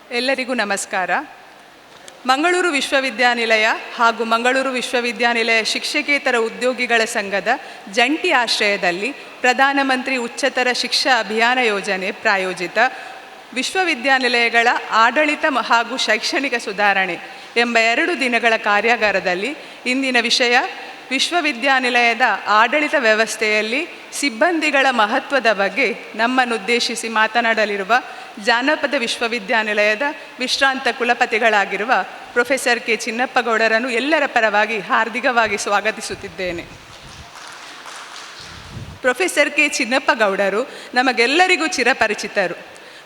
ಎಲ್ಲರಿಗೂ ನಮಸ್ಕಾರ. ಮಂಗಳೂರು ವಿಶ್ವವಿದ್ಯಾನಿಲಯ ಹಾಗೂ ಮಂಗಳೂರು ವಿಶ್ವವಿದ್ಯಾನಿಲಯ ಶಿಕ್ಷಕೇತರ ಉದ್ಯೋಗಿಗಳ ಸಂಘದ ಜಂಟಿ ಆಶ್ರಯದಲ್ಲಿ ಪ್ರಧಾನಮಂತ್ರಿ ಉಚ್ಚತರ ಶಿಕ್ಷಾ ಅಭಿಯಾನ ಯೋಜನೆ ಪ್ರಾಯೋಜಿತ ವಿಶ್ವವಿದ್ಯಾನಿಲಯಗಳ ಆಡಳಿತ ಹಾಗೂ ಶೈಕ್ಷಣಿಕ ಸುಧಾರಣೆ ಎಂಬ 2 ದಿನಗಳ ಕಾರ್ಯಾಗಾರದಲ್ಲಿ ಇಂದಿನ ವಿಷಯ ವಿಶ್ವವಿದ್ಯಾನಿಲಯದ ಆಡಳಿತ ವ್ಯವಸ್ಥೆಯಲ್ಲಿ ಸಿಬ್ಬಂದಿಗಳ ಮಹತ್ವದ ಬಗ್ಗೆ ನಮ್ಮನ್ನುದ್ದೇಶಿಸಿ ಮಾತನಾಡಲಿರುವ ಜಾನಪದ ವಿಶ್ವವಿದ್ಯಾನಿಲಯದ ವಿಶ್ರಾಂತ ಕುಲಪತಿಗಳಾಗಿರುವ ಪ್ರೊಫೆಸರ್ ಕೆ ಚಿನ್ನಪ್ಪಗೌಡರನ್ನು ಎಲ್ಲರ ಪರವಾಗಿ ಹಾರ್ದಿಕವಾಗಿ ಸ್ವಾಗತಿಸುತ್ತಿದ್ದೇನೆ. ಪ್ರೊಫೆಸರ್ ಕೆ ಚಿನ್ನಪ್ಪಗೌಡರು ನಮಗೆಲ್ಲರಿಗೂ ಚಿರಪರಿಚಿತರು.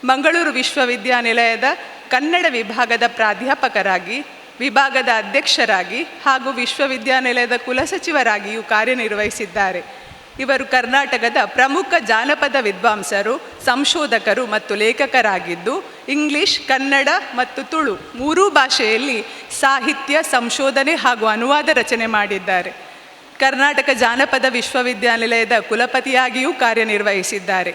ಮಂಗಳೂರು ವಿಶ್ವವಿದ್ಯಾನಿಲಯದ ಕನ್ನಡ ವಿಭಾಗದ ಪ್ರಾಧ್ಯಾಪಕರಾಗಿ, ವಿಭಾಗದ ಅಧ್ಯಕ್ಷರಾಗಿ ಹಾಗೂ ವಿಶ್ವವಿದ್ಯಾನಿಲಯದ ಕುಲಸಚಿವರಾಗಿಯೂ ಕಾರ್ಯನಿರ್ವಹಿಸಿದ್ದಾರೆ. ಇವರು ಕರ್ನಾಟಕದ ಪ್ರಮುಖ ಜಾನಪದ ವಿದ್ವಾಂಸರು, ಸಂಶೋಧಕರು ಮತ್ತು ಲೇಖಕರಾಗಿದ್ದು ಇಂಗ್ಲಿಷ್, ಕನ್ನಡ ಮತ್ತು ತುಳು 3 ಭಾಷೆಯಲ್ಲಿ ಸಾಹಿತ್ಯ, ಸಂಶೋಧನೆ ಹಾಗೂ ಅನುವಾದ ರಚನೆ ಮಾಡಿದ್ದಾರೆ. ಕರ್ನಾಟಕ ಜಾನಪದ ವಿಶ್ವವಿದ್ಯಾನಿಲಯದ ಕುಲಪತಿಯಾಗಿಯೂ ಕಾರ್ಯನಿರ್ವಹಿಸಿದ್ದಾರೆ.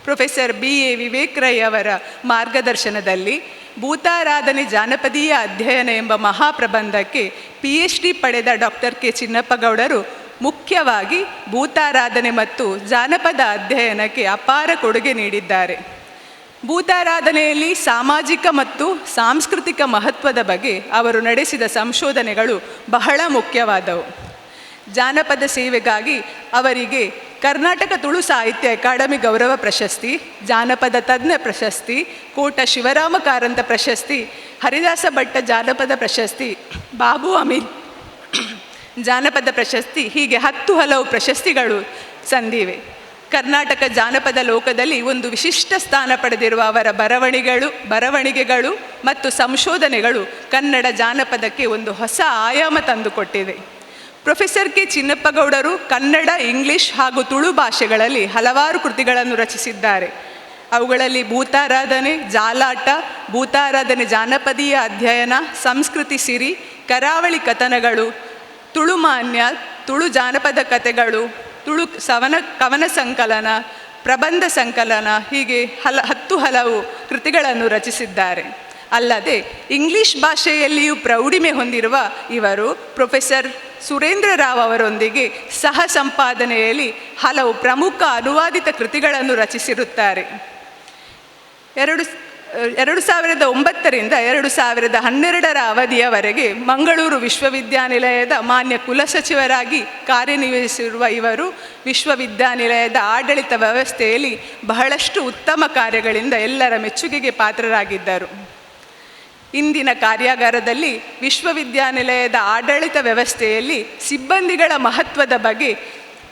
ಪ್ರೊಫೆಸರ್ BA ವಿವೇಕ್ ರೈ ಅವರ ಮಾರ್ಗದರ್ಶನದಲ್ಲಿ ಭೂತಾರಾಧನೆ ಜಾನಪದೀಯ ಅಧ್ಯಯನ ಎಂಬ ಮಹಾಪ್ರಬಂಧಕ್ಕೆ PhD ಪಡೆದ ಡಾಕ್ಟರ್ ಕೆ ಚಿನ್ನಪ್ಪಗೌಡರು ಮುಖ್ಯವಾಗಿ ಭೂತಾರಾಧನೆ ಮತ್ತು ಜಾನಪದ ಅಧ್ಯಯನಕ್ಕೆ ಅಪಾರ ಕೊಡುಗೆ ನೀಡಿದ್ದಾರೆ. ಭೂತಾರಾಧನೆಯಲ್ಲಿ ಸಾಮಾಜಿಕ ಮತ್ತು ಸಾಂಸ್ಕೃತಿಕ ಮಹತ್ವದ ಬಗ್ಗೆ ಅವರು ನಡೆಸಿದ ಸಂಶೋಧನೆಗಳು ಬಹಳ ಮುಖ್ಯವಾದವು. ಜಾನಪದ ಸೇವೆಗಾಗಿ ಅವರಿಗೆ ಕರ್ನಾಟಕ ತುಳು ಸಾಹಿತ್ಯ ಅಕಾಡೆಮಿ ಗೌರವ ಪ್ರಶಸ್ತಿ, ಜಾನಪದ ತಜ್ಞ ಪ್ರಶಸ್ತಿ, ಕೋಟ ಶಿವರಾಮ ಕಾರಂತ ಪ್ರಶಸ್ತಿ, ಹರಿದಾಸ ಭಟ್ಟ ಜಾನಪದ ಪ್ರಶಸ್ತಿ, ಬಾಬು ಅಮೀನ್ ಜಾನಪದ ಪ್ರಶಸ್ತಿ, ಹೀಗೆ 10 ಹಲವು ಪ್ರಶಸ್ತಿಗಳು ಸಂದಿವೆ. ಕರ್ನಾಟಕ ಜಾನಪದ ಲೋಕದಲ್ಲಿ ಒಂದು ವಿಶಿಷ್ಟ ಸ್ಥಾನ ಪಡೆದಿರುವ ಅವರ ಬರವಣಿಗೆಗಳು ಮತ್ತು ಸಂಶೋಧನೆಗಳು ಕನ್ನಡ ಜಾನಪದಕ್ಕೆ ಒಂದು ಹೊಸ ಆಯಾಮ ತಂದುಕೊಟ್ಟಿವೆ. ಪ್ರೊಫೆಸರ್ ಕೆ ಚಿನ್ನಪ್ಪಗೌಡರು ಕನ್ನಡ, ಇಂಗ್ಲಿಷ್ ಹಾಗೂ ತುಳು ಭಾಷೆಗಳಲ್ಲಿ ಹಲವಾರು ಕೃತಿಗಳನ್ನು ರಚಿಸಿದ್ದಾರೆ. ಅವುಗಳಲ್ಲಿ ಭೂತಾರಾಧನೆ, ಜಾಲಾಟ, ಭೂತಾರಾಧನೆ ಜಾನಪದೀಯ ಅಧ್ಯಯನ, ಸಂಸ್ಕೃತಿ ಸಿರಿ, ಕರಾವಳಿ ಕಥನಗಳು, ತುಳು ಮಾನ್ಯ, ತುಳು ಜಾನಪದ ಕಥೆಗಳು, ತುಳು ಕವನ ಸಂಕಲನ, ಪ್ರಬಂಧ ಸಂಕಲನ, ಹೀಗೆ 10 ಹಲವು ಕೃತಿಗಳನ್ನು ರಚಿಸಿದ್ದಾರೆ. ಅಲ್ಲದೆ ಇಂಗ್ಲಿಷ್ ಭಾಷೆಯಲ್ಲಿಯೂ ಪ್ರೌಢಿಮೆ ಹೊಂದಿರುವ ಇವರು ಪ್ರೊಫೆಸರ್ ಸುರೇಂದ್ರ ರಾವ್ ಅವರೊಂದಿಗೆ ಸಹ ಸಂಪಾದನೆಯಲ್ಲಿ ಹಲವು ಪ್ರಮುಖ ಅನುವಾದಿತ ಕೃತಿಗಳನ್ನು ರಚಿಸಿರುತ್ತಾರೆ. 2009ರಿಂದ 2012ರ ಅವಧಿಯವರೆಗೆ ಮಂಗಳೂರು ವಿಶ್ವವಿದ್ಯಾನಿಲಯದ ಮಾನ್ಯ ಕುಲಸಚಿವರಾಗಿ ಕಾರ್ಯನಿರ್ವಹಿಸಿರುವ ಇವರು ವಿಶ್ವವಿದ್ಯಾನಿಲಯದ ಆಡಳಿತ ವ್ಯವಸ್ಥೆಯಲ್ಲಿ ಬಹಳಷ್ಟು ಉತ್ತಮ ಕಾರ್ಯಗಳಿಂದ ಎಲ್ಲರ ಮೆಚ್ಚುಗೆಗೆ ಪಾತ್ರರಾಗಿದ್ದರು. ಇಂದಿನ ಕಾರ್ಯಾಗಾರದಲ್ಲಿ ವಿಶ್ವವಿದ್ಯಾನಿಲಯದ ಆಡಳಿತ ವ್ಯವಸ್ಥೆಯಲ್ಲಿ ಸಿಬ್ಬಂದಿಗಳ ಮಹತ್ವದ ಬಗ್ಗೆ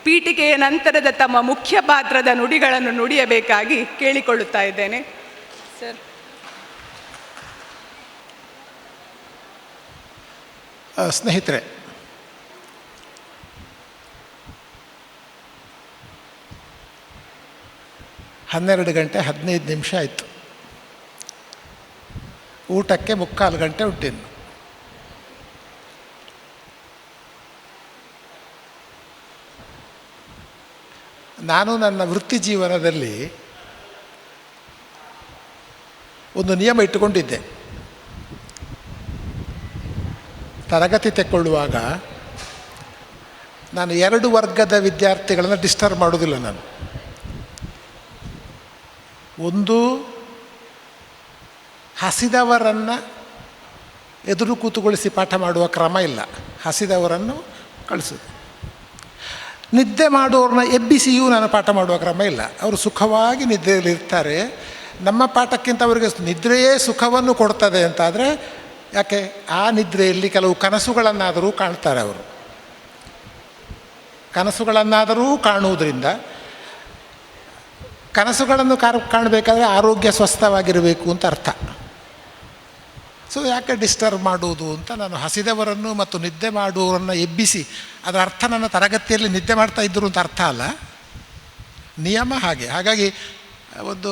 ಪೀಠಿಕೆಯ ನಂತರದ ತಮ್ಮ ಮುಖ್ಯ ಪಾತ್ರದ ನುಡಿಗಳನ್ನು ನುಡಿಯಬೇಕಾಗಿ ಕೇಳಿಕೊಳ್ಳುತ್ತಾ ಇದ್ದೇನೆ. ಸರ್. ಸ್ನೇಹಿತರೆ, ಹನ್ನೆರಡು ಗಂಟೆ 15 ನಿಮಿಷ ಆಯಿತು. ಊಟಕ್ಕೆ 3/4 ಗಂಟೆ ಉಂಟಿನ್ನು. ನಾನು ನನ್ನ ವೃತ್ತಿ ಜೀವನದಲ್ಲಿ ಒಂದು ನಿಯಮ ಇಟ್ಟುಕೊಂಡಿದ್ದೆ. ತರಗತಿ ತೆಕ್ಕೊಳ್ಳುವಾಗ ನಾನು 2 ವರ್ಗದ ವಿದ್ಯಾರ್ಥಿಗಳನ್ನು ಡಿಸ್ಟರ್ಬ್ ಮಾಡೋದಿಲ್ಲ. ನಾನು ಒಂದು, ಹಸಿದವರನ್ನು ಎದುರು ಕೂತುಗೊಳಿಸಿ ಪಾಠ ಮಾಡುವ ಕ್ರಮ ಇಲ್ಲ, ಹಸಿದವರನ್ನು ಕಳಿಸೋದು. ನಿದ್ದೆ ಮಾಡುವವ್ರನ್ನ ಎಬ್ಬಿಸಿಯೂ ನಾನು ಪಾಠ ಮಾಡುವ ಕ್ರಮ ಇಲ್ಲ. ಅವರು ಸುಖವಾಗಿ ನಿದ್ದೆಯಲ್ಲಿರ್ತಾರೆ. ನಮ್ಮ ಪಾಠಕ್ಕಿಂತ ಅವರಿಗೆ ನಿದ್ರೆಯೇ ಸುಖವನ್ನು ಕೊಡ್ತದೆ ಅಂತಾದರೆ, ಯಾಕೆ ಆ ನಿದ್ರೆಯಲ್ಲಿ ಕೆಲವು ಕನಸುಗಳನ್ನಾದರೂ ಕಾಣ್ತಾರೆ. ಅವರು ಕನಸುಗಳನ್ನಾದರೂ ಕಾಣುವುದರಿಂದ, ಕನಸುಗಳನ್ನು ಕಾಣಬೇಕಾದ್ರೆ ಆರೋಗ್ಯ ಸ್ವಸ್ಥವಾಗಿರಬೇಕು ಅಂತ ಅರ್ಥ. ಸೊ ಯಾಕೆ ಡಿಸ್ಟರ್ಬ್ ಮಾಡುವುದು ಅಂತ ನಾನು ಹಸಿದವರನ್ನು ಮತ್ತು ನಿದ್ದೆ ಮಾಡುವವರನ್ನು ಎಬ್ಬಿಸಿ, ಅದರ ಅರ್ಥ ನನ್ನ ತರಗತಿಯಲ್ಲಿ ನಿದ್ದೆ ಮಾಡ್ತಾ ಇದ್ದರು ಅಂತ ಅರ್ಥ ಅಲ್ಲ, ನಿಯಮ ಹಾಗೆ. ಹಾಗಾಗಿ ಒಂದು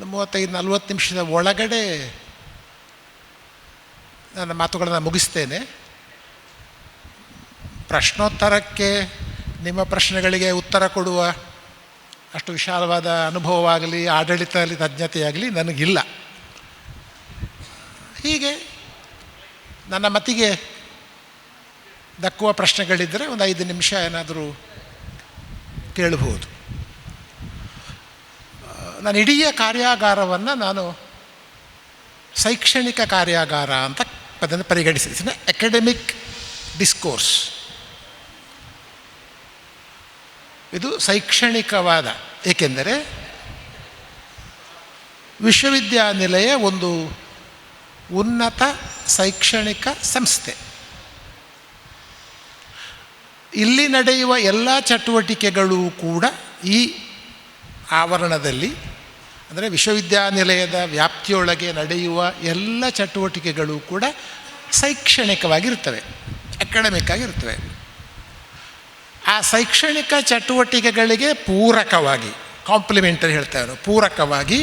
35-40 ನಿಮಿಷದ ಒಳಗಡೆ ನನ್ನ ಮಾತುಗಳನ್ನು ಮುಗಿಸ್ತೇನೆ. ಪ್ರಶ್ನೋತ್ತರಕ್ಕೆ, ನಿಮ್ಮ ಪ್ರಶ್ನೆಗಳಿಗೆ ಉತ್ತರ ಕೊಡುವ ಅಷ್ಟು ವಿಶಾಲವಾದ ಅನುಭವವಾಗಲಿ ಆಡಳಿತದಲ್ಲಿ ತಜ್ಞತೆಯಾಗಲಿ ನನಗಿಲ್ಲ. ಹೀಗೆ ನನ್ನ ಮತಿಗೆ ದಕ್ಕುವ ಪ್ರಶ್ನೆಗಳಿದ್ದರೆ ಒಂದು 5 ನಿಮಿಷ ಏನಾದರೂ ಕೇಳಬಹುದು. ನಾನು ಇಡೀ ಕಾರ್ಯಾಗಾರವನ್ನು ನಾನು ಶೈಕ್ಷಣಿಕ ಕಾರ್ಯಾಗಾರ ಅಂತ ಅದನ್ನು ಪರಿಗಣಿಸಿದ್ದೀನಿ. ಅಕಾಡೆಮಿಕ್ ಡಿಸ್ಕೋರ್ಸ್, ಇದು ಶೈಕ್ಷಣಿಕವಾದ. ಏಕೆಂದರೆ ವಿಶ್ವವಿದ್ಯಾನಿಲಯ ಒಂದು ಉನ್ನತ ಶೈಕ್ಷಣಿಕ ಸಂಸ್ಥೆ. ಇಲ್ಲಿ ನಡೆಯುವ ಎಲ್ಲ ಚಟುವಟಿಕೆಗಳು ಕೂಡ ಈ ಆವರಣದಲ್ಲಿ, ಅಂದರೆ ವಿಶ್ವವಿದ್ಯಾನಿಲಯದ ವ್ಯಾಪ್ತಿಯೊಳಗೆ ನಡೆಯುವ ಎಲ್ಲ ಚಟುವಟಿಕೆಗಳು ಕೂಡ ಶೈಕ್ಷಣಿಕವಾಗಿರ್ತವೆ, ಅಕಾಡೆಮಿಕ್ ಆಗಿರ್ತವೆ. ಆ ಶೈಕ್ಷಣಿಕ ಚಟುವಟಿಕೆಗಳಿಗೆ ಪೂರಕವಾಗಿ, ಕಾಂಪ್ಲಿಮೆಂಟರಿ ಹೇಳ್ತೇವೆ ನಾವು, ಪೂರಕವಾಗಿ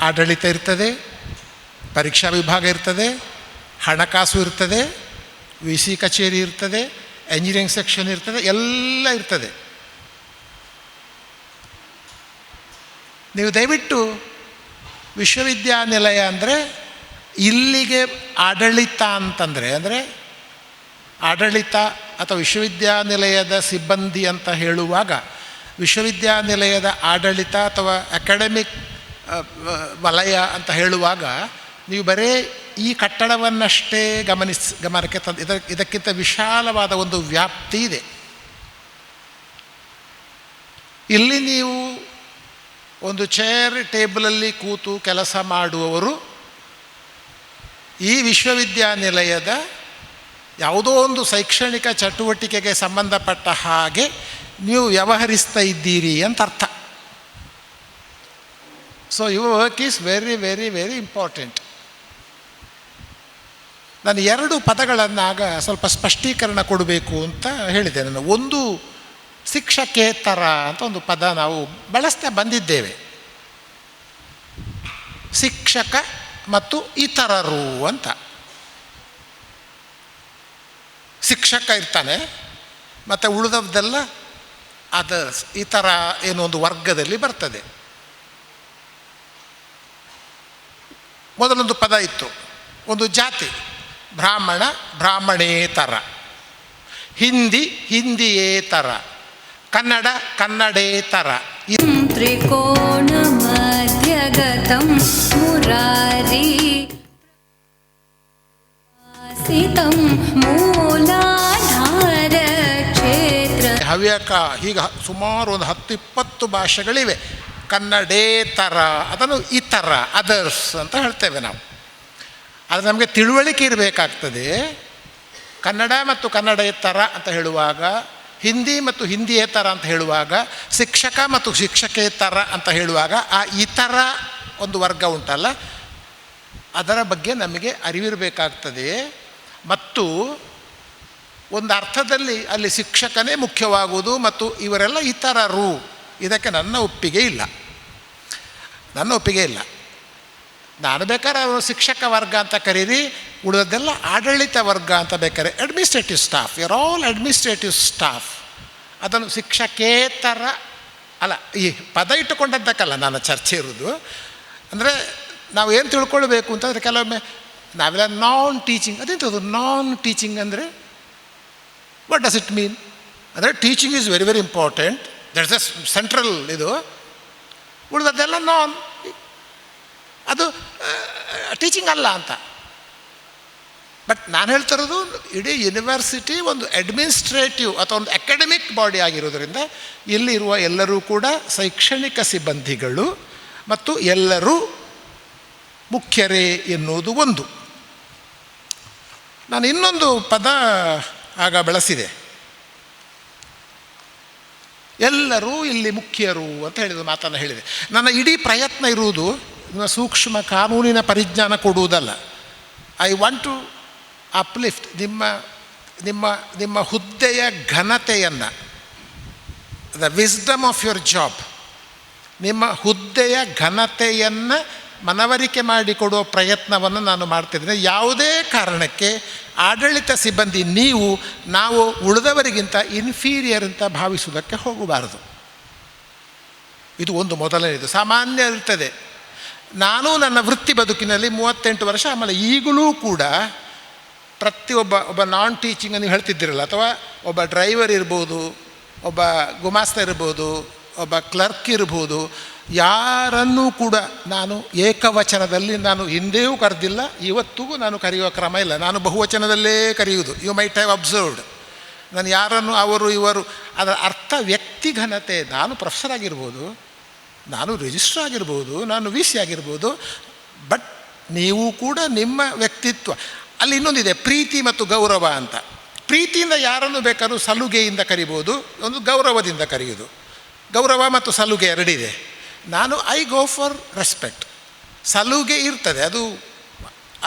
ಆಡಳಿತ ಇರ್ತದೆ, ಪರೀಕ್ಷಾ ವಿಭಾಗ ಇರ್ತದೆ, ಹಣಕಾಸು ಇರ್ತದೆ, VC ಕಚೇರಿ ಇರ್ತದೆ, ಎಂಜಿನಿಯರಿಂಗ್ ಸೆಕ್ಷನ್ ಇರ್ತದೆ, ಎಲ್ಲ ಇರ್ತದೆ. ನೀವು ದಯವಿಟ್ಟು ವಿಶ್ವವಿದ್ಯಾನಿಲಯ ಅಂದರೆ ಇಲ್ಲಿಗೆ ಆಡಳಿತ ಅಂತಂದರೆ, ಅಂದರೆ ಆಡಳಿತ ಅಥವಾ ವಿಶ್ವವಿದ್ಯಾನಿಲಯದ ಸಿಬ್ಬಂದಿ ಅಂತ ಹೇಳುವಾಗ, ವಿಶ್ವವಿದ್ಯಾನಿಲಯದ ಆಡಳಿತ ಅಥವಾ ಅಕಾಡೆಮಿಕ್ ವಲಯ ಅಂತ ಹೇಳುವಾಗ ನೀವು ಬರೀ ಈ ಕಟ್ಟಡವನ್ನಷ್ಟೇ ಗಮನಕ್ಕೆ ತಂದು ಇದಕ್ಕಿಂತ ವಿಶಾಲವಾದ ಒಂದು ವ್ಯಾಪ್ತಿ ಇದೆ. ಇಲ್ಲಿ ನೀವು ಒಂದು ಚೇರ್ ಟೇಬಲಲ್ಲಿ ಕೂತು ಕೆಲಸ ಮಾಡುವವರು ಈ ವಿಶ್ವವಿದ್ಯಾನಿಲಯದ ಯಾವುದೋ ಒಂದು ಶೈಕ್ಷಣಿಕ ಚಟುವಟಿಕೆಗೆ ಸಂಬಂಧಪಟ್ಟ ಹಾಗೆ ನೀವು ವ್ಯವಹರಿಸ್ತಾ ಇದ್ದೀರಿ ಅಂತ ಅರ್ಥ. So your work is very very very important. ನಾನು 2 ಪದಗಳನ್ನಾಗ ಸ್ವಲ್ಪ ಸ್ಪಷ್ಟೀಕರಣ ಕೊಡಬೇಕು ಅಂತ ಹೇಳಿದೆ. ನಾನು ಒಂದು ಶಿಕ್ಷಕೇತರ ಅಂತ ಒಂದು ಪದ ನಾವು ಬಳಸ್ತಾ ಬಂದಿದ್ದೇವೆ. ಶಿಕ್ಷಕ ಮತ್ತು ಇತರರು ಅಂತ. ಶಿಕ್ಷಕ ಇರ್ತಾನೆ, ಮತ್ತು ಉಳಿದವ್ದೆಲ್ಲ ಅದರ್ಸ್, ಇತರ ಏನೋ ಒಂದು ವರ್ಗದಲ್ಲಿ ಬರ್ತದೆ. ಮೊದಲೊಂದು ಪದ ಇತ್ತು, ಒಂದು ಜಾತಿ, ಬ್ರಾಹ್ಮಣ ಬ್ರಾಹ್ಮಣೇತರ, ಹಿಂದಿ ಹಿಂದಿಯೇತರ, ಕನ್ನಡ ಕನ್ನಡೇತರ. ತ್ರಿಕೋಣ ಮಧ್ಯಗತಂ ಮುರಾರಿ ಸಿತಂ ಮೂಲಾಧಾರ ಕ್ಷೇತ್ರ. ಹವ್ಯಕ ಹೀಗೆ ಸುಮಾರು ಒಂದು 10-20 ಭಾಷೆಗಳಿವೆ. ಕನ್ನಡೇತರ, ಅದನ್ನು ಇತರ, ಅದರ್ಸ್ ಅಂತ ಹೇಳ್ತೇವೆ ನಾವು. ಅದು ನಮಗೆ ತಿಳುವಳಿಕೆ ಇರಬೇಕಾಗ್ತದೆ. ಕನ್ನಡ ಮತ್ತು ಕನ್ನಡೇತರ ಅಂತ ಹೇಳುವಾಗ, ಹಿಂದಿ ಮತ್ತು ಹಿಂದಿಯೇತರ ಅಂತ ಹೇಳುವಾಗ, ಶಿಕ್ಷಕ ಮತ್ತು ಶಿಕ್ಷಕೇತರ ಅಂತ ಹೇಳುವಾಗ, ಆ ಇತರ ಒಂದು ವರ್ಗ ಉಂಟಲ್ಲ, ಅದರ ಬಗ್ಗೆ ನಮಗೆ ಅರಿವಿರಬೇಕಾಗ್ತದೆ. ಮತ್ತು ಒಂದು ಅರ್ಥದಲ್ಲಿ ಅಲ್ಲಿ ಶಿಕ್ಷಕನೇ ಮುಖ್ಯವಾಗುವುದು ಮತ್ತು ಇವರೆಲ್ಲ ಇತರರು. ಇದಕ್ಕೆ ನನ್ನ ಒಪ್ಪಿಗೆ ಇಲ್ಲ. ನಾನು ಬೇಕಾದ್ರೆ ಶಿಕ್ಷಕ ವರ್ಗ ಅಂತ ಕರೀರಿ, ಉಳಿದದ್ದೆಲ್ಲ ಆಡಳಿತ ವರ್ಗ ಅಂತ ಬೇಕಾದ್ರೆ ಅಡ್ಮಿನಿಸ್ಟ್ರೇಟಿವ್ ಸ್ಟಾಫ್, ಯರ್ ಆಲ್ ಅಡ್ಮಿನಿಸ್ಟ್ರೇಟಿವ್ ಸ್ಟಾಫ್. ಅದನ್ನು ಶಿಕ್ಷಕೇತರ ಅಲ್ಲ, ಈ ಪದ ಇಟ್ಟುಕೊಂಡದ್ದಕ್ಕಲ್ಲ ನಾನು ಚರ್ಚೆ ಇರೋದು. ಅಂದರೆ ನಾವು ಏನು ತಿಳ್ಕೊಳ್ಬೇಕು ಅಂತಂದರೆ, ಕೆಲವೊಮ್ಮೆ ನಾವೆಲ್ಲ ನಾನ್ ಟೀಚಿಂಗ್, ಅದೇಂಥದ್ದು ನಾನ್ ಟೀಚಿಂಗ್ ಅಂದರೆ ವಾಟ್ ಡಸ್ ಇಟ್ ಮೀನ್? ಅಂದರೆ teaching is very very important, that's the central ಇದು. ಉಳಿದದ್ದೆಲ್ಲ ನಾನ್, ಅದು ಟೀಚಿಂಗ್ ಅಲ್ಲ ಅಂತ. ಬಟ್ ನಾನು ಹೇಳ್ತಿರೋದು, ಇಡೀ ಯೂನಿವರ್ಸಿಟಿ ಒಂದು ಅಡ್ಮಿನಿಸ್ಟ್ರೇಟಿವ್ ಅಥವಾ ಒಂದು ಅಕಾಡೆಮಿಕ್ ಬಾಡಿ ಆಗಿರೋದ್ರಿಂದ ಇಲ್ಲಿರುವ ಎಲ್ಲರೂ ಕೂಡ ಶೈಕ್ಷಣಿಕ ಸಿಬ್ಬಂದಿಗಳು ಮತ್ತು ಎಲ್ಲರೂ ಮುಖ್ಯರೇ ಎನ್ನುವುದು ಒಂದು. ನಾನು ಇನ್ನೊಂದು ಪದ ಆಗ ಬಳಸಿದೆ, ಎಲ್ಲರೂ ಇಲ್ಲಿ ಮುಖ್ಯರು ಅಂತ ಹೇಳಿದ ಮಾತನ್ನು ಹೇಳಿದೆ. ನನ್ನ ಇಡೀ ಪ್ರಯತ್ನ ಇರುವುದು ಸೂಕ್ಷ್ಮ ಕಾನೂನಿನ ಪರಿಜ್ಞಾನ ಕೊಡುವುದಲ್ಲ. ಐ ವಾಂಟ್ ಟು ಅಪ್ಲಿಫ್ಟ್ ನಿಮ್ಮ ಹುದ್ದೆಯ ಘನತೆಯನ್ನು, the wisdom of your job, ನಿಮ್ಮ ಹುದ್ದೆಯ ಘನತೆಯನ್ನು ಮನವರಿಕೆ ಮಾಡಿಕೊಡುವ ಪ್ರಯತ್ನವನ್ನು ನಾನು ಮಾಡ್ತಿದ್ದೇನೆ. ಯಾವುದೇ ಕಾರಣಕ್ಕೆ ಆಡಳಿತ ಸಿಬ್ಬಂದಿ ನಾವು ಉಳಿದವರಿಗಿಂತ ಇನ್ಫೀರಿಯರ್ ಅಂತ ಭಾವಿಸುವುದಕ್ಕೆ ಹೋಗಬಾರದು. ಇದು ಒಂದು ಮೊದಲನೇದು. ಸಾಮಾನ್ಯ ಇರ್ತದೆ, ನಾನು ನನ್ನ ವೃತ್ತಿ ಬದುಕಿನಲ್ಲಿ 38 ವರ್ಷ, ಆಮೇಲೆ ಈಗಲೂ ಕೂಡ ಒಬ್ಬ ನಾನ್ ಟೀಚಿಂಗ್ ನೀವು ಹೇಳ್ತಿದ್ದೀರಲ್ಲ, ಅಥವಾ ಒಬ್ಬ ಡ್ರೈವರ್ ಇರ್ಬೋದು, ಒಬ್ಬ ಗುಮಾಸ್ತ ಇರ್ಬೋದು, ಒಬ್ಬ ಕ್ಲರ್ಕ್ ಇರ್ಬೋದು, ಯಾರನ್ನೂ ಕೂಡ ನಾನು ಏಕವಚನದಲ್ಲಿ ನಾನು ಹಿಂದೆಯೂ ಕರೆದಿಲ್ಲ, ಇವತ್ತಿಗೂ ನಾನು ಕರೆಯುವ ಕ್ರಮ ಇಲ್ಲ. ನಾನು ಬಹುವಚನದಲ್ಲೇ ಕರೆಯುವುದು. You might have observed. ನಾನು ಯಾರನ್ನು ಅವರು ಇವರು, ಅದರ ಅರ್ಥ ವ್ಯಕ್ತಿಘನತೆ. ನಾನು ಪ್ರೊಫೆಸರ್ ಆಗಿರ್ಬೋದು, ನಾನು ರಿಜಿಸ್ಟ್ರ್ ಆಗಿರ್ಬೋದು, ನಾನು ವಿ ಸಿ ಆಗಿರ್ಬೋದು, ಬಟ್ ನೀವು ಕೂಡ ನಿಮ್ಮ ವ್ಯಕ್ತಿತ್ವ. ಅಲ್ಲಿ ಇನ್ನೊಂದಿದೆ, ಪ್ರೀತಿ ಮತ್ತು ಗೌರವ ಅಂತ. ಪ್ರೀತಿಯಿಂದ ಯಾರನ್ನು ಬೇಕಾದ್ರೂ ಸಲುಗೆಯಿಂದ ಕರಿಬೋದು, ಒಂದು ಗೌರವದಿಂದ ಕರೆಯೋದು. ಗೌರವ ಮತ್ತು ಸಲುಗೆ ಎರಡಿದೆ. ನಾನು ಐ ಗೋ ಫಾರ್ ರೆಸ್ಪೆಕ್ಟ್. ಸಲುಗೆ ಇರ್ತದೆ, ಅದು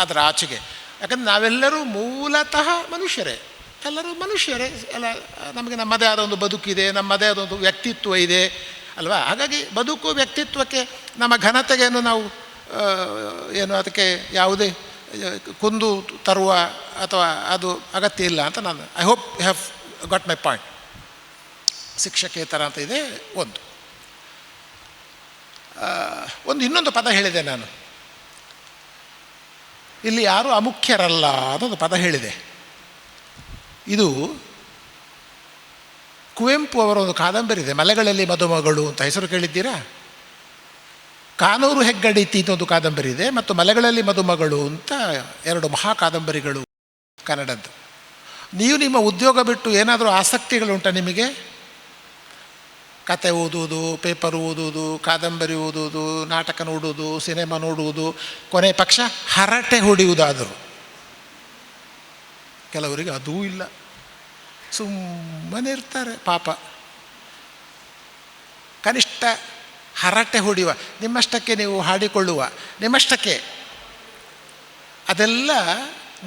ಅದರ ಆಚೆಗೆ. ಯಾಕಂದರೆ ನಾವೆಲ್ಲರೂ ಮೂಲತಃ ಮನುಷ್ಯರೇ, ಎಲ್ಲರೂ ಮನುಷ್ಯರೇ ಎಲ್ಲ. ನಮಗೆ ನಮ್ಮದೇ ಆದ ಒಂದು ಬದುಕಿದೆ, ನಮ್ಮದೇ ಆದ ಒಂದು ವ್ಯಕ್ತಿತ್ವ ಇದೆ ಅಲ್ವಾ? ಹಾಗಾಗಿ ಬದುಕು ವ್ಯಕ್ತಿತ್ವಕ್ಕೆ ನಮ್ಮ ಘನತೆಗೇನು ನಾವು ಅದಕ್ಕೆ ಯಾವುದೇ ಕುಂದು ತರುವ ಅಥವಾ ಅದು ಅಗತ್ಯ ಇಲ್ಲ ಅಂತ ನಾನು I hope you have got my point. ಶಿಕ್ಷಕೇತರ ಅಂತ ಇದೆ ಇನ್ನೊಂದು ಪದ ಹೇಳಿದೆ ನಾನು ಇಲ್ಲಿ, ಯಾರೂ ಅಮುಖ್ಯರಲ್ಲ ಅನ್ನೊಂದು ಪದ ಹೇಳಿದೆ. ಇದು ಕುವೆಂಪು ಅವರ ಒಂದು ಕಾದಂಬರಿ ಇದೆ, ಮಲೆಗಳಲ್ಲಿ ಮದುಮಗಳು ಅಂತ. ಹೆಸರು ಕೇಳಿದ್ದೀರಾ? ಕಾನೂರು ಹೆಗ್ಗಡಿತಿ ಒಂದು ಕಾದಂಬರಿ ಇದೆ, ಮತ್ತು ಮಲೆಗಳಲ್ಲಿ ಮದುಮಗಳು ಅಂತ 2 ಮಹಾ ಕಾದಂಬರಿಗಳು ಕನ್ನಡದ್ದು. ನೀವು ನಿಮ್ಮ ಉದ್ಯೋಗ ಬಿಟ್ಟು ಏನಾದರೂ ಆಸಕ್ತಿಗಳುಂಟ ನಿಮಗೆ? ಕತೆ ಓದುವುದು, ಪೇಪರ್ ಓದುವುದು, ಕಾದಂಬರಿ ಓದುವುದು, ನಾಟಕ ನೋಡುವುದು, ಸಿನಿಮಾ ನೋಡುವುದು, ಕೊನೆ ಪಕ್ಷ ಹರಟೆ ಹೊಡೆಯುವುದಾದರೂ. ಕೆಲವರಿಗೆ ಅದೂ ಇಲ್ಲ, ಸುಮ್ಮನೆ ಇರ್ತಾರೆ ಪಾಪ. ಕನಿಷ್ಠ ಹರಟೆ ಹೊಡೆಯುವ, ನಿಮ್ಮಷ್ಟಕ್ಕೆ ನೀವು ಹಾಡಿಕೊಳ್ಳುವ, ನಿಮ್ಮಷ್ಟಕ್ಕೆ ಅದೆಲ್ಲ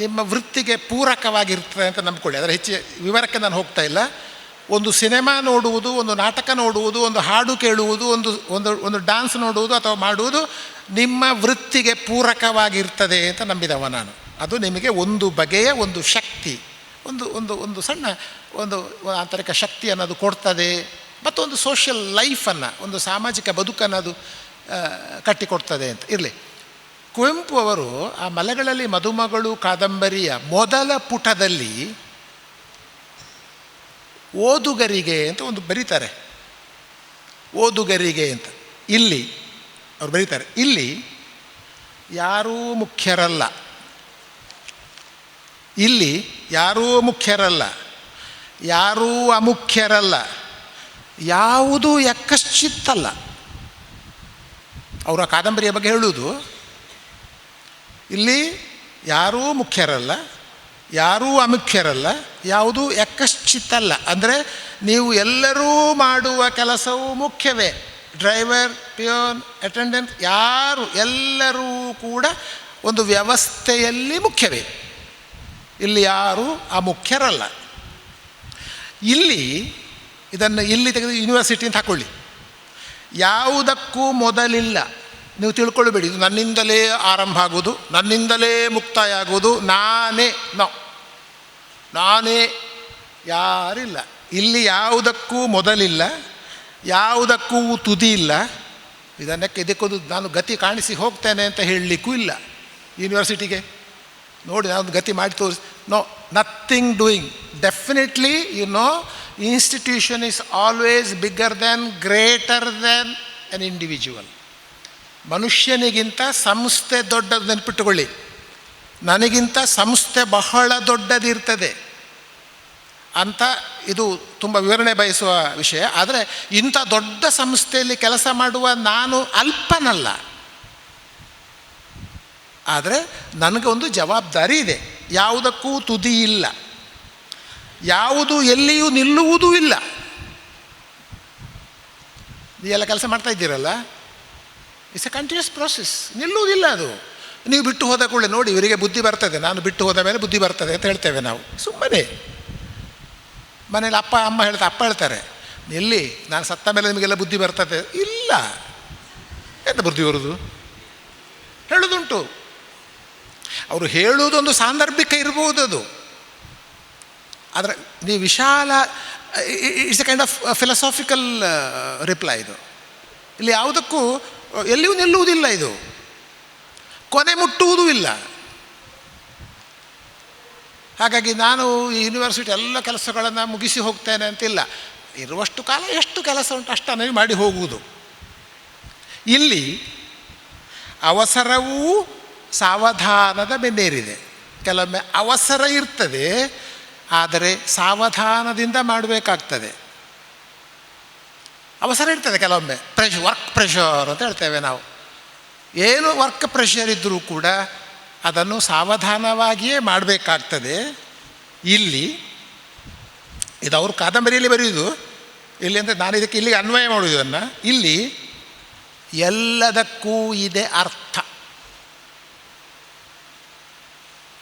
ನಿಮ್ಮ ವೃತ್ತಿಗೆ ಪೂರಕವಾಗಿರ್ತದೆ ಅಂತ ನಂಬ್ಕೊಳ್ಳಿ. ಅದರ ಹೆಚ್ಚು ವಿವರಕ್ಕೆ ನಾನು ಹೋಗ್ತಾ ಇಲ್ಲ. ಒಂದು ಸಿನಿಮಾ ನೋಡುವುದು, ಒಂದು ನಾಟಕ ನೋಡುವುದು, ಒಂದು ಹಾಡು ಕೇಳುವುದು, ಒಂದು ಡಾನ್ಸ್ ನೋಡುವುದು ಅಥವಾ ಮಾಡುವುದು ನಿಮ್ಮ ವೃತ್ತಿಗೆ ಪೂರಕವಾಗಿರ್ತದೆ ಅಂತ ನಂಬಿದವ ನಾನು. ಅದು ನಿಮಗೆ ಒಂದು ಬಗೆಯ ಒಂದು ಶಕ್ತಿ, ಒಂದು ಸಣ್ಣ ಒಂದು ಆಂತರಿಕ ಶಕ್ತಿ ಅನ್ನೋದು ಕೊಡ್ತದೆ, ಮತ್ತು ಒಂದು ಸೋಷಿಯಲ್ ಲೈಫನ್ನು, ಒಂದು ಸಾಮಾಜಿಕ ಬದುಕನ್ನು ಅದು ಕಟ್ಟಿಕೊಡ್ತದೆ ಅಂತ. ಇರಲಿ, ಕುವೆಂಪು ಅವರು ಆ ಮಲೆಗಳಲ್ಲಿ ಮದುಮಗಳು ಕಾದಂಬರಿಯ ಮೊದಲ ಪುಟದಲ್ಲಿ ಓದುಗರಿಗೆ ಅಂತ ಒಂದು ಬರೀತಾರೆ, ಓದುಗರಿಗೆ ಅಂತ. ಇಲ್ಲಿ ಅವ್ರು ಬರೀತಾರೆ, ಇಲ್ಲಿ ಯಾರೂ ಮುಖ್ಯರಲ್ಲ, ಇಲ್ಲಿ ಯಾರೂ ಮುಖ್ಯರಲ್ಲ, ಯಾರೂ ಅಮುಖ್ಯರಲ್ಲ, ಯಾವುದೂ ಯಕ್ಕಶ್ಚಿತ್ತಲ್ಲ. ಅವರ ಕಾದಂಬರಿಯ ಬಗ್ಗೆ ಹೇಳುವುದು, ಇಲ್ಲಿ ಯಾರೂ ಮುಖ್ಯರಲ್ಲ, ಯಾರೂ ಅಮುಖ್ಯರಲ್ಲ, ಯಾವುದೂ ಯಕ್ಕಶ್ಚಿತ್ತಲ್ಲ. ಅಂದರೆ ನೀವು ಎಲ್ಲರೂ ಮಾಡುವ ಕೆಲಸವು ಮುಖ್ಯವೇ. ಡ್ರೈವರ್, ಪಿಯೋನ್, ಅಟೆಂಡೆಂಟ್, ಯಾರು ಎಲ್ಲರೂ ಕೂಡ ಒಂದು ವ್ಯವಸ್ಥೆಯಲ್ಲಿ ಮುಖ್ಯವೇ. ಇಲ್ಲಿ ಯಾರೂ ಅಮುಖ್ಯರಲ್ಲ. ಇಲ್ಲಿ ತೆಗೆದು ಯೂನಿವರ್ಸಿಟಿ ಅಂತ ಹಾಕ್ಕೊಳ್ಳಿ. ಯಾವುದಕ್ಕೂ ಮೊದಲಿಲ್ಲ. ನೀವು ತಿಳ್ಕೊಳ್ಳಬೇಡಿ, ಇದು ನನ್ನಿಂದಲೇ ಆರಂಭ ಆಗೋದು, ನನ್ನಿಂದಲೇ ಮುಕ್ತಾಯ ಆಗೋದು, ನಾನೇ ಯಾರಿಲ್ಲ. ಇಲ್ಲಿ ಯಾವುದಕ್ಕೂ ಮೊದಲಿಲ್ಲ, ಯಾವುದಕ್ಕೂ ತುದಿ ಇಲ್ಲ. ಇದಕ್ಕೊಂದು ನಾನು ಗತಿ ಕಾಣಿಸಿ ಹೋಗ್ತೇನೆ ಅಂತ ಹೇಳಲಿಕ್ಕೂ ಇಲ್ಲ. ಯೂನಿವರ್ಸಿಟಿಗೆ ನೋಡಿ ನಾನೊಂದು ಗತಿ ಮಾಡಿ ತೋರಿಸಿ, nothing doing. Definitely institution is always bigger than, greater than an individual. ಮನುಷ್ಯನಿಗಿಂತ ಸಂಸ್ಥೆ ದೊಡ್ಡದು. ನೆನಪಿಟ್ಟುಕೊಳ್ಳಿ, ನನಗಿಂತ ಸಂಸ್ಥೆ ಬಹಳ ದೊಡ್ಡದಿರ್ತದೆ ಅಂತ. ಇದು ತುಂಬ ವಿವರಣೆ ಬಯಸುವ ವಿಷಯ. ಆದರೆ ಇಂಥ ದೊಡ್ಡ ಸಂಸ್ಥೆಯಲ್ಲಿ ಕೆಲಸ ಮಾಡುವ ನಾನು ಅಲ್ಪನಲ್ಲ. ಆದರೆ ನನಗೆ ಒಂದು ಜವಾಬ್ದಾರಿ ಇದೆ. ಯಾವುದಕ್ಕೂ ತುದಿ ಇಲ್ಲ, ಯಾವುದು ಎಲ್ಲಿಯೂ ನಿಲ್ಲುವುದೂ ಇಲ್ಲ. ನೀವೆಲ್ಲ ಕೆಲಸ ಮಾಡ್ತಾ ಇದ್ದೀರಲ್ಲ, ಇಟ್ಸ್ ಎ ಕಂಟಿನ್ಯೂಸ್ ಪ್ರೋಸೆಸ್. ನಿಲ್ಲುವುದಿಲ್ಲ ಅದು. ನೀವು ಬಿಟ್ಟು ಹೋದ ಕೂಡಲೇ ನೋಡಿ, ಇವರಿಗೆ ಬುದ್ಧಿ ಬರ್ತದೆ, ನಾನು ಬಿಟ್ಟು ಹೋದ ಮೇಲೆ ಬುದ್ಧಿ ಬರ್ತದೆ ಅಂತ ಹೇಳ್ತೇವೆ ನಾವು. ಸುಮ್ಮನೆ ಮನೇಲಿ ಅಪ್ಪ ಅಮ್ಮ ಹೇಳ್ತಾರೆ, ನಿಲ್ಲಿ, ನಾನು ಸತ್ತ ಮೇಲೆ ನಿಮಗೆಲ್ಲ ಬುದ್ಧಿ ಬರ್ತದೆ. ಇಲ್ಲ, ಎಂತ ಬುದ್ಧಿ ಬರುವುದು? ಹೇಳೋದುಂಟು. ಅವರು ಹೇಳುವುದೊಂದು ಸಾಂದರ್ಭಿಕ ಇರ್ಬೋದು ಅದು. ಆದರೆ ನೀವು ವಿಶಾಲ, it's A kind of philosophical reply ಇದು. ಇಲ್ಲಿ ಯಾವುದಕ್ಕೂ ಎಲ್ಲಿಯೂ ನಿಲ್ಲುವುದಿಲ್ಲ ಇದು. ಕೊನೆ ಮುಟ್ಟುವುದೂ ಇಲ್ಲ. ಹಾಗಾಗಿ ನಾನು ಈ ಯೂನಿವರ್ಸಿಟಿ ಎಲ್ಲ ಕೆಲಸಗಳನ್ನು ಮುಗಿಸಿ ಹೋಗ್ತೇನೆ ಅಂತಿಲ್ಲ. ಇರುವಷ್ಟು ಕಾಲ ಎಷ್ಟು ಕೆಲಸ ಉಂಟು ಅಷ್ಟನ್ನು ಮಾಡಿ ಹೋಗುವುದು. ಇಲ್ಲಿ ಅವಸರವೂ ಸಾವಧಾನದ ಬೆನ್ನೇರಿದೆ. ಕೆಲವೊಮ್ಮೆ ಅವಸರ ಇರ್ತದೆ, ಆದರೆ ಸಾವಧಾನದಿಂದ ಮಾಡಬೇಕಾಗ್ತದೆ. ಅವಸರ ಇರ್ತದೆ ಕೆಲವೊಮ್ಮೆ, ವರ್ಕ್ ಪ್ರೆಷರ್ ಅಂತ ಹೇಳ್ತೇವೆ ನಾವು. ಏನು ವರ್ಕ್ ಪ್ರೆಷರ್ ಇದ್ದರೂ ಕೂಡ ಅದನ್ನು ಸಾವಧಾನವಾಗಿಯೇ ಮಾಡಬೇಕಾಗ್ತದೆ. ಇಲ್ಲಿ ಇದು ಅವರು ಕಾದಂಬರಿಯಲ್ಲಿ ಬರೆಯುವುದು. ಇಲ್ಲಿ ಅಂದರೆ ನಾನು ಇದಕ್ಕೆ ಇಲ್ಲಿಗೆ ಅನ್ವಯ ಮಾಡುವುದನ್ನು, ಇಲ್ಲಿ ಎಲ್ಲದಕ್ಕೂ ಇದೆ ಅರ್ಥ.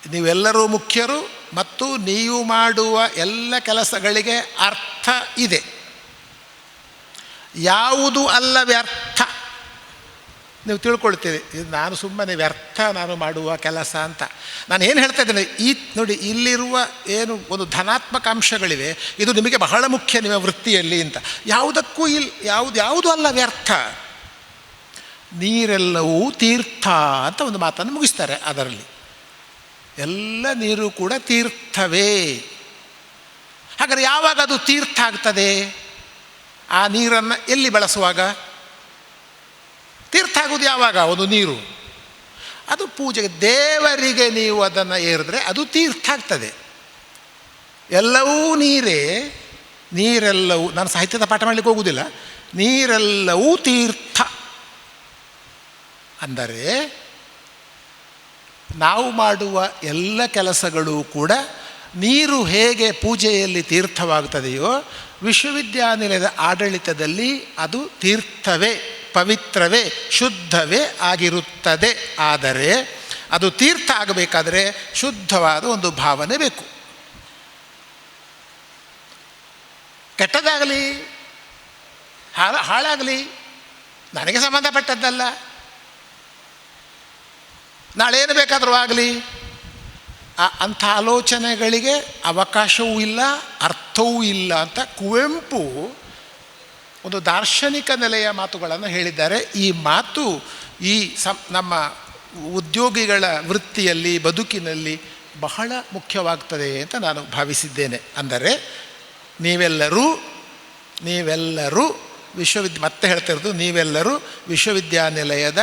ನೀವೆಲ್ಲರೂ ಮುಖ್ಯರು ಮತ್ತು ನೀವು ಮಾಡುವ ಎಲ್ಲ ಕೆಲಸಗಳಿಗೆ ಅರ್ಥ ಇದೆ. ಯಾವುದು ಅಲ್ಲ ವ್ಯರ್ಥ. ನೀವು ತಿಳ್ಕೊಳ್ತೀರಿ, ಇದು ನಾನು ಸುಮ್ಮನೆ ವ್ಯರ್ಥ ನಾನು ಮಾಡುವ ಕೆಲಸ ಅಂತ. ನಾನು ಏನು ಹೇಳ್ತಾ ಇದ್ದೇನೆ, ಈ ನೋಡಿ ಇಲ್ಲಿರುವ ಏನು ಒಂದು ಧನಾತ್ಮಕ ಅಂಶಗಳಿವೆ, ಇದು ನಿಮಗೆ ಬಹಳ ಮುಖ್ಯ ನಿಮ್ಮ ವೃತ್ತಿಯಲ್ಲಿ ಅಂತ. ಯಾವುದಕ್ಕೂ ಯಾವುದು ಅಲ್ಲ ವ್ಯರ್ಥ. ನೀರೆಲ್ಲವೂ ತೀರ್ಥ ಅಂತ ಒಂದು ಮಾತನ್ನು ಮುಗಿಸ್ತಾರೆ. ಅದರಲ್ಲಿ ಎಲ್ಲ ನೀರು ಕೂಡ ತೀರ್ಥವೇ. ಹಾಗಾದರೆ ಯಾವಾಗ ಅದು ತೀರ್ಥ ಆಗ್ತದೆ? ಆ ನೀರನ್ನು ಎಲ್ಲಿ ಬಳಸುವಾಗ? ತೀರ್ಥ ಆಗೋದು ಯಾವಾಗ? ಒಂದು ನೀರು ಅದು ಪೂಜೆಗೆ, ದೇವರಿಗೆ ನೀವು ಅದನ್ನು ಏರಿದ್ರೆ ಅದು ತೀರ್ಥ ಆಗ್ತದೆ. ಎಲ್ಲವೂ ನೀರೇ. ನೀರೆಲ್ಲವೂ, ನಾನು ಸಾಹಿತ್ಯದ ಪಾಠ ಮಾಡಲಿಕ್ಕೆ ಹೋಗುವುದಿಲ್ಲ, ನೀರೆಲ್ಲವೂ ತೀರ್ಥ ಅಂದರೆ ನಾವು ಮಾಡುವ ಎಲ್ಲ ಕೆಲಸಗಳು ಕೂಡ ನೀರು ಹೇಗೆ ಪೂಜೆಯಲ್ಲಿ ತೀರ್ಥವಾಗುತ್ತದೆಯೋ, ವಿಶ್ವವಿದ್ಯಾನಿಲಯದ ಆಡಳಿತದಲ್ಲಿ ಅದು ತೀರ್ಥವೇ, ಪವಿತ್ರವೇ, ಶುದ್ಧವೇ ಆಗಿರುತ್ತದೆ. ಆದರೆ ಅದು ತೀರ್ಥ ಆಗಬೇಕಾದರೆ ಶುದ್ಧವಾದ ಒಂದು ಭಾವನೆ ಬೇಕು. ಕೆಟ್ಟದಾಗಲಿ ಹಾಳಾಗಲಿ ನನಗೆ ಸಂಬಂಧಪಟ್ಟದ್ದಲ್ಲ, ನಾಳೆ ಏನು ಬೇಕಾದರೂ ಆಗಲಿ, ಅಂಥ ಆಲೋಚನೆಗಳಿಗೆ ಅವಕಾಶವೂ ಇಲ್ಲ, ಅರ್ಥವೂ ಇಲ್ಲ ಅಂತ ಕುವೆಂಪು ಒಂದು ದಾರ್ಶನಿಕ ನೆಲೆಯ ಮಾತುಗಳನ್ನು ಹೇಳಿದ್ದಾರೆ. ಈ ಮಾತು ಈ ನಮ್ಮ ಉದ್ಯೋಗಿಗಳ ವೃತ್ತಿಯಲ್ಲಿ, ಬದುಕಿನಲ್ಲಿ ಬಹಳ ಮುಖ್ಯವಾಗ್ತದೆ ಅಂತ ನಾನು ಭಾವಿಸಿದ್ದೇನೆ. ಅಂದರೆ ನೀವೆಲ್ಲರೂ ಮತ್ತೆ ಹೇಳ್ತಾ ಇರೋದು, ನೀವೆಲ್ಲರೂ ವಿಶ್ವವಿದ್ಯಾನಿಲಯದ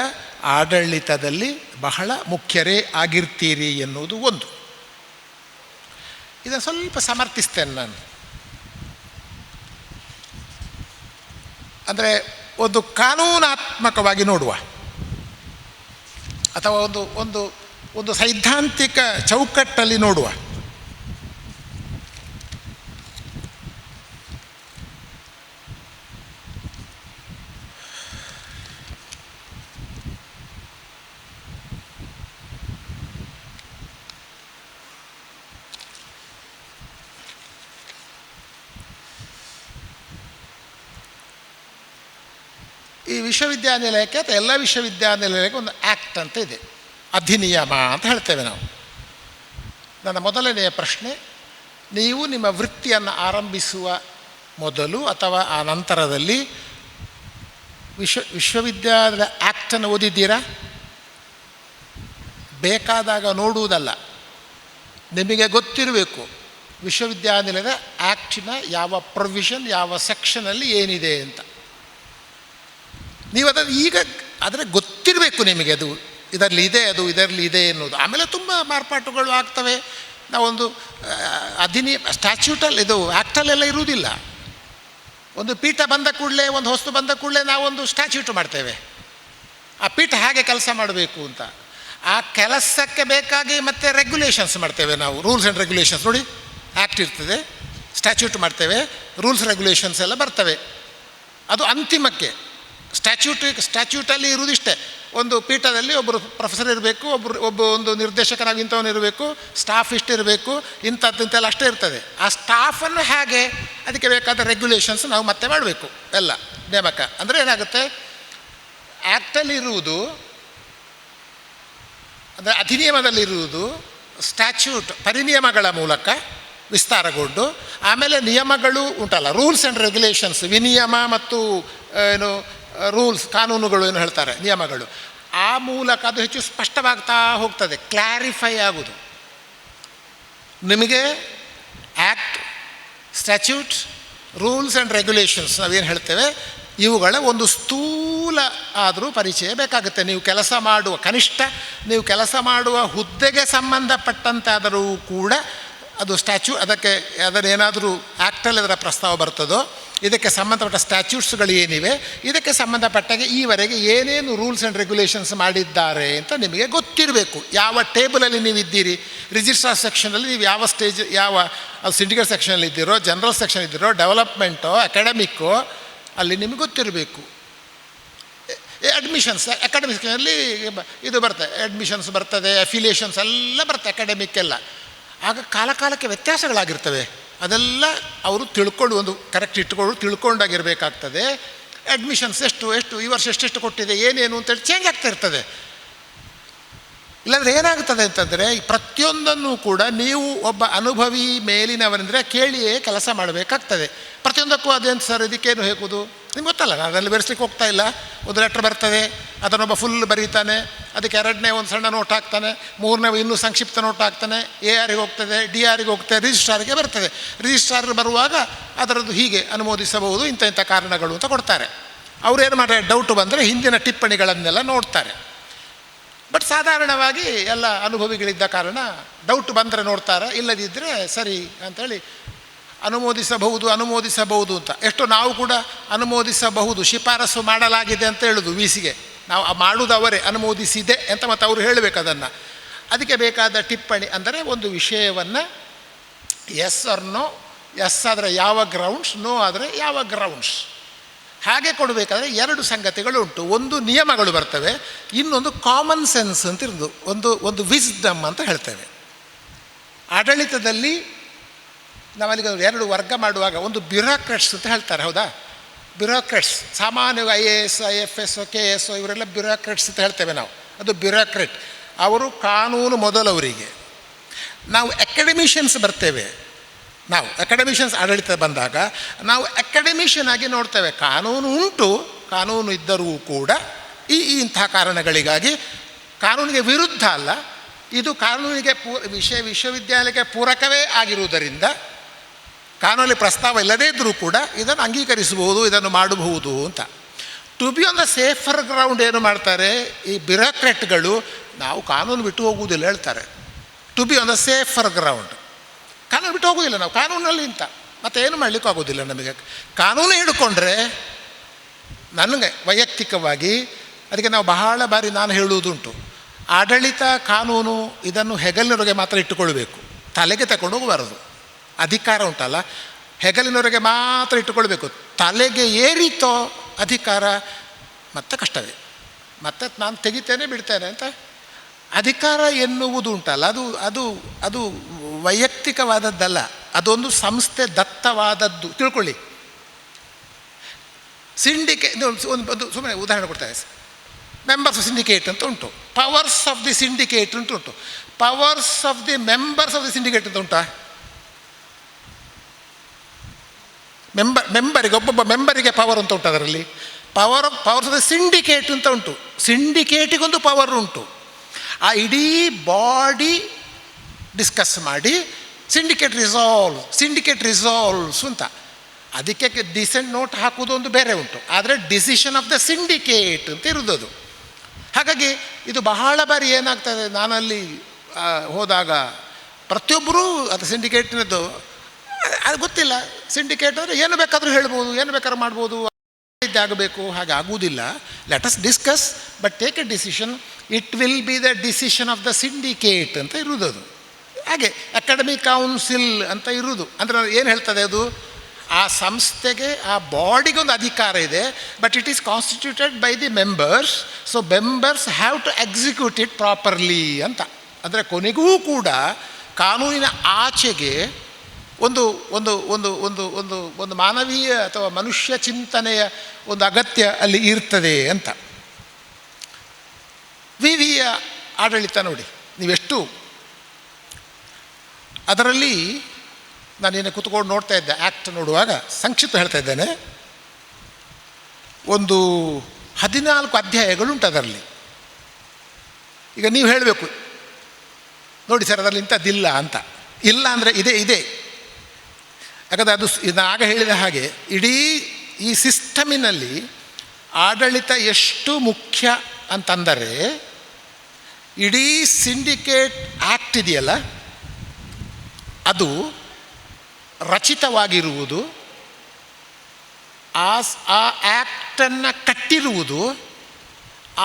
ಆಡಳಿತದಲ್ಲಿ ಬಹಳ ಮುಖ್ಯರೇ ಆಗಿರ್ತೀರಿ ಎನ್ನುವುದು ಒಂದು. ಇದನ್ನು ಸ್ವಲ್ಪ ಸಮರ್ಥಿಸ್ತೇನೆ ನಾನು. ಅಂದರೆ ಒಂದು ಕಾನೂನಾತ್ಮಕವಾಗಿ ನೋಡುವ, ಅಥವಾ ಒಂದು ಸೈದ್ಧಾಂತಿಕ ಚೌಕಟ್ಟಲ್ಲಿ ನೋಡುವ. ಈ ವಿಶ್ವವಿದ್ಯಾನಿಲಯಕ್ಕೆ ಅಥವಾ ಎಲ್ಲ ವಿಶ್ವವಿದ್ಯಾನಿಲಯಕ್ಕೆ ಒಂದು ಆ್ಯಕ್ಟ್ ಅಂತ ಇದೆ, ಅಧಿನಿಯಮ ಅಂತ ಹೇಳ್ತೇವೆ ನಾವು. ನನ್ನ ಮೊದಲನೆಯ ಪ್ರಶ್ನೆ, ನೀವು ನಿಮ್ಮ ವೃತ್ತಿಯನ್ನು ಆರಂಭಿಸುವ ಮೊದಲು ಅಥವಾ ಆ ನಂತರದಲ್ಲಿ ವಿಶ್ವವಿದ್ಯಾಲಯ ಆ್ಯಕ್ಟನ್ನು ಓದಿದ್ದೀರಾ? ಬೇಕಾದಾಗ ನೋಡುವುದಲ್ಲ, ನಿಮಗೆ ಗೊತ್ತಿರಬೇಕು ವಿಶ್ವವಿದ್ಯಾನಿಲಯದ ಆ್ಯಕ್ಟಿನ ಯಾವ ಪ್ರೊವಿಷನ್, ಯಾವ ಸೆಕ್ಷನಲ್ಲಿ ಏನಿದೆ ಅಂತ. ನೀವು ಅದನ್ನು ಈಗ ಆದರೆ ಗೊತ್ತಿರಬೇಕು ನಿಮಗೆ, ಅದು ಇದರಲ್ಲಿ ಇದೆ ಎನ್ನುವುದು. ಆಮೇಲೆ ತುಂಬ ಮಾರ್ಪಾಟುಗಳು ಆಗ್ತವೆ. ನಾವೊಂದು ಸ್ಟ್ಯಾಚ್ಯೂಟಲ್ಲಿ, ಇದು ಆ್ಯಕ್ಟಲ್ಲೆಲ್ಲ ಇರುವುದಿಲ್ಲ. ಒಂದು ಪೀಠ ಬಂದ ಕೂಡಲೇ, ಒಂದು ಹೊಸ್ತು ಬಂದ ಕೂಡಲೇ ನಾವೊಂದು ಸ್ಟ್ಯಾಚ್ಯೂಟ್ ಮಾಡ್ತೇವೆ, ಆ ಪೀಠ ಹಾಗೆ ಕೆಲಸ ಮಾಡಬೇಕು ಅಂತ. ಆ ಕೆಲಸಕ್ಕೆ ಬೇಕಾಗಿ ಮತ್ತೆ ರೆಗ್ಯುಲೇಷನ್ಸ್ ಮಾಡ್ತೇವೆ ನಾವು, ರೂಲ್ಸ್ ಆ್ಯಂಡ್ ರೆಗ್ಯುಲೇಷನ್ಸ್. ನೋಡಿ, ಆ್ಯಕ್ಟ್ ಇರ್ತದೆ, ಸ್ಟ್ಯಾಚ್ಯೂಟ್ ಮಾಡ್ತೇವೆ, ರೂಲ್ಸ್ ರೆಗ್ಯುಲೇಷನ್ಸ್ ಎಲ್ಲ ಬರ್ತವೆ. ಅದು ಅಂತಿಮಕ್ಕೆ ಸ್ಟ್ಯಾಚ್ಯೂಟಲ್ಲಿ ಇರುವುದಿಷ್ಟೇ, ಒಂದು ಪೀಠದಲ್ಲಿ ಒಬ್ಬರು ಪ್ರೊಫೆಸರ್ ಇರಬೇಕು, ಒಂದು ನಿರ್ದೇಶಕನಾಗಿ ಇಂಥವನು ಇರಬೇಕು, ಸ್ಟಾಫ್ ಇಷ್ಟಿರಬೇಕು, ಇಂಥದ್ದೆಲ್ಲ ಅಷ್ಟೇ ಇರ್ತದೆ. ಆ ಸ್ಟಾಫನ್ನು ಹೇಗೆ, ಅದಕ್ಕೆ ಬೇಕಾದ ರೆಗ್ಯುಲೇಷನ್ಸ್ ನಾವು ಮತ್ತೆ ಮಾಡಬೇಕು, ಎಲ್ಲ ನೇಮಕ. ಅಂದರೆ ಏನಾಗುತ್ತೆ, ಆ್ಯಕ್ಟಲ್ಲಿ ಇರುವುದು, ಅಂದರೆ ಅಧಿನಿಯಮದಲ್ಲಿರುವುದು ಸ್ಟ್ಯಾಚ್ಯೂಟ್ ಪರಿನಿಯಮಗಳ ಮೂಲಕ ವಿಸ್ತಾರಗೊಂಡು, ಆಮೇಲೆ ನಿಯಮಗಳು ಉಂಟಲ್ಲ, ರೂಲ್ಸ್ ಆ್ಯಂಡ್ ರೆಗ್ಯುಲೇಷನ್ಸ್, ವಿನಿಯಮ ಮತ್ತು ರೂಲ್ಸ್, ಕಾನೂನುಗಳು ಏನು ಹೇಳ್ತಾರೆ, ನಿಯಮಗಳು, ಆ ಮೂಲಕ ಅದು ಹೆಚ್ಚು ಸ್ಪಷ್ಟವಾಗ್ತಾ ಹೋಗ್ತದೆ, ಕ್ಲಾರಿಫೈ ಆಗೋದು. ನಿಮಗೆ act, statute, rules and regulations ನಾವೇನು ಹೇಳ್ತೇವೆ, ಇವುಗಳ ಒಂದು ಸ್ಥೂಲ ಆದರೂ ಪರಿಚಯ ಬೇಕಾಗುತ್ತೆ. ನೀವು ಕೆಲಸ ಮಾಡುವ, ಕನಿಷ್ಠ ನೀವು ಕೆಲಸ ಮಾಡುವ ಹುದ್ದೆಗೆ ಸಂಬಂಧಪಟ್ಟಂತಾದರೂ ಕೂಡ ಅದು ಅದರೇನಾದರೂ ಆ್ಯಕ್ಟಲ್ಲಿ ಅದರ ಪ್ರಸ್ತಾವ ಬರ್ತದೋ, ಇದಕ್ಕೆ ಸಂಬಂಧಪಟ್ಟ ಸ್ಟ್ಯಾಚ್ಯೂಟ್ಸ್ಗಳು ಏನಿವೆ, ಇದಕ್ಕೆ ಸಂಬಂಧಪಟ್ಟಾಗೆ ಈವರೆಗೆ ಏನೇನು ರೂಲ್ಸ್ ಆ್ಯಂಡ್ ರೆಗ್ಯುಲೇಷನ್ಸ್ ಮಾಡಿದ್ದಾರೆ ಅಂತ ನಿಮಗೆ ಗೊತ್ತಿರಬೇಕು. ಯಾವ ಟೇಬಲಲ್ಲಿ ನೀವು ಇದ್ದೀರಿ, ರಿಜಿಸ್ಟ್ರಾರ್ ಸೆಕ್ಷನಲ್ಲಿ ನೀವು ಯಾವ ಸ್ಟೇಜ್, ಯಾವ ಸಿಂಡಿಕೇಟ್ ಸೆಕ್ಷನಲ್ಲಿ ಇದ್ದೀರೋ, ಜನರಲ್ ಸೆಕ್ಷನ್ ಇದ್ದೀರೋ, ಡೆವಲಪ್ಮೆಂಟೋ, ಅಕಾಡೆಮಿಕ್ಕೋ, ಅಲ್ಲಿ ನಿಮಗೆ ಗೊತ್ತಿರಬೇಕು. ಅಡ್ಮಿಷನ್ಸ್, ಅಕಾಡೆಮಿಕ್ ಸೆಕ್ಷನಲ್ಲಿ ಇದು ಬರ್ತದೆ, ಅಡ್ಮಿಷನ್ಸ್ ಬರ್ತದೆ, ಅಫಿಲಿಯೇಷನ್ಸ್ ಎಲ್ಲ ಬರ್ತದೆ ಅಕಾಡೆಮಿಕ್ಕೆಲ್ಲ. ಆಗ ಕಾಲಕಾಲಕ್ಕೆ ವ್ಯತ್ಯಾಸಗಳಾಗಿರ್ತವೆ. ಅದೆಲ್ಲ ಅವರು ತಿಳ್ಕೊಂಡು ಒಂದು ಕರೆಕ್ಟ್ ತಿಳ್ಕೊಂಡಾಗಿರಬೇಕಾಗ್ತದೆ. ಅಡ್ಮಿಷನ್ಸ್ ಎಷ್ಟು ಈ ವರ್ಷ ಎಷ್ಟೆಷ್ಟು ಕೊಟ್ಟಿದೆ, ಏನೇನು ಅಂತೇಳಿ ಚೇಂಜ್ ಆಗ್ತಾ ಇರ್ತದೆ. ಇಲ್ಲಾಂದರೆ ಏನಾಗ್ತದೆ ಅಂತಂದರೆ, ಪ್ರತಿಯೊಂದನ್ನು ಕೂಡ ನೀವು ಒಬ್ಬ ಅನುಭವಿ ಮೇಲಿನವರೆಂದರೆ ಕೇಳಿಯೇ ಕೆಲಸ ಮಾಡಬೇಕಾಗ್ತದೆ. ಪ್ರತಿಯೊಂದಕ್ಕೂ ಅದೇನು ಸರ್ ಇದಕ್ಕೇನು ಹೇಗೋದು ನಿಮ್ಗೆ ಗೊತ್ತಲ್ಲ, ನಾನು ಅದರಲ್ಲಿ ಬೆರೆಸ್ಲಿಕ್ಕೆ ಹೋಗ್ತಾ ಇಲ್ಲ. ಒಂದು ಲೆಟ್ರ್ ಬರ್ತದೆ, ಅದನ್ನೊಬ್ಬ ಫುಲ್ ಬರೀತಾನೆ, ಅದಕ್ಕೆ 2ನೇ ಒಂದು ಸಣ್ಣ ನೋಟ್ ಹಾಕ್ತಾನೆ, 3ನೇ ಇನ್ನೂ ಸಂಕ್ಷಿಪ್ತ ನೋಟ್ ಹಾಕ್ತಾನೆ, ARಗೆ ಹೋಗ್ತದೆ, DRಗೆ ಹೋಗ್ತದೆ, ರಿಜಿಸ್ಟ್ರಾರ್ಗೆ ಬರ್ತದೆ. ರಿಜಿಸ್ಟ್ರಾರ್ ಬರುವಾಗ ಅದರದ್ದು ಹೀಗೆ ಅನುಮೋದಿಸಬಹುದು, ಇಂಥ ಕಾರಣಗಳು ಅಂತ ಕೊಡ್ತಾರೆ. ಅವ್ರೇನು ಮಾಡ್ತಾರೆ, ಡೌಟ್ ಬಂದರೆ ಹಿಂದಿನ ಟಿಪ್ಪಣಿಗಳನ್ನೆಲ್ಲ ನೋಡ್ತಾರೆ. ಬಟ್ ಸಾಧಾರಣವಾಗಿ ಎಲ್ಲ ಅನುಭವಿಗಳಿದ್ದ ಕಾರಣ ಡೌಟ್ ಬಂದರೆ ನೋಡ್ತಾರೆ, ಇಲ್ಲದಿದ್ದರೆ ಸರಿ ಅಂಥೇಳಿ ಅನುಮೋದಿಸಬಹುದು ಅಂತ. ಎಷ್ಟು ನಾವು ಕೂಡ ಅನುಮೋದಿಸಬಹುದು, ಶಿಫಾರಸು ಮಾಡಲಾಗಿದೆ ಅಂತ ಹೇಳೋದು ವಿಸಿಗೆ, ನಾವು ಮಾಡುವುದು ಅವರೇ, ಅನುಮೋದಿಸಿದೆ ಅಂತ ಮತ್ತು ಅವರು ಹೇಳಬೇಕು ಅದನ್ನು. ಅದಕ್ಕೆ ಬೇಕಾದ ಟಿಪ್ಪಣಿ ಅಂದರೆ ಒಂದು ವಿಷಯವನ್ನು ಎಸ್ ಆರ್ ನೋ, ಎಸ್ ಆದರೆ ಯಾವ ಗ್ರೌಂಡ್ಸ್, ನೋ ಆದರೆ ಯಾವ ಗ್ರೌಂಡ್ಸ್, ಹಾಗೆ ಕೊಡಬೇಕಾದ್ರೆ 2 ಸಂಗತಿಗಳು ಉಂಟು. ಒಂದು ನಿಯಮಗಳು ಬರ್ತವೆ, ಇನ್ನೊಂದು ಕಾಮನ್ ಸೆನ್ಸ್ ಅಂತ ಇರೋದು, ಒಂದು ವಿಸ್ಡಮ್ ಅಂತ ಹೇಳ್ತೇವೆ. ಆಡಳಿತದಲ್ಲಿ ನಾವಲ್ಲಿಗೆ 2 ವರ್ಗ ಮಾಡುವಾಗ ಒಂದು ಬ್ಯೂರೋಕ್ರೆಟ್ಸ್ ಅಂತ ಹೇಳ್ತಾರೆ, ಹೌದಾ? ಬ್ಯೂರೋಕ್ರೆಟ್ಸ್ ಸಾಮಾನ್ಯವಾಗಿ IAS, IFS, KS ಇವರೆಲ್ಲ ಬ್ಯೂರೋಕ್ರೆಟ್ಸ್ ಅಂತ ಹೇಳ್ತೇವೆ ನಾವು. ಅದು ಬ್ಯೂರೋಕ್ರೆಟ್, ಅವರು ಕಾನೂನು ಮೊದಲವರಿಗೆ. ನಾವು ಅಕಾಡೆಮಿಷಿಯನ್ಸ್ ಬರ್ತೇವೆ, ನಾವು ಅಕಾಡೆಮಿಷಿಯನ್ಸ್ ಆಡಳಿತ ಬಂದಾಗ ನಾವು ಅಕಾಡೆಮಿಷಿಯನ್ ಆಗಿ ನೋಡ್ತೇವೆ. ಕಾನೂನು ಉಂಟು, ಕಾನೂನು ಇದ್ದರೂ ಕೂಡ ಇಂಥ ಕಾರಣಗಳಿಗಾಗಿ ಕಾನೂನಿಗೆ ವಿರುದ್ಧ ಅಲ್ಲ, ಇದು ಕಾನೂನಿಗೆ ವಿಶ್ವವಿದ್ಯಾಲಯಕ್ಕೆ ಪೂರಕವೇ ಆಗಿರುವುದರಿಂದ ಕಾನೂನಲ್ಲಿ ಪ್ರಸ್ತಾವ ಇಲ್ಲದೇ ಇದ್ದರೂ ಕೂಡ ಇದನ್ನು ಅಂಗೀಕರಿಸಬಹುದು, ಇದನ್ನು ಮಾಡಬಹುದು ಅಂತ. To be on the safer ground ಏನು ಮಾಡ್ತಾರೆ ಈ ಬ್ಯೂರೋಕ್ರೆಟ್ಗಳು, ನಾವು ಕಾನೂನು ಬಿಟ್ಟು ಹೋಗುವುದಿಲ್ಲ ಹೇಳ್ತಾರೆ. To be on the safer ground, ಕಾನೂನು ಬಿಟ್ಟು ಹೋಗೋದಿಲ್ಲ ನಾವು, ಕಾನೂನಲ್ಲಿ ಇಂಥ ಮತ್ತು ಏನು ಮಾಡಲಿಕ್ಕೂ ಆಗೋದಿಲ್ಲ ನಮಗೆ. ಕಾನೂನು ಹಿಡ್ಕೊಂಡ್ರೆ ನನಗೆ ವೈಯಕ್ತಿಕವಾಗಿ ಅದಕ್ಕೆ ನಾವು ಬಹಳ ಬಾರಿ ನಾನು ಹೇಳುವುದುಂಟು, ಆಡಳಿತ ಕಾನೂನು ಇದನ್ನು ಹೆಗಲಿನೊಳಗೆ ಮಾತ್ರ ಇಟ್ಟುಕೊಳ್ಬೇಕು, ತಲೆಗೆ ತಗೊಂಡು ಹೋಗಬಾರದು. ಅಧಿಕಾರ ಉಂಟಲ್ಲ, ಹೆಗಲಿನವರೆಗೆ ಮಾತ್ರ ಇಟ್ಟುಕೊಳ್ಬೇಕು. ತಲೆಗೆ ಏರಿತೋ ಅಧಿಕಾರ ಮತ್ತೆ ಕಷ್ಟವೇ, ಮತ್ತೆ ನಾನು ತೆಗಿತೇನೆ ಬಿಡ್ತೇನೆ ಅಂತ. ಅಧಿಕಾರ ಎನ್ನುವುದು ಉಂಟಲ್ಲ, ಅದು ವೈಯಕ್ತಿಕವಾದದ್ದಲ್ಲ, ಅದೊಂದು ಸಂಸ್ಥೆ ದತ್ತವಾದದ್ದು. ತಿಳ್ಕೊಳ್ಳಿ, ಒಂದು ಸುಮ್ಮನೆ ಉದಾಹರಣೆ ಕೊಡ್ತಾರೆ. ಮೆಂಬರ್ಸ್ ಆಫ್ ಸಿಂಡಿಕೇಟ್ ಅಂತ ಉಂಟು, ಪವರ್ಸ್ ಆಫ್ ದಿ ಸಿಂಡಿಕೇಟ್ ಅಂತ ಉಂಟು, powers of the members of the syndicate ಅಂತ ಉಂಟಾ? ಮೆಂಬರಿಗೆ ಒಬ್ಬೊಬ್ಬ ಮೆಂಬರಿಗೆ ಪವರ್ ಅಂತ ಉಂಟು, ಅದರಲ್ಲಿ ಪವರ್ಸ್ ಆಫ್ ದ ಸಿಂಡಿಕೇಟ್ ಅಂತ ಉಂಟು. ಸಿಂಡಿಕೇಟಿಗೊಂದು ಪವರ್ ಉಂಟು. ಆ ಇಡೀ ಬಾಡಿ ಡಿಸ್ಕಸ್ ಮಾಡಿ ಸಿಂಡಿಕೇಟ್ ರಿಸಾಲ್ವ್ಸ್ ಅಂತ, ಅದಕ್ಕೆ ಡಿಸೆಂಟ್ ನೋಟ್ ಹಾಕೋದು ಒಂದು ಬೇರೆ ಉಂಟು, ಆದರೆ ಡಿಸಿಷನ್ ಆಫ್ ದ ಸಿಂಡಿಕೇಟ್ ಅಂತ ಇರೋದು. ಹಾಗಾಗಿ ಇದು ಬಹಳ ಬಾರಿ ಏನಾಗ್ತದೆ, ನಾನಲ್ಲಿ ಹೋದಾಗ ಪ್ರತಿಯೊಬ್ಬರೂ ಅದು ಸಿಂಡಿಕೇಟ್ನದ್ದು ಅದು ಗೊತ್ತಿಲ್ಲ. ಸಿಂಡಿಕೇಟ್ ಅಂದರೆ ಏನು ಬೇಕಾದರೂ ಹೇಳ್ಬೋದು, ಏನು ಬೇಕಾದ್ರೂ ಮಾಡ್ಬೋದು, ಆಗಬೇಕು, ಹಾಗೆ ಆಗುವುದಿಲ್ಲ. Let us discuss but take A decision, it will be the decision of the syndicate ಅಂತ ಇರುವುದು. ಅದು ಹಾಗೆ ಅಕಾಡೆಮಿಕ್ ಕೌನ್ಸಿಲ್ ಅಂತ ಇರುವುದು. ಅಂದರೆ ಏನು ಹೇಳ್ತದೆ ಅದು, ಆ ಸಂಸ್ಥೆಗೆ, ಆ ಬಾಡಿಗೊಂದು ಅಧಿಕಾರ ಇದೆ, but it is constituted by the members, so members have to execute it properly ಅಂತ. ಅಂದರೆ ಕೊನೆಗೂ ಕೂಡ ಕಾನೂನಿನ ಆಚೆಗೆ ಒಂದು ಒಂದು ಒಂದು ಒಂದು ಒಂದು ಒಂದು ಮಾನವೀಯ ಅಥವಾ ಮನುಷ್ಯ ಚಿಂತನೆಯ ಒಂದು ಅಗತ್ಯ ಅಲ್ಲಿ ಇರ್ತದೆ ಅಂತ. ವಿವಿಯ ಆಡಳಿತ ನೋಡಿ, ನೀವೆಷ್ಟು ಅದರಲ್ಲಿ ನಾನೇನು ಕೂತ್ಕೊಂಡು ನೋಡ್ತಾ ಇದ್ದೆ, ಆ್ಯಕ್ಟ್ ನೋಡುವಾಗ ಸಂಕ್ಷಿಪ್ತ ಹೇಳ್ತಾ ಇದ್ದೇನೆ. ಒಂದು 14 ಅಧ್ಯಾಯಗಳುಂಟು ಅದರಲ್ಲಿ. ಈಗ ನೀವು ಹೇಳಬೇಕು, ನೋಡಿ ಸರ್ ಅದರಲ್ಲಿ ಇಂಥದ್ದಿಲ್ಲ ಅಂತ. ಇಲ್ಲ ಅಂದರೆ ಇದೆ. ಯಾಕಂದರೆ ಅದು ನಾನು ಆಗ ಹೇಳಿದ ಹಾಗೆ ಇಡೀ ಈ ಸಿಸ್ಟಮಿನಲ್ಲಿ ಆಡಳಿತ ಎಷ್ಟು ಮುಖ್ಯ ಅಂತಂದರೆ, ಇಡೀ ಸಿಂಡಿಕೇಟ್ ಆ್ಯಕ್ಟ್ ಇದೆಯಲ್ಲ, ಅದು ರಚಿತವಾಗಿರುವುದು, ಆ ಆ್ಯಕ್ಟನ್ನು ಕಟ್ಟಿರುವುದು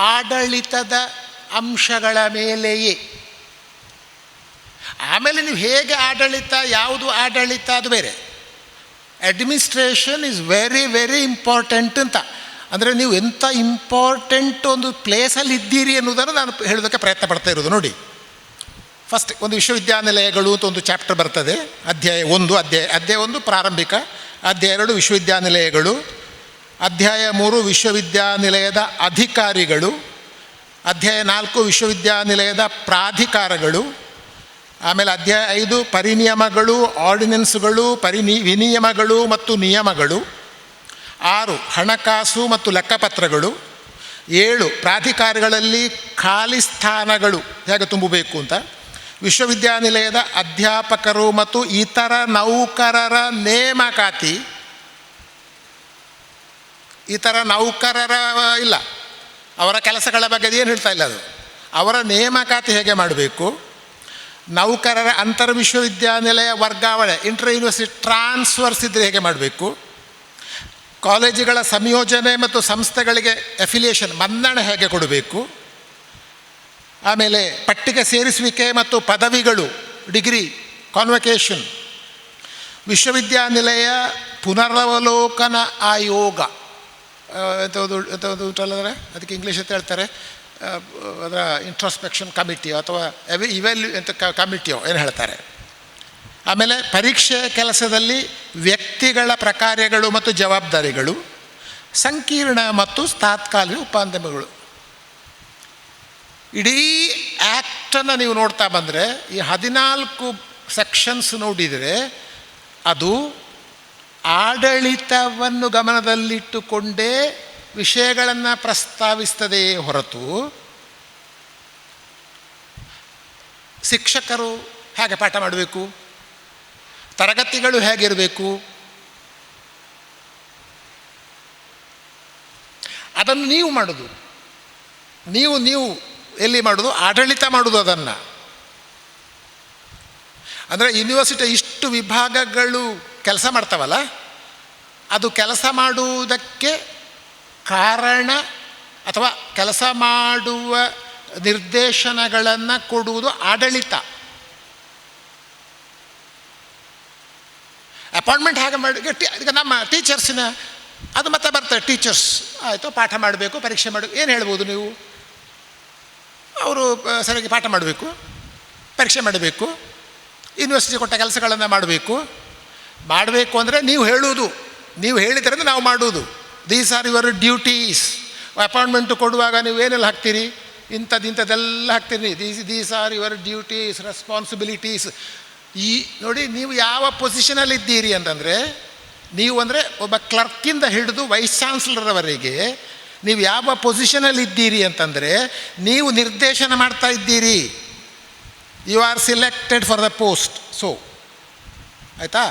ಆಡಳಿತದ ಅಂಶಗಳ ಮೇಲೆಯೇ. ಆಮೇಲೆ ನೀವು ಹೇಗೆ ಆಡಳಿತ, ಯಾವುದು ಆಡಳಿತ ಅದು ಬೇರೆ. Administration is very very important ಅಂತ. ಅಂದರೆ ನೀವು ಎಂಥ ಇಂಪಾರ್ಟೆಂಟ್ ಒಂದು ಪ್ಲೇಸಲ್ಲಿ ಇದ್ದೀರಿ ಅನ್ನೋದನ್ನು ನಾನು ಹೇಳೋದಕ್ಕೆ ಪ್ರಯತ್ನ ಪಡ್ತಾ ಇರೋದು. ನೋಡಿ, ಫಸ್ಟ್ ಒಂದು ವಿಶ್ವವಿದ್ಯಾನಿಲಯಗಳು ಅಂತ ಒಂದು ಚಾಪ್ಟರ್ ಬರ್ತದೆ, ಅಧ್ಯಾಯ 1 ಅಧ್ಯಾಯ 1 ಪ್ರಾರಂಭಿಕ, ಅಧ್ಯಾಯ 2 ವಿಶ್ವವಿದ್ಯಾನಿಲಯಗಳು, ಅಧ್ಯಾಯ 3 ವಿಶ್ವವಿದ್ಯಾನಿಲಯದ ಅಧಿಕಾರಿಗಳು, ಅಧ್ಯಾಯ 4 ವಿಶ್ವವಿದ್ಯಾನಿಲಯದ ಪ್ರಾಧಿಕಾರಗಳು, ಆಮೇಲೆ ಅಧ್ಯಾಯ 5 ಪರಿನಿಯಮಗಳು, ಆರ್ಡಿನೆನ್ಸ್ಗಳು, ವಿನಿಯಮಗಳು ಮತ್ತು ನಿಯಮಗಳು, 6 ಹಣಕಾಸು ಮತ್ತು ಲೆಕ್ಕಪತ್ರಗಳು, 7 ಪ್ರಾಧಿಕಾರಗಳಲ್ಲಿ ಖಾಲಿ ಸ್ಥಾನಗಳು ಹೇಗೆ ತುಂಬಬೇಕು ಅಂತ, ವಿಶ್ವವಿದ್ಯಾನಿಲಯದ ಅಧ್ಯಾಪಕರು ಮತ್ತು ಇತರ ನೌಕರರ ನೇಮಕಾತಿ. ಇತರ ನೌಕರರ ಇಲ್ಲ, ಅವರ ಕೆಲಸಗಳ ಬಗ್ಗೆ ಏನು ಹೇಳ್ತಾ ಇಲ್ಲ, ಅದು ಅವರ ನೇಮಕಾತಿ ಹೇಗೆ ಮಾಡಬೇಕು, ನೌಕರರ ಅಂತರ್ ವಿಶ್ವವಿದ್ಯಾನಿಲಯ ವರ್ಗಾವಣೆ, ಇಂಟರ್ ಯೂನಿವರ್ಸಿಟಿ ಟ್ರಾನ್ಸ್ಫರ್ಸ್ ಇದ್ದರೆ ಹೇಗೆ ಮಾಡಬೇಕು, ಕಾಲೇಜುಗಳ ಸಂಯೋಜನೆ ಮತ್ತು ಸಂಸ್ಥೆಗಳಿಗೆ ಅಫಿಲಿಯೇಷನ್ ಮನ್ನಣೆ ಹೇಗೆ ಕೊಡಬೇಕು, ಆಮೇಲೆ ಪಟ್ಟಿಗೆ ಸೇರಿಸುವಿಕೆ ಮತ್ತು ಪದವಿಗಳು, ಡಿಗ್ರಿ ಕಾನ್ವೊಕೇಷನ್, ವಿಶ್ವವಿದ್ಯಾನಿಲಯ ಪುನರವಲೋಕನ ಆಯೋಗ, ಎಂಥದ್ದು ಅದಕ್ಕೆ ಇಂಗ್ಲೀಷ್ ಅಂತ ಹೇಳ್ತಾರೆ, ಅದರ ಇಂಟ್ರೋಸ್ಪೆಕ್ಷನ್ ಕಮಿಟಿಯೋ ಅಥವಾ ಅಂತ ಕಮಿಟಿಯೋ ಏನು ಹೇಳ್ತಾರೆ. ಆಮೇಲೆ ಪರೀಕ್ಷೆ ಕೆಲಸದಲ್ಲಿ ವ್ಯಕ್ತಿಗಳ ಪ್ರಕಾರಗಳು ಮತ್ತು ಜವಾಬ್ದಾರಿಗಳು, ಸಂಕೀರ್ಣ ಮತ್ತು ತಾತ್ಕಾಲಿಕ ಉಪನ್ಯಮಗಳು. ಇಡೀ ಆ್ಯಕ್ಟನ್ನು ನೀವು ನೋಡ್ತಾ ಬಂದರೆ, ಈ 14 ಸೆಕ್ಷನ್ಸ್ ನೋಡಿದರೆ ಅದು ಆಡಳಿತವನ್ನು ಗಮನದಲ್ಲಿಟ್ಟುಕೊಂಡೇ ವಿಷಯಗಳನ್ನು ಪ್ರಸ್ತಾವಿಸ್ತದೆಯೇ ಹೊರತು ಶಿಕ್ಷಕರು ಹೇಗೆ ಪಾಠ ಮಾಡಬೇಕು, ತರಗತಿಗಳು ಹೇಗಿರಬೇಕು, ಅದನ್ನು ನೀವು ಮಾಡೋದು. ನೀವು ಎಲ್ಲಿ ಮಾಡೋದು, ಆಡಳಿತ ಮಾಡೋದು ಅದನ್ನು. ಅಂದರೆ ಯೂನಿವರ್ಸಿಟಿ ಇಷ್ಟು ವಿಭಾಗಗಳು ಕೆಲಸ ಮಾಡ್ತಾವಲ್ಲ, ಅದು ಕೆಲಸ ಮಾಡುವುದಕ್ಕೆ ಕಾರಣ ಅಥವಾ ಕೆಲಸ ಮಾಡುವ ನಿರ್ದೇಶನಗಳನ್ನು ಕೊಡುವುದು ಆಡಳಿತ. ಅಪಾಯಿಂಟ್ಮೆಂಟ್ ಹೇಗೆ ಮಾಡಿ, ಈಗ ನಮ್ಮ ಟೀಚರ್ಸಿನ ಅದು ಮತ್ತೆ ಬರ್ತಾರೆ, ಟೀಚರ್ಸ್ ಆಯಿತು ಪಾಠ ಮಾಡಬೇಕು, ಪರೀಕ್ಷೆ ಮಾಡಬೇಕು, ಏನು ಹೇಳ್ಬೋದು ನೀವು, ಅವರು ಸರಿಯಾಗಿ ಪಾಠ ಮಾಡಬೇಕು, ಪರೀಕ್ಷೆ ಮಾಡಬೇಕು, ಯೂನಿವರ್ಸಿಟಿ ಕೊಟ್ಟ ಕೆಲಸಗಳನ್ನು ಮಾಡಬೇಕು ಅಂದರೆ ನೀವು ಹೇಳುವುದು, ನೀವು ಹೇಳಿದ್ರಿಂದ ನಾವು ಮಾಡುವುದು. These are your duties. Appointment ಕೊಡುವಾಗ ನೀವು ಏನೆಲ್ಲ ಹಾಕ್ತೀರಿ, ಇಂಥದ್ದೆಲ್ಲ ಹಾಕ್ತೀರಿ. These are your duties, responsibilities. ಈ ನೋಡಿ, ನೀವು ಯಾವ ಪೊಸಿಷನಲ್ಲಿದ್ದೀರಿ ಅಂತಂದರೆ, ನೀವು ಅಂದರೆ ಒಬ್ಬ ಕ್ಲರ್ಕಿಂದ ಹಿಡಿದು ವೈಸ್ ಚಾನ್ಸಲರ್ವರೆಗೆ ನೀವು ಯಾವ ಪೊಸಿಷನಲ್ಲಿದ್ದೀರಿ ಅಂತಂದರೆ, ನೀವು ನಿರ್ದೇಶನ ಮಾಡ್ತಾ ಇದ್ದೀರಿ. You are selected for the post. So ಆಯಿತಾ,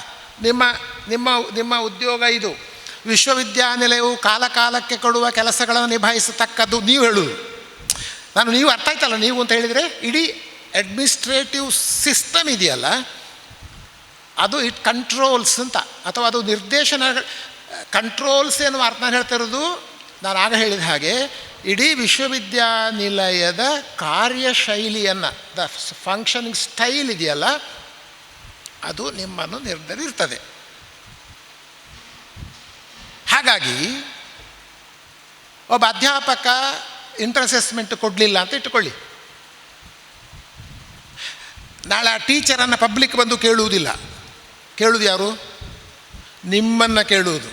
ನಿಮ್ಮ ಉದ್ಯೋಗ ಇದು. ವಿಶ್ವವಿದ್ಯಾನಿಲಯವು ಕಾಲಕ್ಕೆ ಕೊಡುವ ಕೆಲಸಗಳನ್ನು ನಿಭಾಯಿಸತಕ್ಕದ್ದು ನೀವು ಹೇಳುವುದು. ನೀವು ಅರ್ಥ ಆಯ್ತಲ್ಲ, ನೀವು ಅಂತ ಹೇಳಿದರೆ ಇಡೀ ಅಡ್ಮಿನಿಸ್ಟ್ರೇಟಿವ್ ಸಿಸ್ಟಮ್ ಇದೆಯಲ್ಲ, ಅದು ಇಟ್ ಕಂಟ್ರೋಲ್ಸ್ ಅಂತ, ಅಥವಾ ಅದು ನಿರ್ದೇಶನ ಕಂಟ್ರೋಲ್ಸ್ ಎನ್ನುವ ಅರ್ಥ ಹೇಳ್ತಾ ಇರೋದು. ನಾನು ಆಗ ಹೇಳಿದ ಹಾಗೆ ಇಡೀ ವಿಶ್ವವಿದ್ಯಾನಿಲಯದ ಕಾರ್ಯಶೈಲಿಯನ್ನು, ದ ಫಂಕ್ಷನಿಂಗ್ ಸ್ಟೈಲ್ ಇದೆಯಲ್ಲ, ಅದು ನಿಮ್ಮನ್ನು ನಿರ್ಧರಿರ್ತದೆ. ಹಾಗಾಗಿ ಒಬ್ಬ ಅಧ್ಯಾಪಕ ಇಂಟರ್ ಅಸೆಸ್ಮೆಂಟ್ ಕೊಡಲಿಲ್ಲ ಅಂತ ಇಟ್ಟುಕೊಳ್ಳಿ, ನಾಳೆ ಆ ಟೀಚರನ್ನು ಪಬ್ಲಿಕ್ ಬಂದು ಕೇಳುವುದಿಲ್ಲ. ಕೇಳುವುದು ಯಾರು? ನಿಮ್ಮನ್ನು ಕೇಳುವುದು.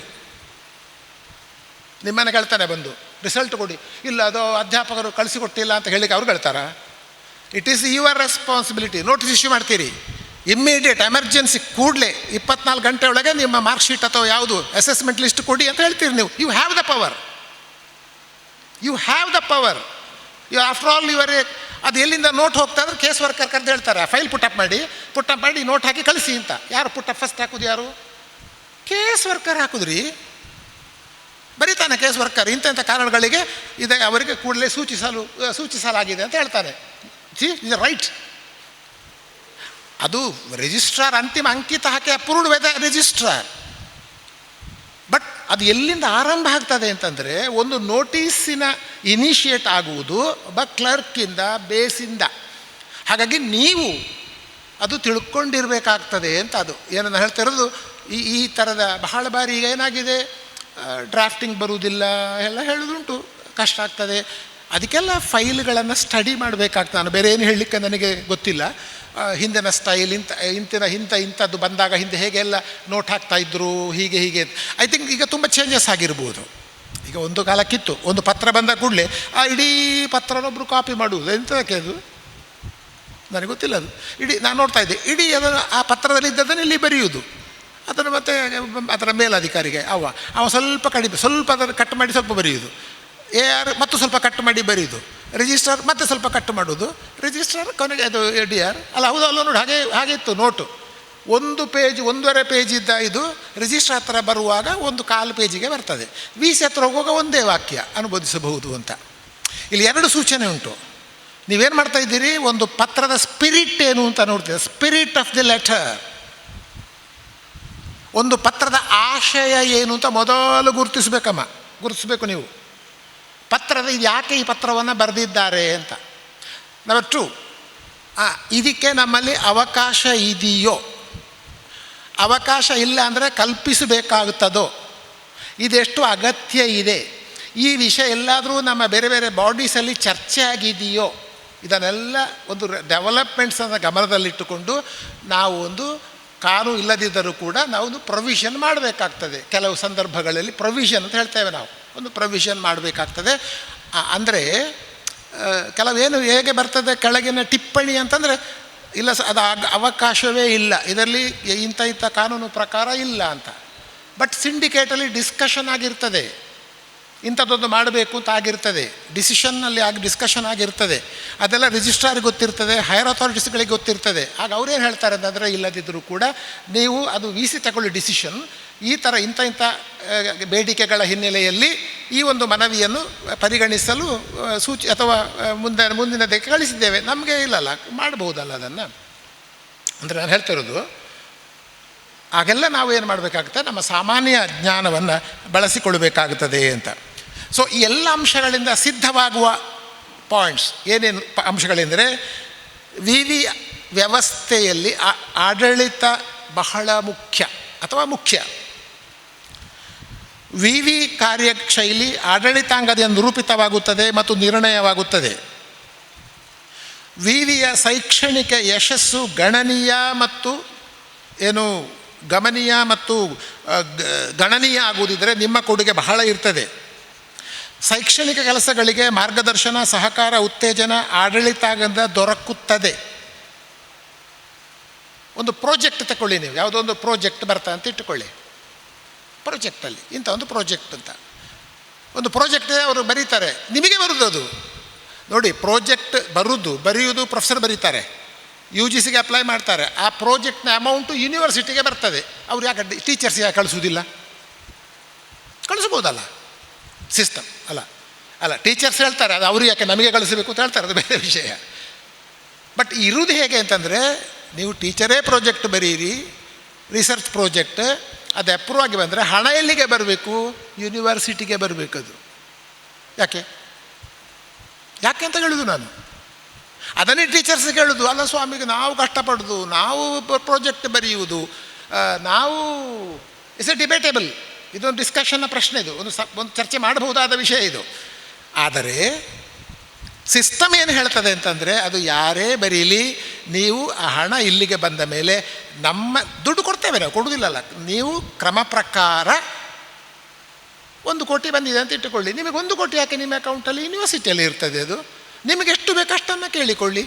ನಿಮ್ಮನ್ನು ಕೇಳ್ತಾನೆ ಬಂದು, ರಿಸಲ್ಟ್ ಕೊಡಿ. ಇಲ್ಲ, ಅದು ಅಧ್ಯಾಪಕರು ಕಳಿಸಿಕೊಟ್ಟಿಲ್ಲ ಅಂತ ಹೇಳಿಕ್ಕೆ ಅವ್ರು ಹೇಳ್ತಾರಾ? It is your responsibility. Notice issue ಮಾಡ್ತೀರಿ, ಇಮ್ಮಿಡಿಯೇಟ್ ಎಮರ್ಜೆನ್ಸಿ, ಕೂಡಲೇ 24 ಗಂಟೆ ಒಳಗೆ ನಿಮ್ಮ ಮಾರ್ಕ್ ಶೀಟ್ ಅಥವಾ ಯಾವುದು ಅಸೆಸ್ಮೆಂಟ್ ಲಿಸ್ಟ್ ಕೊಡಿ ಅಂತ ಹೇಳ್ತೀರಿ ನೀವು. You have the power. You have the power. After all your ಅದು ಎಲ್ಲಿಂದ ನೋಟ್ ಹೋಗ್ತಾ ಇದ್ರೆ ಕೇಸ್ ವರ್ಕರ್ ಕರೆದು ಹೇಳ್ತಾರೆ, ಫೈಲ್ ಪುಟಪ್ ಮಾಡಿ ನೋಟ್ ಹಾಕಿ ಕಳಿಸಿ ಅಂತ. ಯಾರು ಪುಟಪ್ ಫಸ್ಟ್ ಹಾಕೋದು? ಯಾರು? ಕೇಸ್ ವರ್ಕರ್ ಹಾಕಿದ್ರಿ. ಬರೀತಾನೆ ಕೇಸ್ ವರ್ಕರ್, ಇಂಥ ಕಾರಣಗಳಿಗೆ ಇದೆ ಅವರಿಗೆ ಕೂಡಲೇ ಸೂಚಿಸಲಾಗಿದೆ ಅಂತ ಹೇಳ್ತಾನೆ. Is right. ಅದು ರಿಜಿಸ್ಟ್ರಾರ್ ಅಂತಿಮ ಅಂಕಿತ ಹಾಕಿ approved by the registrar. But ಅದು ಎಲ್ಲಿಂದ ಆರಂಭ ಆಗ್ತದೆ ಅಂತಂದರೆ, ಒಂದು ನೋಟಿಸಿನ ಇನಿಷಿಯೇಟ್ ಆಗುವುದು ಒಬ್ಬ ಕ್ಲರ್ಕಿಂದ, ಬೇಸಿಂದ. ಹಾಗಾಗಿ ನೀವು ಅದು ತಿಳ್ಕೊಂಡಿರಬೇಕಾಗ್ತದೆ ಅಂತ. ಅದು ಏನನ್ನು ಹೇಳ್ತಾ ಇರೋದು, ಈ ಥರದ ಬಹಳ ಬಾರಿ ಈಗ ಏನಾಗಿದೆ, ಡ್ರಾಫ್ಟಿಂಗ್ ಬರುವುದಿಲ್ಲ ಎಲ್ಲ ಹೇಳೋದುಂಟು, ಕಷ್ಟ ಆಗ್ತದೆ. ಅದಕ್ಕೆಲ್ಲ ಫೈಲ್ಗಳನ್ನು ಸ್ಟಡಿ ಮಾಡಬೇಕಾಗ್ತದೆ. ನಾನು ಬೇರೆ ಏನು ಹೇಳಲಿಕ್ಕೆ ನನಗೆ ಗೊತ್ತಿಲ್ಲ. ಹಿಂದಿನ ಸ್ಟೈಲ್ ಇಂಥದ್ದು ಬಂದಾಗ ಹಿಂದೆ ಹೇಗೆಲ್ಲ ನೋಟ್ ಹಾಕ್ತಾಯಿದ್ರು, ಹೀಗೆ ಐ ಥಿಂಕ್ ಈಗ ತುಂಬ ಚೇಂಜಸ್ ಆಗಿರ್ಬೋದು. ಈಗ ಒಂದು ಕಾಲಕ್ಕಿತ್ತು, ಒಂದು ಪತ್ರ ಬಂದ ಕೂಡಲೇ ಆ ಇಡೀ ಪತ್ರನೊಬ್ಬರು ಕಾಪಿ ಮಾಡುವುದು. ಎಂಥದಕ್ಕೆ ಅದು ನನಗೆ ಗೊತ್ತಿಲ್ಲ. ಅದು ಇಡೀ ನಾನು ನೋಡ್ತಾ ಇದ್ದೆ, ಇಡೀ ಅದನ್ನು ಆ ಪತ್ರದಲ್ಲಿ ಇದ್ದದನ್ನು ಇಲ್ಲಿ ಬರೆಯುವುದು. ಅದನ್ನು ಮತ್ತೆ ಅದರ ಮೇಲಧಿಕಾರಿಗೆ ಅವ ಸ್ವಲ್ಪ ಕಡಿಮೆ, ಸ್ವಲ್ಪ ಅದನ್ನು ಕಟ್ ಮಾಡಿ ಸ್ವಲ್ಪ ಬರೆಯುವುದು. AR ಮತ್ತು ಸ್ವಲ್ಪ ಕಟ್ ಮಾಡಿ ಬರೆಯುವುದು. ರಿಜಿಸ್ಟ್ರಾರ್ ಮತ್ತೆ ಸ್ವಲ್ಪ ಕಟ್ ಮಾಡೋದು. ರಿಜಿಸ್ಟ್ರಾರ್ ಕೊನೆಗೆ ಅದು ADR ಅಲ್ಲ, ಹೌದು ಅಲ್ಲ ನೋಡಿ, ಹಾಗೆ ಇತ್ತು ನೋಟು. 1 ಪೇಜ್ 1.5 ಪೇಜ್ ಇದ್ದ ಇದು ರಿಜಿಸ್ಟ್ರಾರ್ ಹತ್ರ ಬರುವಾಗ 1/4 ಪೇಜಿಗೆ ಬರ್ತದೆ. VC ಹತ್ರ ಹೋಗುವಾಗ ಒಂದೇ ವಾಕ್ಯ ಅನುಬೋಧಿಸಬಹುದು ಅಂತ. ಇಲ್ಲಿ 2 ಸೂಚನೆ ಉಂಟು. ನೀವೇನು ಮಾಡ್ತಾ ಇದ್ದೀರಿ, ಒಂದು ಪತ್ರದ ಸ್ಪಿರಿಟ್ ಏನು ಅಂತ ನೋಡ್ತೀವಿ. Spirit of the letter. ಒಂದು ಪತ್ರದ ಆಶಯ ಏನು ಅಂತ ಮೊದಲು ಗುರುತಿಸಬೇಕು ನೀವು. ಪತ್ರದ ಯಾಕೆ ಈ ಪತ್ರವನ್ನು ಬರೆದಿದ್ದಾರೆ ಅಂತ. ನಂಬರ್ 2, ಇದಕ್ಕೆ ನಮ್ಮಲ್ಲಿ ಅವಕಾಶ ಇದೆಯೋ, ಅವಕಾಶ ಇಲ್ಲ ಅಂದರೆ ಕಲ್ಪಿಸಬೇಕಾಗುತ್ತದೋ, ಇದೆಷ್ಟು ಅಗತ್ಯ ಇದೆ, ಈ ವಿಷಯ ಎಲ್ಲಾದರೂ ನಮ್ಮ ಬೇರೆ ಬೇರೆ ಬಾಡೀಸಲ್ಲಿ ಚರ್ಚೆ ಆಗಿದೆಯೋ, ಇದನ್ನೆಲ್ಲ ಒಂದು ಡೆವಲಪ್ಮೆಂಟ್ಸನ್ನು ಗಮನದಲ್ಲಿಟ್ಟುಕೊಂಡು ನಾವು ಒಂದು ಕಾನೂನು ಇಲ್ಲದಿದ್ದರೂ ಕೂಡ ನಾವು ಒಂದು ಪ್ರೊವಿಷನ್ ಮಾಡಬೇಕಾಗ್ತದೆ. ಕೆಲವು ಸಂದರ್ಭಗಳಲ್ಲಿ ಪ್ರೊವಿಷನ್ ಅಂತ ಹೇಳ್ತೇವೆ ನಾವು, ಒಂದು ಪ್ರೊವಿಷನ್ ಮಾಡಬೇಕಾಗ್ತದೆ. ಅಂದರೆ ಕೆಲವೇನು ಹೇಗೆ ಬರ್ತದೆ ಕೆಳಗಿನ ಟಿಪ್ಪಣಿ ಅಂತಂದರೆ, ಇಲ್ಲ ಅದು ಅವಕಾಶವೇ ಇಲ್ಲ, ಇದರಲ್ಲಿ ಇಂಥ ಕಾನೂನು ಪ್ರಕಾರ ಇಲ್ಲ ಅಂತ. ಬಟ್ ಸಿಂಡಿಕೇಟಲ್ಲಿ ಡಿಸ್ಕಷನ್ ಆಗಿರ್ತದೆ, ಇಂಥದ್ದೊಂದು ಮಾಡಬೇಕು ಅಂತ ಆಗಿರ್ತದೆ, ಡಿಸಿಷನ್ನಲ್ಲಿ ಡಿಸ್ಕಷನ್ ಆಗಿರ್ತದೆ. ಅದೆಲ್ಲ ರಿಜಿಸ್ಟ್ರಾರಿಗೆ ಗೊತ್ತಿರ್ತದೆ, ಹೈಯರ್ ಅಥಾರಿಟೀಸ್ಗಳಿಗೆ ಗೊತ್ತಿರ್ತದೆ. ಆಗ ಅವ್ರೇನು ಹೇಳ್ತಾರೆ ಅಂತಂದರೆ, ಇಲ್ಲದಿದ್ದರೂ ಕೂಡ ನೀವು ಅದು VC ತಗೊಳ್ಳಿ ಡಿಸಿಷನ್, ಈ ಥರ ಇಂಥ ಬೇಡಿಕೆಗಳ ಹಿನ್ನೆಲೆಯಲ್ಲಿ ಈ ಒಂದು ಮನವಿಯನ್ನು ಪರಿಗಣಿಸಲು ಅಥವಾ ಮುಂದಿನದಕ್ಕೆ ಕಳಿಸಿದ್ದೇವೆ, ನಮಗೆ ಇಲ್ಲಲ್ಲ, ಮಾಡಬಹುದಲ್ಲ ಅದನ್ನು. ಅಂದರೆ ನಾನು ಹೇಳ್ತಿರೋದು, ಆಗೆಲ್ಲ ನಾವು ಏನು ಮಾಡಬೇಕಾಗುತ್ತೆ, ನಮ್ಮ ಸಾಮಾನ್ಯ ಜ್ಞಾನವನ್ನು ಬಳಸಿಕೊಳ್ಬೇಕಾಗುತ್ತದೆ ಅಂತ. ಸೊ ಈ ಎಲ್ಲ ಅಂಶಗಳಿಂದ ಸಿದ್ಧವಾಗುವ ಪಾಯಿಂಟ್ಸ್ ಏನೇನು ಅಂಶಗಳೆಂದರೆ, ವಿವಿ ವ್ಯವಸ್ಥೆಯಲ್ಲಿ ಆಡಳಿತ ಬಹಳ ಮುಖ್ಯ. ವಿವಿ ಕಾರ್ಯಶೈಲಿ ಆಡಳಿತಾಂಗದಿಂದ ನಿರೂಪಿತವಾಗುತ್ತದೆ ಮತ್ತು ನಿರ್ಣಯವಾಗುತ್ತದೆ. ವಿವಿಯ ಶೈಕ್ಷಣಿಕ ಯಶಸ್ಸು ಗಣನೀಯ ಮತ್ತು ಗಣನೀಯ ಆಗುವುದಿದ್ದರೆ ನಿಮ್ಮ ಕೊಡುಗೆ ಬಹಳ ಇರ್ತದೆ. ಶೈಕ್ಷಣಿಕ ಕೆಲಸಗಳಿಗೆ ಮಾರ್ಗದರ್ಶನ, ಸಹಕಾರ, ಉತ್ತೇಜನ ಆಡಳಿತಾಂಗದಿಂದ ದೊರಕುತ್ತದೆ. ಒಂದು ಪ್ರಾಜೆಕ್ಟ್ ತಗೊಳ್ಳಿ ನೀವು, ಯಾವುದೋ ಒಂದು ಪ್ರಾಜೆಕ್ಟ್ ಬರ್ತಾ ಅಂತ ಇಟ್ಟುಕೊಳ್ಳಿ. ಪ್ರಾಜೆಕ್ಟಲ್ಲಿ ಇಂಥ ಒಂದು ಪ್ರಾಜೆಕ್ಟ್ ಅಂತ ಒಂದು ಪ್ರಾಜೆಕ್ಟ್ ಅವರು ಬರೀತಾರೆ, ನಿಮಗೆ ಬರುವುದು ಅದು ನೋಡಿ. ಪ್ರಾಜೆಕ್ಟ್ ಬರೆಯುವುದು ಪ್ರೊಫೆಸರ್ ಬರೀತಾರೆ, UGCಗೆ ಅಪ್ಲೈ ಮಾಡ್ತಾರೆ. ಆ ಪ್ರಾಜೆಕ್ಟ್ನ ಅಮೌಂಟು ಯೂನಿವರ್ಸಿಟಿಗೆ ಬರ್ತದೆ. ಅವ್ರು ಯಾಕೆ ಟೀಚರ್ಸ್ ಯಾಕೆ ಕಳಿಸೋದಿಲ್ಲ? ಕಳಿಸ್ಬೋದಲ್ಲ, ಸಿಸ್ಟಮ್ ಅಲ್ಲ ಟೀಚರ್ಸ್ ಹೇಳ್ತಾರೆ, ಅದು ಅವರು ಯಾಕೆ ನಮಗೆ ಕಳಿಸಬೇಕು ಅಂತ ಹೇಳ್ತಾರೆ, ಅದು ಬೇರೆ ವಿಷಯ. ಬಟ್ ಇರುವುದು ಹೇಗೆ ಅಂತಂದರೆ, ನೀವು ಟೀಚರೇ ಪ್ರಾಜೆಕ್ಟ್ ಬರೀರಿ, ರಿಸರ್ಚ್ ಪ್ರಾಜೆಕ್ಟ್, ಅದು ಅಪ್ರೂವ್ ಆಗಿ ಬಂದರೆ ಹಣ ಎಲ್ಲಿಗೆ ಬರಬೇಕು? ಯೂನಿವರ್ಸಿಟಿಗೆ ಬರಬೇಕು. ಅದು ಯಾಕೆ ಅಂತ ಹೇಳೋದು ನಾನು. ಅದನ್ನೇ ಟೀಚರ್ಸ್ಗೆ ಹೇಳೋದು, ಅಲ್ಲ ಸ್ವಾಮಿಗೆ ನಾವು ಕಷ್ಟಪಡೋದು, ನಾವು ಪ್ರಾಜೆಕ್ಟ್ ಬರೆಯುವುದು, ನಾವು ಇಟ್ಸ್ ಎ ಡಿಬೇಟೇಬಲ್, ಇದೊಂದು ಡಿಸ್ಕಷನ್ನ ಪ್ರಶ್ನೆ, ಇದು ಒಂದು ಚರ್ಚೆ ಮಾಡಬಹುದಾದ ವಿಷಯ ಇದು. ಆದರೆ ಸಿಸ್ಟಮ್ ಏನು ಹೇಳ್ತದೆ ಅಂತಂದರೆ, ಅದು ಯಾರೇ ಬರೀಲಿ, ನೀವು ಆ ಹಣ ಇಲ್ಲಿಗೆ ಬಂದ ಮೇಲೆ ನಮ್ಮ ದುಡ್ಡು ಕೊಡ್ತೇವೆ, ನಾವು ಕೊಡೋದಿಲ್ಲಲ್ಲ, ನೀವು ಕ್ರಮ ಪ್ರಕಾರ 1 ಕೋಟಿ ಬಂದಿದೆ ಅಂತ ಇಟ್ಟುಕೊಳ್ಳಿ. ನಿಮಗೆ 1 ಕೋಟಿ ಯಾಕೆ ನಿಮ್ಮ ಅಕೌಂಟಲ್ಲಿ? ಯೂನಿವರ್ಸಿಟಿಯಲ್ಲಿ ಇರ್ತದೆ ಅದು, ನಿಮಗೆ ಎಷ್ಟು ಬೇಕು ಅಷ್ಟನ್ನು ಕೇಳಿಕೊಳ್ಳಿ.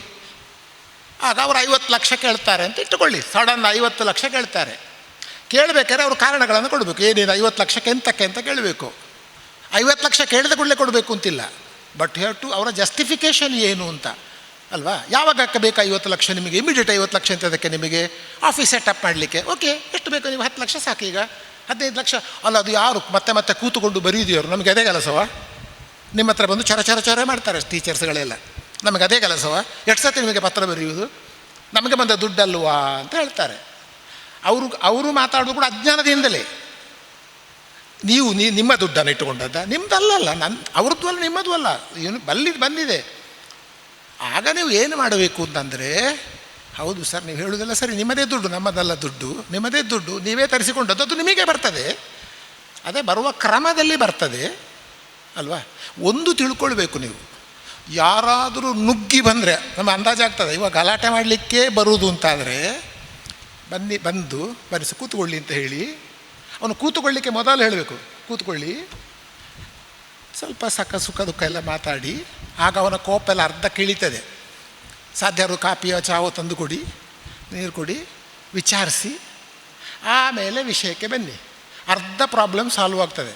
ಆಗ ಅವರು 50 ಲಕ್ಷ ಕೇಳ್ತಾರೆ ಅಂತ ಇಟ್ಟುಕೊಳ್ಳಿ, ಸಡನ್ 50 ಲಕ್ಷ ಕೇಳ್ತಾರೆ. ಕೇಳಬೇಕಾದ್ರೆ ಅವರು ಕಾರಣಗಳನ್ನು ಕೊಡಬೇಕು, ಏನೇನು 50 ಲಕ್ಷಕ್ಕೆ ಎಂತಕ್ಕೆ ಅಂತ ಕೇಳಬೇಕು. 50 ಲಕ್ಷ ಕೇಳಿದ ಕೂಡಲೇ ಕೊಡಬೇಕು ಅಂತಿಲ್ಲ, ಬಟ್ ಹ್ಯಾವ್ ಟು ಅವರ ಜಸ್ಟಿಫಿಕೇಷನ್ ಏನು ಅಂತ. ಅಲ್ವಾ? ಯಾವಾಗ ಬೇಕು 50 ಲಕ್ಷ ನಿಮಗೆ? ಇಮಿಡಿಯೇಟ್ 50 ಲಕ್ಷ ಅಂತ ಅದಕ್ಕೆ ನಿಮಗೆ ಆಫೀಸ್ ಸೆಟಪ್ ಮಾಡಲಿಕ್ಕೆ. ಓಕೆ, ಎಷ್ಟು ಬೇಕು ನೀವು? 10 ಲಕ್ಷ ಸಾಕು. ಈಗ 15 ಲಕ್ಷ ಅಲ್ಲ, ಅದು ಯಾರು ಮತ್ತೆ ಕೂತುಕೊಂಡು ಬರೀದಿಯವರು? ನಮಗೆ ಅದೇ ಕೆಲಸವ? ನಿಮ್ಮ ಹತ್ರ ಬಂದು ಚರ ಮಾಡ್ತಾರೆ ಟೀಚರ್ಸ್ಗಳೆಲ್ಲ. ನಮಗೆ ಅದೇ ಕೆಲಸವ? ಎಷ್ಟು ಸತಿ ನಿಮಗೆ ಪತ್ರ ಬರೆಯುವುದು? ನಮಗೆ ಬಂದ ದುಡ್ಡಲ್ವಾ ಅಂತ ಹೇಳ್ತಾರೆ. ಅವರು ಮಾತಾಡೋದು ಕೂಡ ಅಜ್ಞಾನದಿಂದಲೇ. ನೀವು ನಿಮ್ಮ ದುಡ್ಡನ್ನು ಇಟ್ಟುಕೊಂಡದ್ದ? ನಿಮ್ಮದಲ್ಲ, ಅವ್ರದ್ದು ಅಲ್ಲ, ನಿಮ್ಮದು ಅಲ್ಲ, ಏನು ಬಂದಿದೆ. ಆಗ ನೀವು ಏನು ಮಾಡಬೇಕು ಅಂತಂದರೆ, ಹೌದು ಸರ್ ನೀವು ಹೇಳೋದೆಲ್ಲ ಸರಿ, ನಿಮ್ಮದೇ ದುಡ್ಡು, ನಮ್ಮದಲ್ಲ ದುಡ್ಡು, ನಿಮ್ಮದೇ ದುಡ್ಡು, ನೀವೇ ತರಿಸಿಕೊಂಡದ್ದು, ಅದು ನಿಮಗೆ ಬರ್ತದೆ. ಅದೇ ಬರುವ ಕ್ರಮದಲ್ಲಿ ಬರ್ತದೆ ಅಲ್ವಾ? ಒಂದು ತಿಳ್ಕೊಳ್ಬೇಕು ನೀವು, ಯಾರಾದರೂ ನುಗ್ಗಿ ಬಂದರೆ ನಮ್ಮ ಅಂದಾಜಾಗ್ತದೆ, ಇವಾಗ ಗಲಾಟೆ ಮಾಡಲಿಕ್ಕೆ ಬರುವುದು ಅಂತಾದರೆ ಬಂದು ಬರೆಸಿ ಕೂತ್ಕೊಳ್ಳಿ ಅಂತ ಹೇಳಿ, ಅವನು ಕೂತ್ಕೊಳ್ಳಿಕ್ಕೆ ಮೊದಲು ಹೇಳಬೇಕು, ಕೂತ್ಕೊಳ್ಳಿ, ಸ್ವಲ್ಪ ಸುಖ ದುಃಖ ಎಲ್ಲ ಮಾತಾಡಿ, ಆಗ ಅವನ ಕೋಪೆಲ್ಲ ಅರ್ಧ ಕಿಳಿತದೆ. ಸಾಧ್ಯರು ಕಾಪಿಯೋ ಚಾವೋ ತಂದು ಕೊಡಿ, ನೀರು ಕೊಡಿ, ವಿಚಾರಿಸಿ ಆಮೇಲೆ ವಿಷಯಕ್ಕೆ ಬನ್ನಿ. ಅರ್ಧ ಪ್ರಾಬ್ಲಮ್ ಸಾಲ್ವ್ ಆಗ್ತದೆ.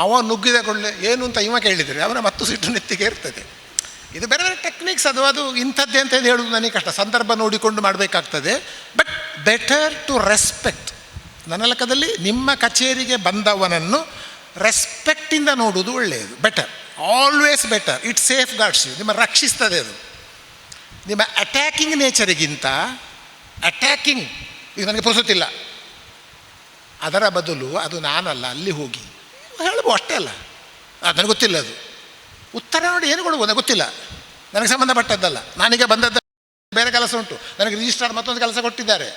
ಅವ ನುಗ್ಗಿದ ಕೊಳ್ಳೆ ಏನು ಅಂತ ಇವ ಕೇಳಿದರೆ ಅವನ ಮತ್ತು ಸಿಟ್ಟು ನೆತ್ತಿಗೆ ಇರ್ತದೆ. ಇದು ಬೇರೆ ಬೇರೆ ಟೆಕ್ನಿಕ್ಸ್, ಅದು ಇಂಥದ್ದೇ ಅಂತ ಹೇಳೋದು ನನಗೆ ಕಷ್ಟ, ಸಂದರ್ಭ ನೋಡಿಕೊಂಡು ಮಾಡಬೇಕಾಗ್ತದೆ. But better to respect. ನನ್ನ ಲೆಕ್ಕದಲ್ಲಿ ನಿಮ್ಮ ಕಚೇರಿಗೆ ಬಂದವನನ್ನು ರೆಸ್ಪೆಕ್ಟಿಂದ ನೋಡುವುದು ಒಳ್ಳೆಯದು, better, always better. It safeguards you, ನಿಮ್ಮ ರಕ್ಷಿಸ್ತದೆ ಅದು. ನಿಮ್ಮ ಅಟ್ಯಾಕಿಂಗ್ ನೇಚರಿಗಿಂತ ಅಟ್ಯಾಕಿಂಗ್ ಈಗ ನನಗೆ ಪುರುಸೊತ್ತಿಲ್ಲ, ಅದರ ಬದಲು ಅದು ನಾನಲ್ಲ, ಅಲ್ಲಿ ಹೋಗಿ ಹೇಳ್ಬೋದು, ಅಷ್ಟೇ ಅಲ್ಲ. ಅದು ನನಗೆ ಗೊತ್ತಿಲ್ಲ, ಅದು ಉತ್ತರ ನೋಡಿ ಏನು ಕೊಡ್ಬೋದು ನನಗೆ ಗೊತ್ತಿಲ್ಲ, ನನಗೆ ಸಂಬಂಧಪಟ್ಟದ್ದಲ್ಲ, ನಾನೀಗ ಬಂದದ್ದು ಬೇರೆ ಕೆಲಸ ಉಂಟು, ನನಗೆ ರಿಜಿಸ್ಟ್ರಾರ್ ಮತ್ತೊಂದು ಕೆಲಸ ಕೊಟ್ಟಿದ್ದಾರೆ.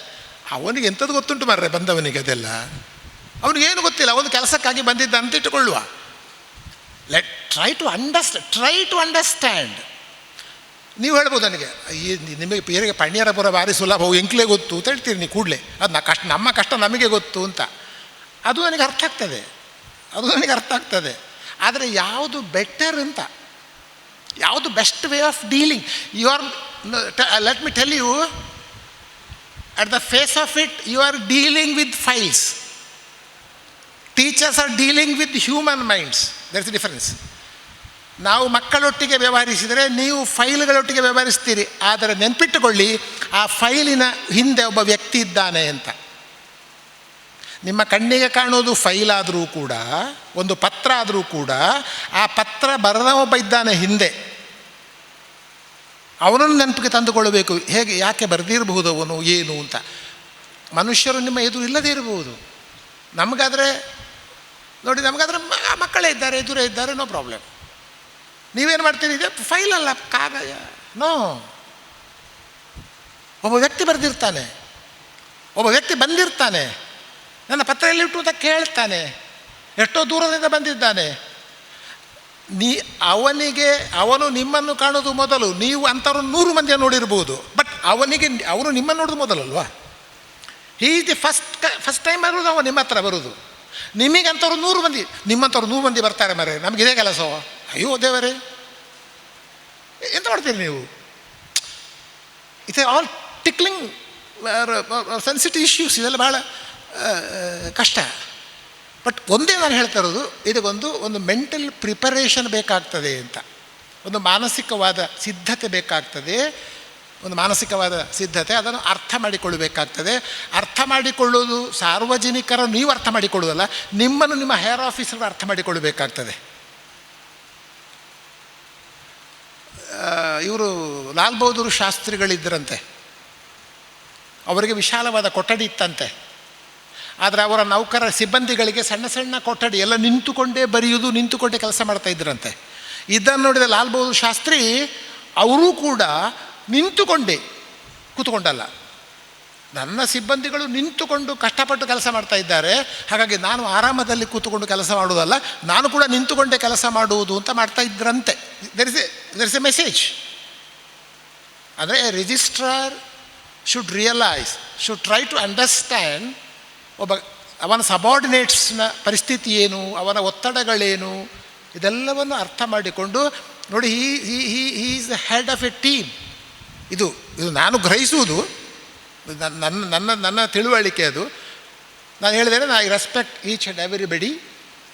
ಅವನಿಗೆ ಎಂಥದ್ದು ಗೊತ್ತುಂಟು ಮಾರ್ರೆ, ಬಂದವನಿಗೆ ಅದೆಲ್ಲ ಅವನಿಗೇನು ಗೊತ್ತಿಲ್ಲ, ಒಂದು ಕೆಲಸಕ್ಕಾಗಿ ಬಂದಿದ್ದ ಅಂತ ಇಟ್ಟುಕೊಳ್ಳುವ. Try to understand. ನೀವು ಹೇಳ್ಬೋದು ನನಗೆ, ನಿಮಗೆ ಬೇರೆ ಪಣ್ಯರಪುರ ಭಾರಿ ಸುಲಭವು ಎಂಕ್ಲೇ ಗೊತ್ತು ಅಂತ ಹೇಳ್ತೀರಿ ನೀವು ಕೂಡಲೇ, ಅದು ನಮ್ಮ ಕಷ್ಟ ನಮಗೆ ಗೊತ್ತು ಅಂತ. ಅದು ನನಗೆ ಅರ್ಥ ಆಗ್ತದೆ, ಆದರೆ ಯಾವುದು ಬೆಟರ್ ಅಂತ, ಯಾವುದು best way of dealing. You are let me tell you, at the face of it you are dealing with files. Teachers are dealing with human minds. There is difference. ನಾವು ಮಕ್ಕಳೊಟ್ಟಿಗೆ ವ್ಯವಹರಿಸಿದರೆ ನೀವು ಫೈಲ್ಗಳೊಟ್ಟಿಗೆ ವ್ಯವಹರಿಸ್ತೀರಿ, ಆದರೆ ನೆನಪಿಟ್ಟುಕೊಳ್ಳಿ, ಆ ಫೈಲಿನ ಹಿಂದೆ ಒಬ್ಬ ವ್ಯಕ್ತಿ ಇದ್ದಾನೆ ಅಂತ. ನಿಮ್ಮ ಕಣ್ಣಿಗೆ ಕಾಣೋದು ಫೈಲ್ ಆದರೂ ಕೂಡ, ಒಂದು ಪತ್ರ ಆದರೂ ಕೂಡ, ಆ ಪತ್ರ ಬರೆದ ಒಬ್ಬ ಇದ್ದಾನೆ ಹಿಂದೆ, ಅವನನ್ನು ನೆನಪಿಗೆ ತಂದುಕೊಳ್ಳಬೇಕು. ಹೇಗೆ, ಯಾಕೆ ಬರೆದಿರಬಹುದು ಅವನು, ಏನು ಅಂತ. ಮನುಷ್ಯರು ನಿಮ್ಮ ಎದುರು ಇಲ್ಲದೇ ಇರಬಹುದು. ನಮಗಾದರೆ ನೋಡಿ, ನಮಗಾದರೆ ಮಕ್ಕಳೇ ಇದ್ದಾರೆ, ಎದುರೇ ಇದ್ದಾರೆ, ನೋ ಪ್ರಾಬ್ಲಮ್. ನೀವೇನು ಮಾಡ್ತೀರಿ, ಇದೆ ಫೈಲಲ್ಲ, ಕಾಗದ. ನೋ, ಒಬ್ಬ ವ್ಯಕ್ತಿ ಬರೆದಿರ್ತಾನೆ, ಒಬ್ಬ ವ್ಯಕ್ತಿ ಬಂದಿರ್ತಾನೆ, ನನ್ನ ಪತ್ರ ಎಲ್ಲಿಟ್ಟು ಅಂತ ಕೇಳ್ತಾನೆ, ಎಷ್ಟೋ ದೂರದಿಂದ ಬಂದಿದ್ದಾನೆ. ಅವನು ನಿಮ್ಮನ್ನು ಕಾಣೋದು ಮೊದಲು. ನೀವು ಅಂಥವ್ರು 100 ಮಂದಿಯನ್ನು ನೋಡಿರ್ಬೋದು, ಬಟ್ ಅವನು ನಿಮ್ಮನ್ನು ನೋಡೋದು ಮೊದಲಲ್ವಾ? He is the first time ಬರೋದು, ಅವನು ನಿಮ್ಮ ಹತ್ರ ಬರೋದು. ನಿಮಗಂಥವ್ರು 100 ಮಂದಿ, ನಿಮ್ಮಂಥವ್ರು 100 ಮಂದಿ ಬರ್ತಾರೆ ಮರೆ, ನಮಗಿದೇ ಕೆಲಸವ. ಅಯ್ಯೋ ದೇವರೇ, ಎಂತ ಮಾಡ್ತೀರಿ ನೀವು? It's all tickling sensitive issues, ಇದೆಲ್ಲ ಭಾಳ ಕಷ್ಟ. ಬಟ್ ಒಂದೇ ನಾನು ಹೇಳ್ತಾ ಇರೋದು, ಒಂದು ಮೆಂಟಲ್ ಪ್ರಿಪರೇಷನ್ ಬೇಕಾಗ್ತದೆ ಅಂತ, ಒಂದು ಮಾನಸಿಕವಾದ ಸಿದ್ಧತೆ ಬೇಕಾಗ್ತದೆ, ಒಂದು ಮಾನಸಿಕವಾದ ಸಿದ್ಧತೆ. ಅದನ್ನು ಅರ್ಥ ಮಾಡಿಕೊಳ್ಳಬೇಕಾಗ್ತದೆ. ಅರ್ಥ ಮಾಡಿಕೊಳ್ಳೋದು ಸಾರ್ವಜನಿಕರ ನೀವು ಅರ್ಥ ಮಾಡಿಕೊಳ್ಳೋದಲ್ಲ, ನಿಮ್ಮನ್ನು ನಿಮ್ಮ ಹೈಯರ್ ಆಫೀಸರ್ ಅರ್ಥ ಮಾಡಿಕೊಳ್ಳಬೇಕಾಗ್ತದೆ. ಇವರು ಲಾಲ್ ಬಹದ್ದೂರ್ ಶಾಸ್ತ್ರಿಗಳಿದ್ದರಂತೆ, ಅವರಿಗೆ ವಿಶಾಲವಾದ ಕೊಠಡಿ ಇತ್ತಂತೆ. ಆದರೆ ಅವರ ನೌಕರ ಸಿಬ್ಬಂದಿಗಳಿಗೆ ಸಣ್ಣ ಸಣ್ಣ ಕೊಠಡಿ, ಎಲ್ಲ ನಿಂತುಕೊಂಡೇ ಬರೆಯುವುದು, ನಿಂತುಕೊಂಡೇ ಕೆಲಸ ಮಾಡ್ತಾ ಇದ್ದರಂತೆ. ಇದನ್ನು ನೋಡಿದ ಲಾಲ್ ಬಹದ್ದೂರ್ ಶಾಸ್ತ್ರಿ ಅವರೂ ಕೂಡ ನಿಂತುಕೊಂಡೇ, ಕೂತ್ಕೊಂಡಲ್ಲ, ನನ್ನ ಸಿಬ್ಬಂದಿಗಳು ನಿಂತುಕೊಂಡು ಕಷ್ಟಪಟ್ಟು ಕೆಲಸ ಮಾಡ್ತಾ ಇದ್ದಾರೆ, ಹಾಗಾಗಿ ನಾನು ಆರಾಮದಲ್ಲಿ ಕೂತ್ಕೊಂಡು ಕೆಲಸ ಮಾಡುವುದಲ್ಲ, ನಾನು ಕೂಡ ನಿಂತುಕೊಂಡೇ ಕೆಲಸ ಮಾಡುವುದು ಅಂತ ಮಾಡ್ತಾ ಇದ್ರಂತೆ. There is a message. ಅಂದರೆ a registrar should realise, should try to understand ಅವನ ಸಬಾರ್ಡಿನೇಟ್ಸ್ನ ಪರಿಸ್ಥಿತಿ ಏನು, ಅವನ ಒತ್ತಡಗಳೇನು, ಇದೆಲ್ಲವನ್ನು ಅರ್ಥ ಮಾಡಿಕೊಂಡು ನೋಡಿ, he is the head of a team. ಇದು ನಾನು ಗ್ರಹಿಸುವುದು, ನನ್ನ ತಿಳುವಳಿಕೆ ಅದು. ನಾನು ಹೇಳಿದರೆ, I respect each and everybody,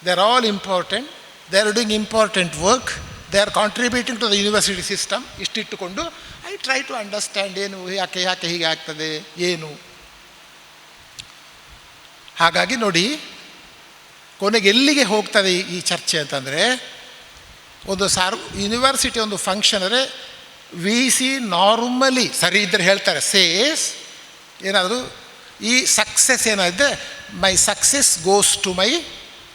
they are all important, they are doing important work, they are contributing to the university system. ಇಷ್ಟಿಟ್ಟುಕೊಂಡು ಐ ಟ್ರೈ ಟು ಅಂಡರ್ಸ್ಟ್ಯಾಂಡ್ ಏನು ಯಾಕೆ ಯಾಕೆ ಹೀಗೆ ಆಗ್ತದೆ ಏನು. ಹಾಗಾಗಿ ನೋಡಿ ಕೊನೆಗೆ ಎಲ್ಲಿಗೆ ಹೋಗ್ತದೆ ಈ ಚರ್ಚೆ ಅಂತಂದರೆ, ಒಂದು ಯೂನಿವರ್ಸಿಟಿ ಒಂದು ಫಂಕ್ಷನ್ ಅಂದರೆ ವಿ ಸಿ ನಾರ್ಮಲಿ ಸರಿ ಇದ್ದರೆ ಹೇಳ್ತಾರೆ ಸೇಸ್ ಏನಾದರೂ ಈ ಸಕ್ಸಸ್ ಏನಾದರೆ my success goes to my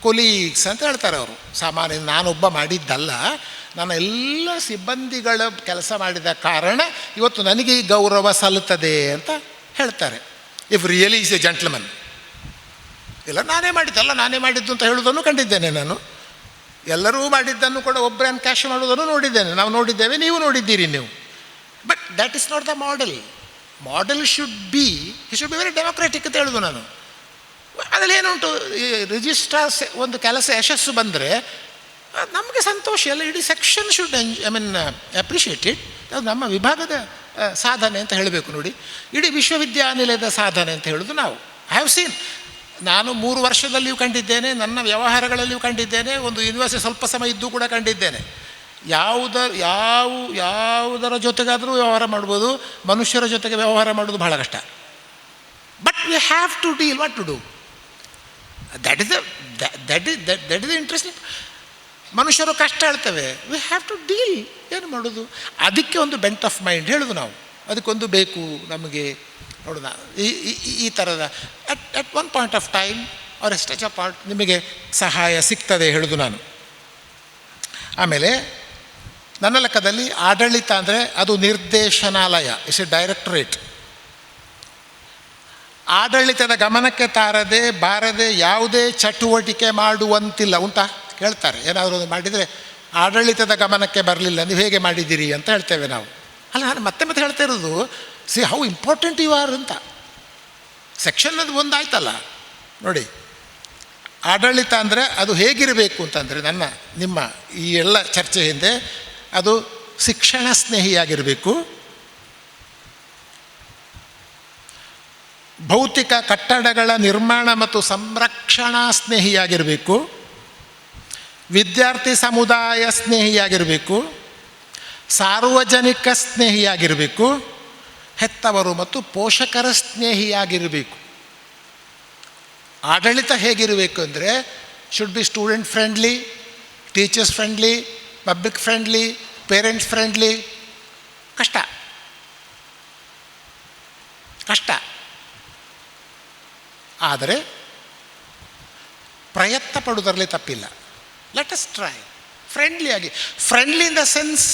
colleagues ಅಂತ ಹೇಳ್ತಾರೆ ಅವರು. ಸಾಮಾನ್ಯ ನಾನೊಬ್ಬ ಮಾಡಿದ್ದಲ್ಲ, ನನ್ನ ಎಲ್ಲ ಸಿಬ್ಬಂದಿಗಳ ಕೆಲಸ ಮಾಡಿದ ಕಾರಣ ಇವತ್ತು ನನಗೆ ಈ ಗೌರವ ಸಲ್ಲುತ್ತದೆ ಅಂತ ಹೇಳ್ತಾರೆ. If really is A gentleman. ಇಲ್ಲ ನಾನೇ ಮಾಡಿದ್ದು ಅಂತ ಹೇಳೋದನ್ನು ಕಂಡಿದ್ದೇನೆ ನಾನು. ಎಲ್ಲರೂ ಮಾಡಿದ್ದನ್ನು ಕೂಡ ಒಬ್ಬರೇ ಕ್ಯಾಶ್ ಮಾಡೋದನ್ನು ನೋಡಿದ್ದೇನೆ, ನಾವು ನೋಡಿದ್ದೇವೆ, ನೀವು ನೋಡಿದ್ದೀರಿ ನೀವು. But that is not the model. Model should be very democratic ಅಂತ ಹೇಳೋದು ನಾನು. ಅದರಲ್ಲಿ ಏನುಂಟು, ಈ ರಿಜಿಸ್ಟ್ರಾರ್ಸ್ ಒಂದು ಕೆಲಸ ಯಶಸ್ಸು ಬಂದರೆ ನಮಗೆ ಸಂತೋಷ, ಎಲ್ಲ ಇಡೀ ಸೆಕ್ಷನ್ ಶುಡ್ ಅಪ್ರಿಷಿಯೇಟ್ ಇಟ್. ಅದು ನಮ್ಮ ವಿಭಾಗದ ಸಾಧನೆ ಅಂತ ಹೇಳಬೇಕು ನೋಡಿ, ಇಡೀ ವಿಶ್ವವಿದ್ಯಾನಿಲಯದ ಸಾಧನೆ ಅಂತ ಹೇಳೋದು ನಾವು. ಐ ಹ್ಯಾವ್ ಸೀನ್, ನಾನು 3 ವರ್ಷದಲ್ಲಿಯೂ ಕಂಡಿದ್ದೇನೆ, ನನ್ನ ವ್ಯವಹಾರಗಳಲ್ಲಿಯೂ ಕಂಡಿದ್ದೇನೆ, ಒಂದು ಯೂನಿವರ್ಸಿಟಿ ಸ್ವಲ್ಪ ಸಮಯ ಇದ್ದೂ ಕೂಡ ಕಂಡಿದ್ದೇನೆ. ಯಾವುದರ ಜೊತೆಗಾದರೂ ವ್ಯವಹಾರ ಮಾಡ್ಬೋದು, ಮನುಷ್ಯರ ಜೊತೆಗೆ ವ್ಯವಹಾರ ಮಾಡೋದು ಬಹಳ ಕಷ್ಟ. But we have to deal what to do. That is the interesting. ಮನುಷ್ಯರು ಕಷ್ಟ ಹೇಳ್ತೇವೆ, ವಿ ಹ್ಯಾವ್ ಟು ಡೀಲ್. ಏನು ಮಾಡೋದು, ಅದಕ್ಕೆ ಒಂದು ಬೆಂಟ್ ಆಫ್ ಮೈಂಡ್ ಹೇಳೋದು ನಾವು, ಅದಕ್ಕೊಂದು ಬೇಕು ನಮಗೆ. ನೋಡೋಣ ಈ ಥರದ at one point of time ಅವರ ಸ್ಟೇಜ್ ಆಫ್ ಪಾಯಿಂಟ್ ನಿಮಗೆ ಸಹಾಯ ಸಿಗ್ತದೆ ಹೇಳೋದು ನಾನು. ಆಮೇಲೆ ನನ್ನ ಲೆಕ್ಕದಲ್ಲಿ ಆಡಳಿತ ಅಂದರೆ ಅದು ನಿರ್ದೇಶನಾಲಯ, ಇಟ್ಸ್ ಎ ಡೈರೆಕ್ಟರೇಟ್. ಆಡಳಿತದ ಗಮನಕ್ಕೆ ಬಾರದೆ ಯಾವುದೇ ಚಟುವಟಿಕೆ ಮಾಡುವಂತಿಲ್ಲ. ಉಂಟಾ ಕೇಳ್ತಾರೆ, ಏನಾದರೂ ಒಂದು ಮಾಡಿದರೆ ಆಡಳಿತದ ಗಮನಕ್ಕೆ ಬರಲಿಲ್ಲ, ನೀವು ಹೇಗೆ ಮಾಡಿದ್ದೀರಿ ಅಂತ ಹೇಳ್ತೇವೆ ನಾವು. ಅಲ್ಲ, ನಾನು ಮತ್ತೆ ಹೇಳ್ತಾ ಇರೋದು, see how important you are ಅಂತ. ಸೆಕ್ಷನ್ ಅದು ಒಂದಾಯ್ತಲ್ಲ ನೋಡಿ. ಆಡಳಿತ ಅಂದರೆ ಅದು ಹೇಗಿರಬೇಕು ಅಂತಂದರೆ, ನಿಮ್ಮ ಈ ಎಲ್ಲ ಚರ್ಚೆ ಹಿಂದೆ ಅದು ಶಿಕ್ಷಣ ಸ್ನೇಹಿಯಾಗಿರಬೇಕು, ಭೌತಿಕ ಕಟ್ಟಡಗಳ ನಿರ್ಮಾಣ ಮತ್ತು ಸಂರಕ್ಷಣಾ ಸ್ನೇಹಿಯಾಗಿರಬೇಕು, ವಿದ್ಯಾರ್ಥಿ ಸಮುದಾಯ ಸ್ನೇಹಿಯಾಗಿರಬೇಕು, ಸಾರ್ವಜನಿಕ ಸ್ನೇಹಿಯಾಗಿರಬೇಕು, ಹೆತ್ತವರು ಮತ್ತು ಪೋಷಕರ ಸ್ನೇಹಿಯಾಗಿರಬೇಕು. ಆಡಳಿತ ಹೇಗಿರಬೇಕು ಅಂದರೆ should be student friendly, teachers friendly, public friendly, parents friendly. ಕಷ್ಟ ಆದರೆ ಪ್ರಯತ್ನ ಪಡುವುದರಲ್ಲಿ ತಪ್ಪಿಲ್ಲ. ಲೆಟ್ ಅಸ್ ಟ್ರೈ ಫ್ರೆಂಡ್ಲಿಯಾಗಿ. ಫ್ರೆಂಡ್ಲಿ ಇನ್ ದ ಸೆನ್ಸ್,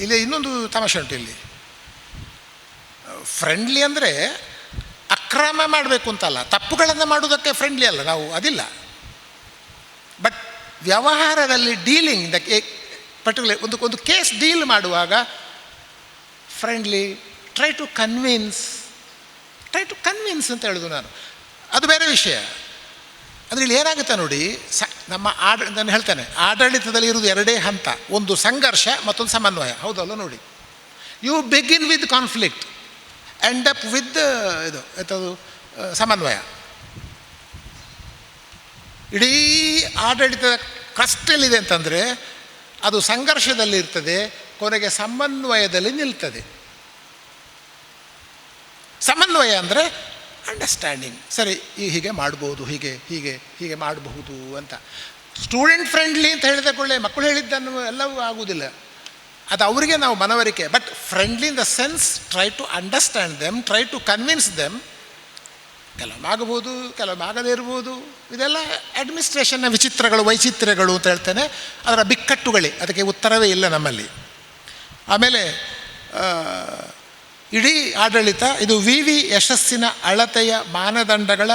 ಇಲ್ಲಿ ಇನ್ನೊಂದು ತಮಾಷೆ ಉಂಟು. ಇಲ್ಲಿ ಫ್ರೆಂಡ್ಲಿ ಅಂದರೆ ಅಕ್ರಮ ಮಾಡಬೇಕು ಅಂತಲ್ಲ, ತಪ್ಪುಗಳನ್ನು ಮಾಡುವುದಕ್ಕೆ ಫ್ರೆಂಡ್ಲಿ ಅಲ್ಲ ನಾವು, ಅದಿಲ್ಲ. ಬಟ್ ವ್ಯವಹಾರದಲ್ಲಿ ಡೀಲಿಂಗ್ ದ ಪರ್ಟಿಕ್ಯುಲರ್ ಒಂದು ಕೇಸ್ ಡೀಲ್ ಮಾಡುವಾಗ ಫ್ರೆಂಡ್ಲಿ, ಟ್ರೈ ಟು ಕನ್ವಿನ್ಸ್ ಅಂತ ಹೇಳೋದು ನಾನು. ಅದು ಬೇರೆ ವಿಷಯ. ಅಂದರೆ ಇಲ್ಲಿ ಏನಾಗುತ್ತೆ ನೋಡಿ, ನಾನು ಹೇಳ್ತೇನೆ, ಆಡಳಿತದಲ್ಲಿ ಇರುವುದು 2 ಹಂತ, ಒಂದು ಸಂಘರ್ಷ ಮತ್ತೊಂದು ಸಮನ್ವಯ. ಹೌದಲ್ಲ ನೋಡಿ, you begin with conflict, end up with ಸಮನ್ವಯ. ಇಡೀ ಆಡಳಿತದ ಕಷ್ಟಲ್ಲಿದೆ ಅಂತಂದರೆ ಅದು ಸಂಘರ್ಷದಲ್ಲಿ ಇರ್ತದೆ, ಕೊನೆಗೆ ಸಮನ್ವಯದಲ್ಲಿ ನಿಲ್ತದೆ. ಸಮನ್ವಯ ಅಂದರೆ ಅಂಡರ್ಸ್ಟ್ಯಾಂಡಿಂಗ್, ಸರಿ ಹೀಗೆ ಮಾಡ್ಬೋದು, ಹೀಗೆ ಮಾಡಬಹುದು ಅಂತ. ಸ್ಟೂಡೆಂಟ್ ಫ್ರೆಂಡ್ಲಿ ಅಂತ ಹೇಳಿದ ಕೂಡಲೇ ಮಕ್ಕಳು ಹೇಳಿದ್ದನ್ನು ಎಲ್ಲವೂ ಆಗುವುದಿಲ್ಲ, ಅದು ಅವರಿಗೆ ನಾವು ಮನವರಿಕೆ. But friendly in the sense try to understand them, try to convince them. ಕೆಲವು ಆಗಬಹುದು, ಕೆಲವು ಆಗದೇ ಇರ್ಬೋದು. ಇದೆಲ್ಲ ಅಡ್ಮಿನಿಸ್ಟ್ರೇಷನ್ನ ವಿಚಿತ್ರಗಳು, ವೈಚಿತ್ರ್ಯಗಳು ಅಂತ ಹೇಳ್ತೇನೆ, ಅದರ ಬಿಕ್ಕಟ್ಟುಗಳೇ, ಅದಕ್ಕೆ ಉತ್ತರವೇ ಇಲ್ಲ ನಮ್ಮಲ್ಲಿ. ಆಮೇಲೆ ಇಡೀ ಆಡಳಿತ ಇದು ಯಶಸ್ಸಿನ ಅಳತೆಯ ಮಾನದಂಡಗಳ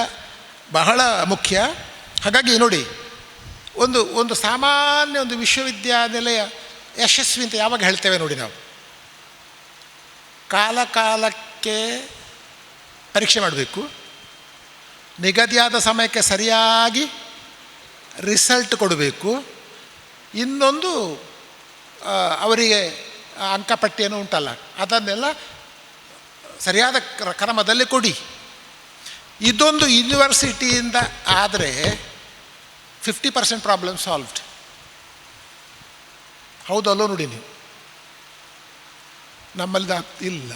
ಬಹಳ ಮುಖ್ಯ. ಹಾಗಾಗಿ ನೋಡಿ, ಒಂದು ಸಾಮಾನ್ಯ ಒಂದು ವಿಶ್ವವಿದ್ಯಾನಿಲಯ ಯಶಸ್ವಿ ಅಂತ ಯಾವಾಗ ಹೇಳ್ತೇವೆ ನೋಡಿ ನಾವು, ಕಾಲಕ್ಕೆ ಪರೀಕ್ಷೆ ಮಾಡಬೇಕು, ನಿಗದಿಯಾದ ಸಮಯಕ್ಕೆ ಸರಿಯಾಗಿ ರಿಸಲ್ಟ್ ಕೊಡಬೇಕು, ಇನ್ನೊಂದು ಅವರಿಗೆ ಅಂಕಪಟ್ಟಿಯನ್ನು ಉಂಟಲ್ಲ ಅದನ್ನೆಲ್ಲ ಸರಿಯಾದ ಕ್ರಮದಲ್ಲಿ ಕೊಡಿ. ಇದೊಂದು ಯೂನಿವರ್ಸಿಟಿಯಿಂದ ಆದರೆ 50% ಪ್ರಾಬ್ಲಮ್ ಸಾಲ್ವ್ಡ್. ಹೌದಲ್ಲೋ ನೋಡಿ ನೀವು. ನಮ್ಮಲ್ಲಿ ಇಲ್ಲ.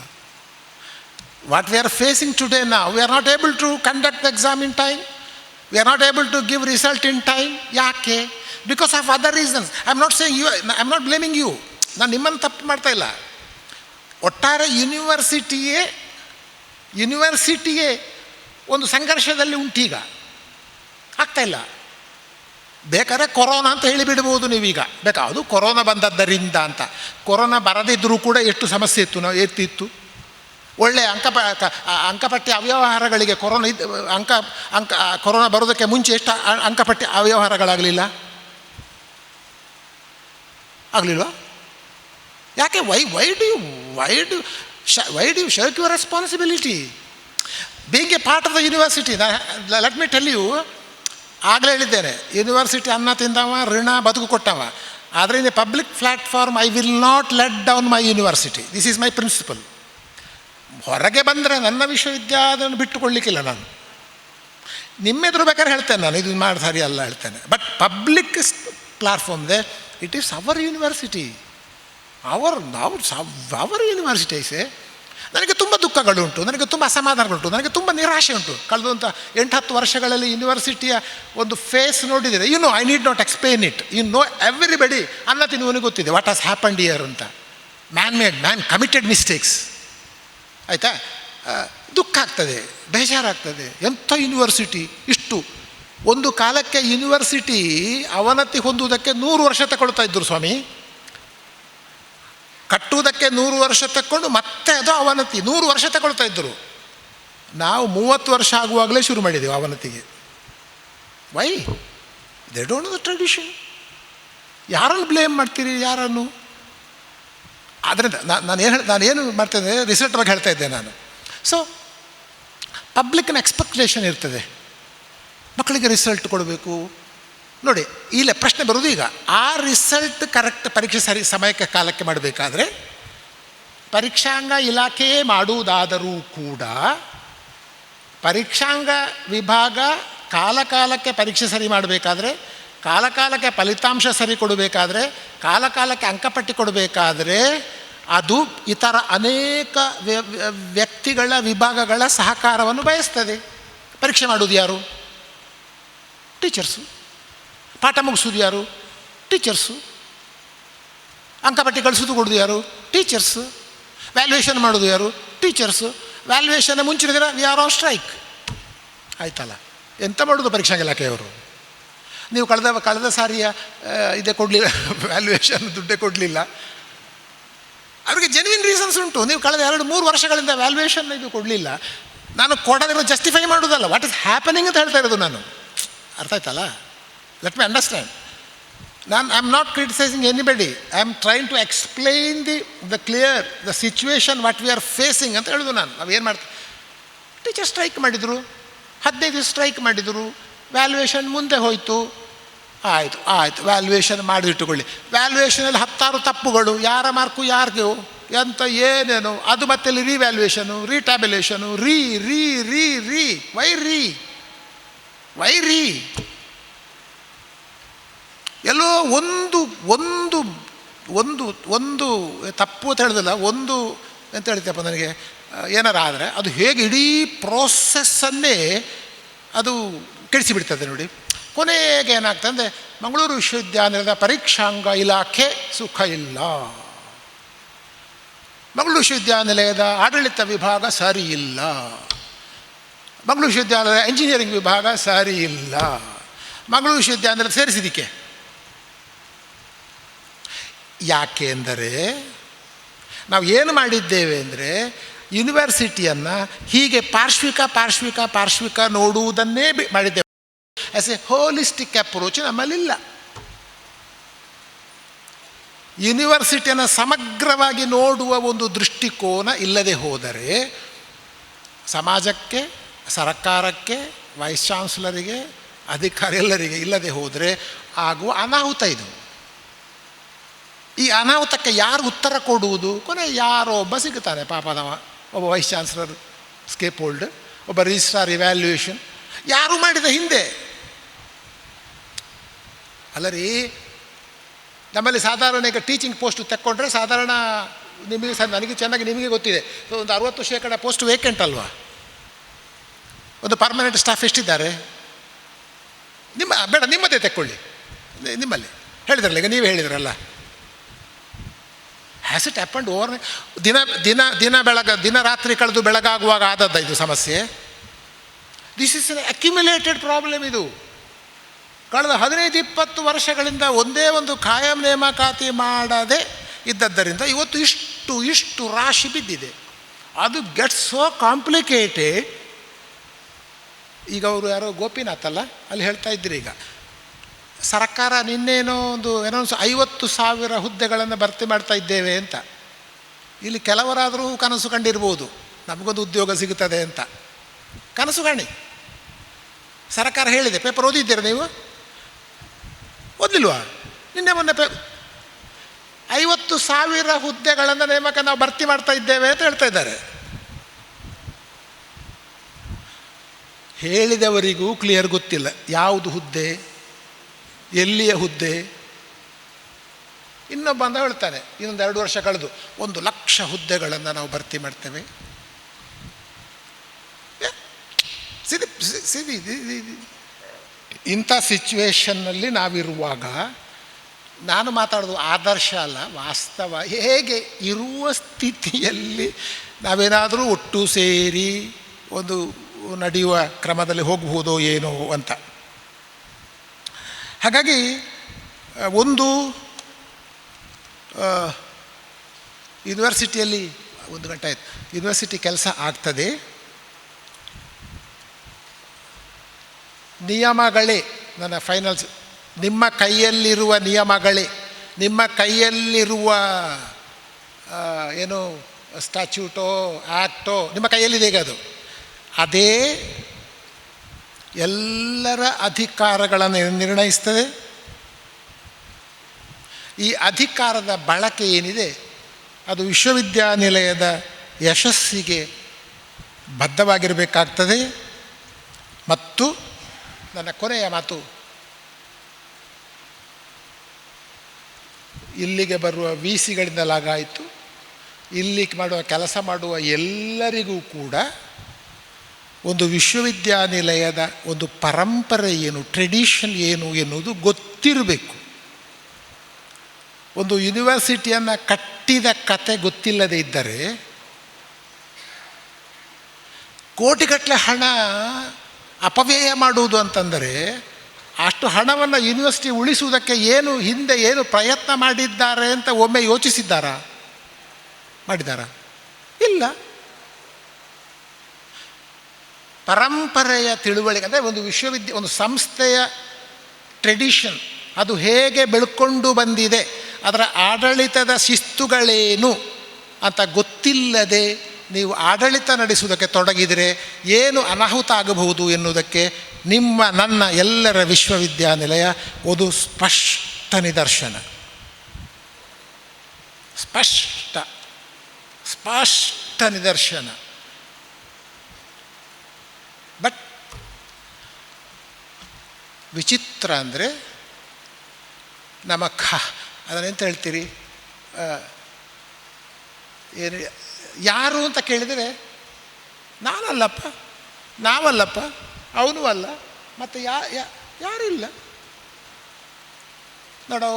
What we are facing today ನಾವು, we are not able to conduct the exam in time, we are not able to give result in time. ಯಾಕೆ? Because of other reasons. I am not saying you, I am not blaming you. ನಾನು ನಿಮ್ಮನ್ನು ತಪ್ಪು ಮಾಡ್ತಾ ಇಲ್ಲ. ಒಟ್ಟಾರೆ ಯೂನಿವರ್ಸಿಟಿಯೇ ಒಂದು ಸಂಘರ್ಷದಲ್ಲಿ ಉಂಟೀಗ, ಆಗ್ತಾಯಿಲ್ಲ. ಬೇಕಾದ್ರೆ ಕೊರೋನಾ ಅಂತ ಹೇಳಿಬಿಡ್ಬೋದು ನೀವೀಗ, ಅದು ಕೊರೋನಾ ಬಂದದ್ದರಿಂದ ಅಂತ. ಕೊರೋನಾ ಬರದಿದ್ದರೂ ಕೂಡ ಎಷ್ಟು ಸಮಸ್ಯೆ ಇತ್ತು, ಎತ್ತಿತ್ತು. ಒಳ್ಳೆಯ ಅಂಕಪಟ್ಟಿ ಅವ್ಯವಹಾರಗಳಿಗೆ ಕೊರೋನಾ ಬರೋದಕ್ಕೆ ಮುಂಚೆ ಎಷ್ಟು ಅಂಕಪಟ್ಟಿ ಅವ್ಯವಹಾರಗಳಾಗಲಿಲ್ಲ? ಆಗಲಿಲ್ವಾ? ಯಾಕೆ? Why do you shirk your responsibility being a part of the university? Let me tell you, ಆಗಲೇ ಹೇಳಿದ್ದೇನೆ, ಯೂನಿವರ್ಸಿಟಿ ಅನ್ನ ತಿಂದವ, ಋಣ ಬದುಕು ಕೊಟ್ಟವ. ಆದರೆ in a public platform I will not let down my university. This is my principle. ಹೊರಗೆ ಬಂದರೆ ನನ್ನ ವಿಶ್ವವಿದ್ಯಾಲಯವನ್ನು ಬಿಟ್ಟುಕೊಳ್ಳಿಕ್ಕಿಲ್ಲ ನಾನು. ನಿಮ್ಮೆದುರು ಬೇಕಾದ್ರೆ ಹೇಳ್ತೇನೆ, ನಾನು ಇದು ಮಾಡಿ ಸರಿ ಅಲ್ಲ ಹೇಳ್ತೇನೆ. ಬಟ್ ಪಬ್ಲಿಕ್ ಪ್ಲ್ಯಾಟ್ಫಾರ್ಮ್ದೆ it is our university, our ಯೂನಿವರ್ಸಿಟೀಸೇ. ನನಗೆ ತುಂಬ ದುಃಖಗಳುಂಟು, ನನಗೆ ತುಂಬ ಅಸಮಾಧಾನಗಳುಂಟು, ನನಗೆ ತುಂಬ ನಿರಾಶೆ ಉಂಟು. ಕಳೆದಂಥ 8-10 ವರ್ಷಗಳಲ್ಲಿ ಯೂನಿವರ್ಸಿಟಿಯ ಒಂದು ಫೇಸ್ ನೋಡಿದರೆ, I need not explain it, everybody ಅನ್ನ ತಿನ್ನುವನಿಗೆ ಗೊತ್ತಿದೆ ವಾಟ್ ಹ್ಯಾಸ್ ಹ್ಯಾಪನ್ಡ್ ಇಯರ್ ಅಂತ. Man committed mistakes. ಆಯಿತಾ? ದುಃಖ ಆಗ್ತದೆ, ಬೇಜಾರಾಗ್ತದೆ. ಎಂಥ ಯೂನಿವರ್ಸಿಟಿ ಇಷ್ಟು. ಒಂದು ಕಾಲಕ್ಕೆ ಯೂನಿವರ್ಸಿಟಿ ಅವನತಿ ಹೊಂದುವುದಕ್ಕೆ 100 ವರ್ಷ ತಗೊಳ್ತಾ ಇದ್ದರು ಸ್ವಾಮಿ. ಕಟ್ಟುವುದಕ್ಕೆ 100 ವರ್ಷ ತಕ್ಕೊಂಡು ಮತ್ತೆ ಅದು ಅವನತಿ 100 ವರ್ಷ ತಗೊಳ್ತಾ ಇದ್ದರು. ನಾವು 30 ವರ್ಷ ಆಗುವಾಗಲೇ ಶುರು ಮಾಡಿದ್ದೆವು ಅವನತಿಗೆ. Why? They don't know the tradition. ಯಾರನ್ನು ಬ್ಲೇಮ್ ಮಾಡ್ತೀರಿ? ಯಾರನ್ನು? ಆದ್ದರಿಂದ ನಾನೇನು ಮಾಡ್ತೇನೆ, ರಿಸಲ್ಟ್ ಬಗ್ಗೆ ಹೇಳ್ತಾ ಇದ್ದೆ ನಾನು. ಸೊ ಪಬ್ಲಿಕ್ನ ಎಕ್ಸ್ಪೆಕ್ಟೇಷನ್ ಇರ್ತದೆ, ಮಕ್ಕಳಿಗೆ ರಿಸಲ್ಟ್ ಕೊಡಬೇಕು. ನೋಡಿ, ಇಲ್ಲೇ ಪ್ರಶ್ನೆ ಬರೋದು ಈಗ, ಆ ರಿಸಲ್ಟ್ ಕರೆಕ್ಟ್ ಪರೀಕ್ಷೆ ಸಮಯಕ್ಕೆ ಕಾಲಕ್ಕೆ ಮಾಡಬೇಕಾದ್ರೆ ಪರೀಕ್ಷಾಂಗ ಇಲಾಖೆಯೇ ಮಾಡುವುದಾದರೂ ಕೂಡ ಪರೀಕ್ಷಾಂಗ ವಿಭಾಗ ಕಾಲಕಾಲಕ್ಕೆ ಪರೀಕ್ಷೆ ಸರಿ ಮಾಡಬೇಕಾದ್ರೆ, ಕಾಲಕಾಲಕ್ಕೆ ಫಲಿತಾಂಶ ಸರಿ ಕೊಡಬೇಕಾದ್ರೆ, ಕಾಲಕಾಲಕ್ಕೆ ಅಂಕಪಟ್ಟಿ ಕೊಡಬೇಕಾದ್ರೆ ಅದು ಇತರ ಅನೇಕ ವ್ಯಕ್ತಿಗಳ ವಿಭಾಗಗಳ ಸಹಕಾರವನ್ನು ಬಯಸ್ತದೆ. ಪರೀಕ್ಷೆ ಮಾಡೋದು ಯಾರು? ಟೀಚರ್ಸು. ಪಾಠ ಮುಗಿಸೋದು ಯಾರು? ಟೀಚರ್ಸು. ಅಂಕಪಟ್ಟಿ ಕಳಿಸೋದು ಕೊಡೋದು ಯಾರು? ಟೀಚರ್ಸು. ವ್ಯಾಲ್ಯೂಯೇಷನ್ ಮಾಡೋದು ಯಾರು? ಟೀಚರ್ಸು. ವ್ಯಾಲ್ಯೂಯೇಷನ್ ಮುಂಚಿನ ದಿನ ವಿ ಆರ್ ಆನ್ ಸ್ಟ್ರೈಕ್. ಆಯ್ತಲ್ಲ, ಎಂತ ಮಾಡೋದು ಪರೀಕ್ಷಾ ಇಲಾಖೆಯವರು? ನೀವು ಕಳೆದ ಸಾರಿಯ ಇದೇ ಕೊಡಲಿಲ್ಲ, ವ್ಯಾಲ್ಯೂಯೇಷನ್ ದುಡ್ಡೇ ಕೊಡಲಿಲ್ಲ. ಅವರಿಗೆ ಜೆನ್ವಿನ್ ರೀಸನ್ಸ್ ಉಂಟು. ನೀವು ಕಳೆದ 2-3 ವರ್ಷಗಳಿಂದ ವ್ಯಾಲ್ಯೂಯೇಷನ್ ಇದು ಕೊಡಲಿಲ್ಲ. ನಾನು ಕೊಡೋದಿರೋ ಜಸ್ಟಿಫೈ ಮಾಡೋದಲ್ಲ, ವಾಟ್ ಇಸ್ ಹ್ಯಾಪನಿಂಗ್ ಅಂತ ಹೇಳ್ತಾ ಇರೋದು ನಾನು. ಅರ್ಥ ಆಯ್ತಲ್ಲ? Let me understand. I am not criticising anybody. I am trying to explain the situation what we are facing ಅಂತ ಹೇಳೋದು ನಾನು. ನಾವೇನು ಮಾಡ್ತೀವಿ? ಟೀಚರ್ ಸ್ಟ್ರೈಕ್ ಮಾಡಿದರು, 15 ದಿವಸ ಸ್ಟ್ರೈಕ್ ಮಾಡಿದರು, ವ್ಯಾಲ್ಯೂಯೇಷನ್ ಮುಂದೆ ಹೋಯಿತು. ಆಯಿತು ವ್ಯಾಲ್ಯೂಯೇಷನ್ ಮಾಡಿಟ್ಟುಕೊಳ್ಳಿ. ವ್ಯಾಲ್ಯೂಯೇಷನಲ್ಲಿ 10 ತಪ್ಪುಗಳು, ಯಾರ ಮಾರ್ಕು ಯಾರಿಗೂ ಎಂತ ಏನೇನು, ಅದು ಮತ್ತೆ ರಿವ್ಯಾಲ್ಯೂಯೇಷನು, ರೀಟ್ಯಾಬ್ಯುಲೇಷನು, ವೈ ರೀ ಎಲ್ಲೋ ಒಂದು ತಪ್ಪು ಅಂತ ಹೇಳಿದಲ್ಲ, ಒಂದು ಎಂತ ಹೇಳ್ತೀಯಪ್ಪ ನನಗೆ, ಏನಾರ ಆದರೆ ಅದು ಹೇಗೆ ಇಡೀ ಪ್ರೋಸೆಸ್ಸನ್ನೇ ಅದು ಕೆಡಿಸಿಬಿಡ್ತದೆ ನೋಡಿ. ಕೊನೆಗೆ ಏನಾಗ್ತದೆ ಅಂದರೆ, ಮಂಗಳೂರು ವಿಶ್ವವಿದ್ಯಾನಿಲಯದ ಪರೀಕ್ಷಾಂಗ ಇಲಾಖೆ ಸುಖ ಇಲ್ಲ, ಮಂಗಳೂರು ವಿಶ್ವವಿದ್ಯಾನಿಲಯದ ಆಡಳಿತ ವಿಭಾಗ ಸರಿ ಇಲ್ಲ, ಮಂಗಳೂರು ವಿಶ್ವವಿದ್ಯಾಲಯದ ಎಂಜಿನಿಯರಿಂಗ್ ವಿಭಾಗ ಸರಿ ಇಲ್ಲ, ಮಂಗಳೂರು ವಿಶ್ವವಿದ್ಯಾನಿಲಯ ಸೇರಿಸಿದಕ್ಕೆ. ಯಾಕೆ ಅಂದರೆ ನಾವು ಏನು ಮಾಡಿದ್ದೇವೆ ಅಂದರೆ, ಯೂನಿವರ್ಸಿಟಿಯನ್ನು ಹೀಗೆ ಪಾರ್ಶ್ವಿಕ ನೋಡುವುದನ್ನೇ ಮಾಡಿದ್ದೇವೆ. ಆ್ಯಸ್ ಎ ಹೋಲಿಸ್ಟಿಕ್ ಅಪ್ರೋಚ್ ನಮ್ಮಲ್ಲಿಲ್ಲ. ಯೂನಿವರ್ಸಿಟಿಯನ್ನು ಸಮಗ್ರವಾಗಿ ನೋಡುವ ಒಂದು ದೃಷ್ಟಿಕೋನ ಇಲ್ಲದೆ ಹೋದರೆ ಸಮಾಜಕ್ಕೆ, ಸರ್ಕಾರಕ್ಕೆ, ವೈಸ್ ಚಾನ್ಸಲರಿಗೆ, ಅಧಿಕಾರಿ ಎಲ್ಲರಿಗೆ ಇಲ್ಲದೆ ಹೋದರೆ ಆಗುವ ಅನಾಹುತ ಇದು. ಈ ಅನಾಹುತಕ್ಕೆ ಯಾರು ಉತ್ತರ ಕೊಡುವುದು? ಕೊನೆ ಯಾರೋ ಒಬ್ಬ ಸಿಗುತ್ತಾನೆ ಪಾಪದವ, ಒಬ್ಬ ವೈಸ್ ಚಾನ್ಸಲರ್ ಸ್ಕೇಪ್ ಹೋಲ್ಡ್, ಒಬ್ಬ ರಿಜಿಸ್ಟ್ರಾರ್ ಇವ್ಯಾಲ್ಯೂಯೇಷನ್. ಯಾರು ಮಾಡಿದ ಹಿಂದೆ ಅಲ್ಲ ರೀ. ನಮ್ಮಲ್ಲಿ ಸಾಧಾರಣ ಈಗ ಟೀಚಿಂಗ್ ಪೋಸ್ಟ್ ತೆಕ್ಕೊಂಡ್ರೆ ಸಾಧಾರಣ ನಿಮಗೆ ನನಗೆ ಚೆನ್ನಾಗಿ ನಿಮಗೆ ಗೊತ್ತಿದೆ. ಸೊ ಒಂದು 60% ಪೋಸ್ಟ್ ವೇಕೆಂಟ್ ಅಲ್ವಾ? ಒಂದು ಪರ್ಮನೆಂಟ್ ಸ್ಟಾಫ್ ಎಷ್ಟಿದ್ದಾರೆ? ಬೇಡ ನಿಮ್ಮದೇ ತೆಕ್ಕೊಳ್ಳಿ, ನಿಮ್ಮಲ್ಲಿ ಹೇಳಿದ್ರಲ್ಲ, ಈಗ ನೀವೇ ಹೇಳಿದ್ರಲ್ಲ. Has it happened over? ದಿನ ರಾತ್ರಿ ಕಳೆದು ಬೆಳಗಾಗುವಾಗ ಆದದ್ದ ಇದು ಸಮಸ್ಯೆ? This is N accumulated problem. ಇದು ಕಳೆದ 15-20 ವರ್ಷಗಳಿಂದ ಒಂದೇ ಒಂದು ಖಾಯಂ ನೇಮಕಾತಿ ಮಾಡದೆ ಇದ್ದದ್ದರಿಂದ ಇವತ್ತು ಇಷ್ಟು ರಾಶಿ ಬಿದ್ದಿದೆ. ಅದು ಗೆಟ್ಸ್ ಸೋ ಕಾಂಪ್ಲಿಕೇಟೆಡ್. ಈಗ ಅವರು ಯಾರೋ ಗೋಪಿನಾಥ್ ಅಲ್ಲ, ಅಲ್ಲಿ ಹೇಳ್ತಾ ಇದ್ದೀರಿ, ಈಗ ಸರ್ಕಾರ ನಿನ್ನೇನೋ ಒಂದು 50,000 ಹುದ್ದೆಗಳನ್ನು ಭರ್ತಿ ಮಾಡ್ತಾ ಇದ್ದೇವೆ ಅಂತ. ಇಲ್ಲಿ ಕೆಲವರಾದರೂ ಕನಸು ಕಂಡಿರ್ಬೋದು, ನಮಗೊಂದು ಉದ್ಯೋಗ ಸಿಗುತ್ತದೆ ಅಂತ. ಕನಸು ಕಾಣಿ. ಸರ್ಕಾರ ಹೇಳಿದೆ. ಪೇಪರ್ ಓದಿದ್ದೀರಾ ನೀವು? ಓದಲಿಲ್ವಾ? ನಿನ್ನೆ ಮೊನ್ನೆ 50,000 ಹುದ್ದೆಗಳನ್ನು ನೇಮಕ ನಾವು ಭರ್ತಿ ಮಾಡ್ತಾ ಇದ್ದೇವೆ ಅಂತ ಹೇಳ್ತಾ ಇದ್ದಾರೆ. ಹೇಳಿದವರಿಗೂ ಕ್ಲಿಯರ್ ಗೊತ್ತಿಲ್ಲ ಯಾವುದು ಹುದ್ದೆ, ಎಲ್ಲಿಯ ಹುದ್ದೆ. ಇನ್ನೊಬ್ಬ ಅಂತ ಹೇಳ್ತಾನೆ, ಇನ್ನೊಂದು 2 ವರ್ಷ ಕಳೆದು 1,00,000 ಹುದ್ದೆಗಳನ್ನು ನಾವು ಭರ್ತಿ ಮಾಡ್ತೇವೆ. ಇಂಥ ಸಿಚುವೇಷನ್ನಲ್ಲಿ ನಾವಿರುವಾಗ ನಾನು ಮಾತಾಡೋದು ಆದರ್ಶ ಅಲ್ಲ, ವಾಸ್ತವ. ಹೇಗೆ ಇರುವ ಸ್ಥಿತಿಯಲ್ಲಿ ನಾವೇನಾದರೂ ಒಟ್ಟು ಸೇರಿ ಒಂದು ನಡೆಯುವ ಕ್ರಮದಲ್ಲಿ ಹೋಗಬಹುದೋ ಏನೋ ಅಂತ. ಹಾಗಾಗಿ ಒಂದು ಯೂನಿವರ್ಸಿಟಿಯಲ್ಲಿ 1 ಗಂಟೆ ಆಯಿತು, ಯೂನಿವರ್ಸಿಟಿ ಕೆಲಸ ಆಗ್ತದೆ. ನಿಯಮಗಳೇ ನನ್ನ ಫೈನಲ್ಸ್. ನಿಮ್ಮ ಕೈಯಲ್ಲಿರುವ ನಿಯಮಗಳೇ, ನಿಮ್ಮ ಕೈಯಲ್ಲಿರುವ ಏನು ಸ್ಟ್ಯಾಚ್ಯೂಟೋ ಆ್ಯಕ್ಟೋ ನಿಮ್ಮ ಕೈಯಲ್ಲಿದೆ. ಈಗ ಅದೇ ಎಲ್ಲರ ಅಧಿಕಾರಗಳನ್ನು ನಿರ್ಣಯಿಸ್ತದೆ. ಈ ಅಧಿಕಾರದ ಬಳಕೆ ಏನಿದೆ ಅದು ವಿಶ್ವವಿದ್ಯಾನಿಲಯದ ಯಶಸ್ಸಿಗೆ ಬದ್ಧವಾಗಿರಬೇಕಾಗ್ತದೆ. ಮತ್ತು ನನ್ನ ಕೊನೆಯ ಮಾತು, ಇಲ್ಲಿಗೆ ಬರುವ VCಗಳಿಂದಲಾಗಾಯಿತು, ಇಲ್ಲಿ ಮಾಡುವ ಕೆಲಸ ಮಾಡುವ ಎಲ್ಲರಿಗೂ ಕೂಡ ಒಂದು ವಿಶ್ವವಿದ್ಯಾನಿಲಯದ ಒಂದು ಪರಂಪರೆ ಏನು, ಟ್ರೆಡಿಷನ್ ಏನು ಎನ್ನುವುದು ಗೊತ್ತಿರಬೇಕು. ಒಂದು ಯೂನಿವರ್ಸಿಟಿಯನ್ನು ಕಟ್ಟಿದ ಕತೆ ಗೊತ್ತಿಲ್ಲದೆ ಇದ್ದರೆ ಕೋಟಿಗಟ್ಟಲೆ ಹಣ ಅಪವ್ಯಯ ಮಾಡುವುದು ಅಂತಂದರೆ, ಅಷ್ಟು ಹಣವನ್ನು ಯೂನಿವರ್ಸಿಟಿ ಉಳಿಸುವುದಕ್ಕೆ ಹಿಂದೆ ಏನು ಪ್ರಯತ್ನ ಮಾಡಿದ್ದಾರೆ ಅಂತ ಒಮ್ಮೆ ಯೋಚಿಸಿದ್ದಾರಾ? ಮಾಡಿದ್ದಾರಾ? ಇಲ್ಲ. ಪರಂಪರೆಯ ತಿಳುವಳಿಕೆ ಅಂದರೆ ಒಂದು ಸಂಸ್ಥೆಯ ಟ್ರೆಡಿಷನ್ ಅದು ಹೇಗೆ ಬೆಳ್ಕೊಂಡು ಬಂದಿದೆ, ಅದರ ಆಡಳಿತದ ಶಿಸ್ತುಗಳೇನು ಅಂತ ಗೊತ್ತಿಲ್ಲದೆ ನೀವು ಆಡಳಿತ ನಡೆಸುವುದಕ್ಕೆ ತೊಡಗಿದರೆ ಏನು ಅನಾಹುತ ಆಗಬಹುದು ಎನ್ನುವುದಕ್ಕೆ ನನ್ನ ಎಲ್ಲರ ವಿಶ್ವವಿದ್ಯಾನಿಲಯ ಒಂದು ಸ್ಪಷ್ಟ ನಿದರ್ಶನ. ಸ್ಪಷ್ಟ ನಿದರ್ಶನ. ಬಟ್ ವಿಚಿತ್ರ ಅಂದರೆ ಅದನ್ನೆಂತ ಹೇಳ್ತೀರಿ, ಏನು ಯಾರು ಅಂತ ಕೇಳಿದರೆ ನಾನಲ್ಲಪ್ಪ, ನಾವಲ್ಲಪ್ಪ, ಅವನು ಅಲ್ಲ, ಮತ್ತು ಯಾರೂ ಇಲ್ಲ. ನೋಡೋ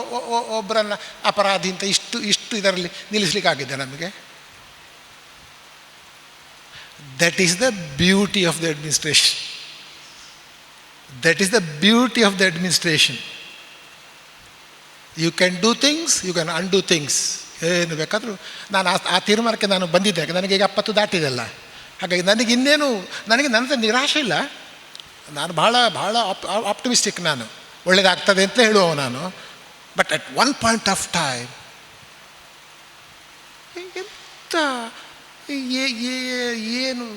ಒಬ್ಬರನ್ನು ಅಪರಾಧಿ ಅಂತ ಇಷ್ಟು ಇದರಲ್ಲಿ ನಿಲ್ಲಿಸಲಿಕ್ಕಾಗಿದೆ ನಮಗೆ. That is the beauty of the administration. That is the beauty of the administration. You can do things, you can undo things. ಏನು ಬೇಕಾದರೂ ನಾನು ಆ ತೀರ್ಮಾನಕ್ಕೆ ನಾನು ಬಂದಿದ್ದೆ. ನನಗೆ ಈಗ 70 ದಾಟಿದೆಲ್ಲ. ಹಾಗಾಗಿ ನನಗೆ ನನ್ನ ನಿರಾಶೆ ಇಲ್ಲ. ನಾನು ಭಾಳ ಆಪ್ಟಿಮಿಸ್ಟಿಕ್. ನಾನು ಒಳ್ಳೆಯದಾಗ್ತದೆ ಅಂತ ಹೇಳುವ ನಾನು. But at one point of time ಎಂತ ಏನು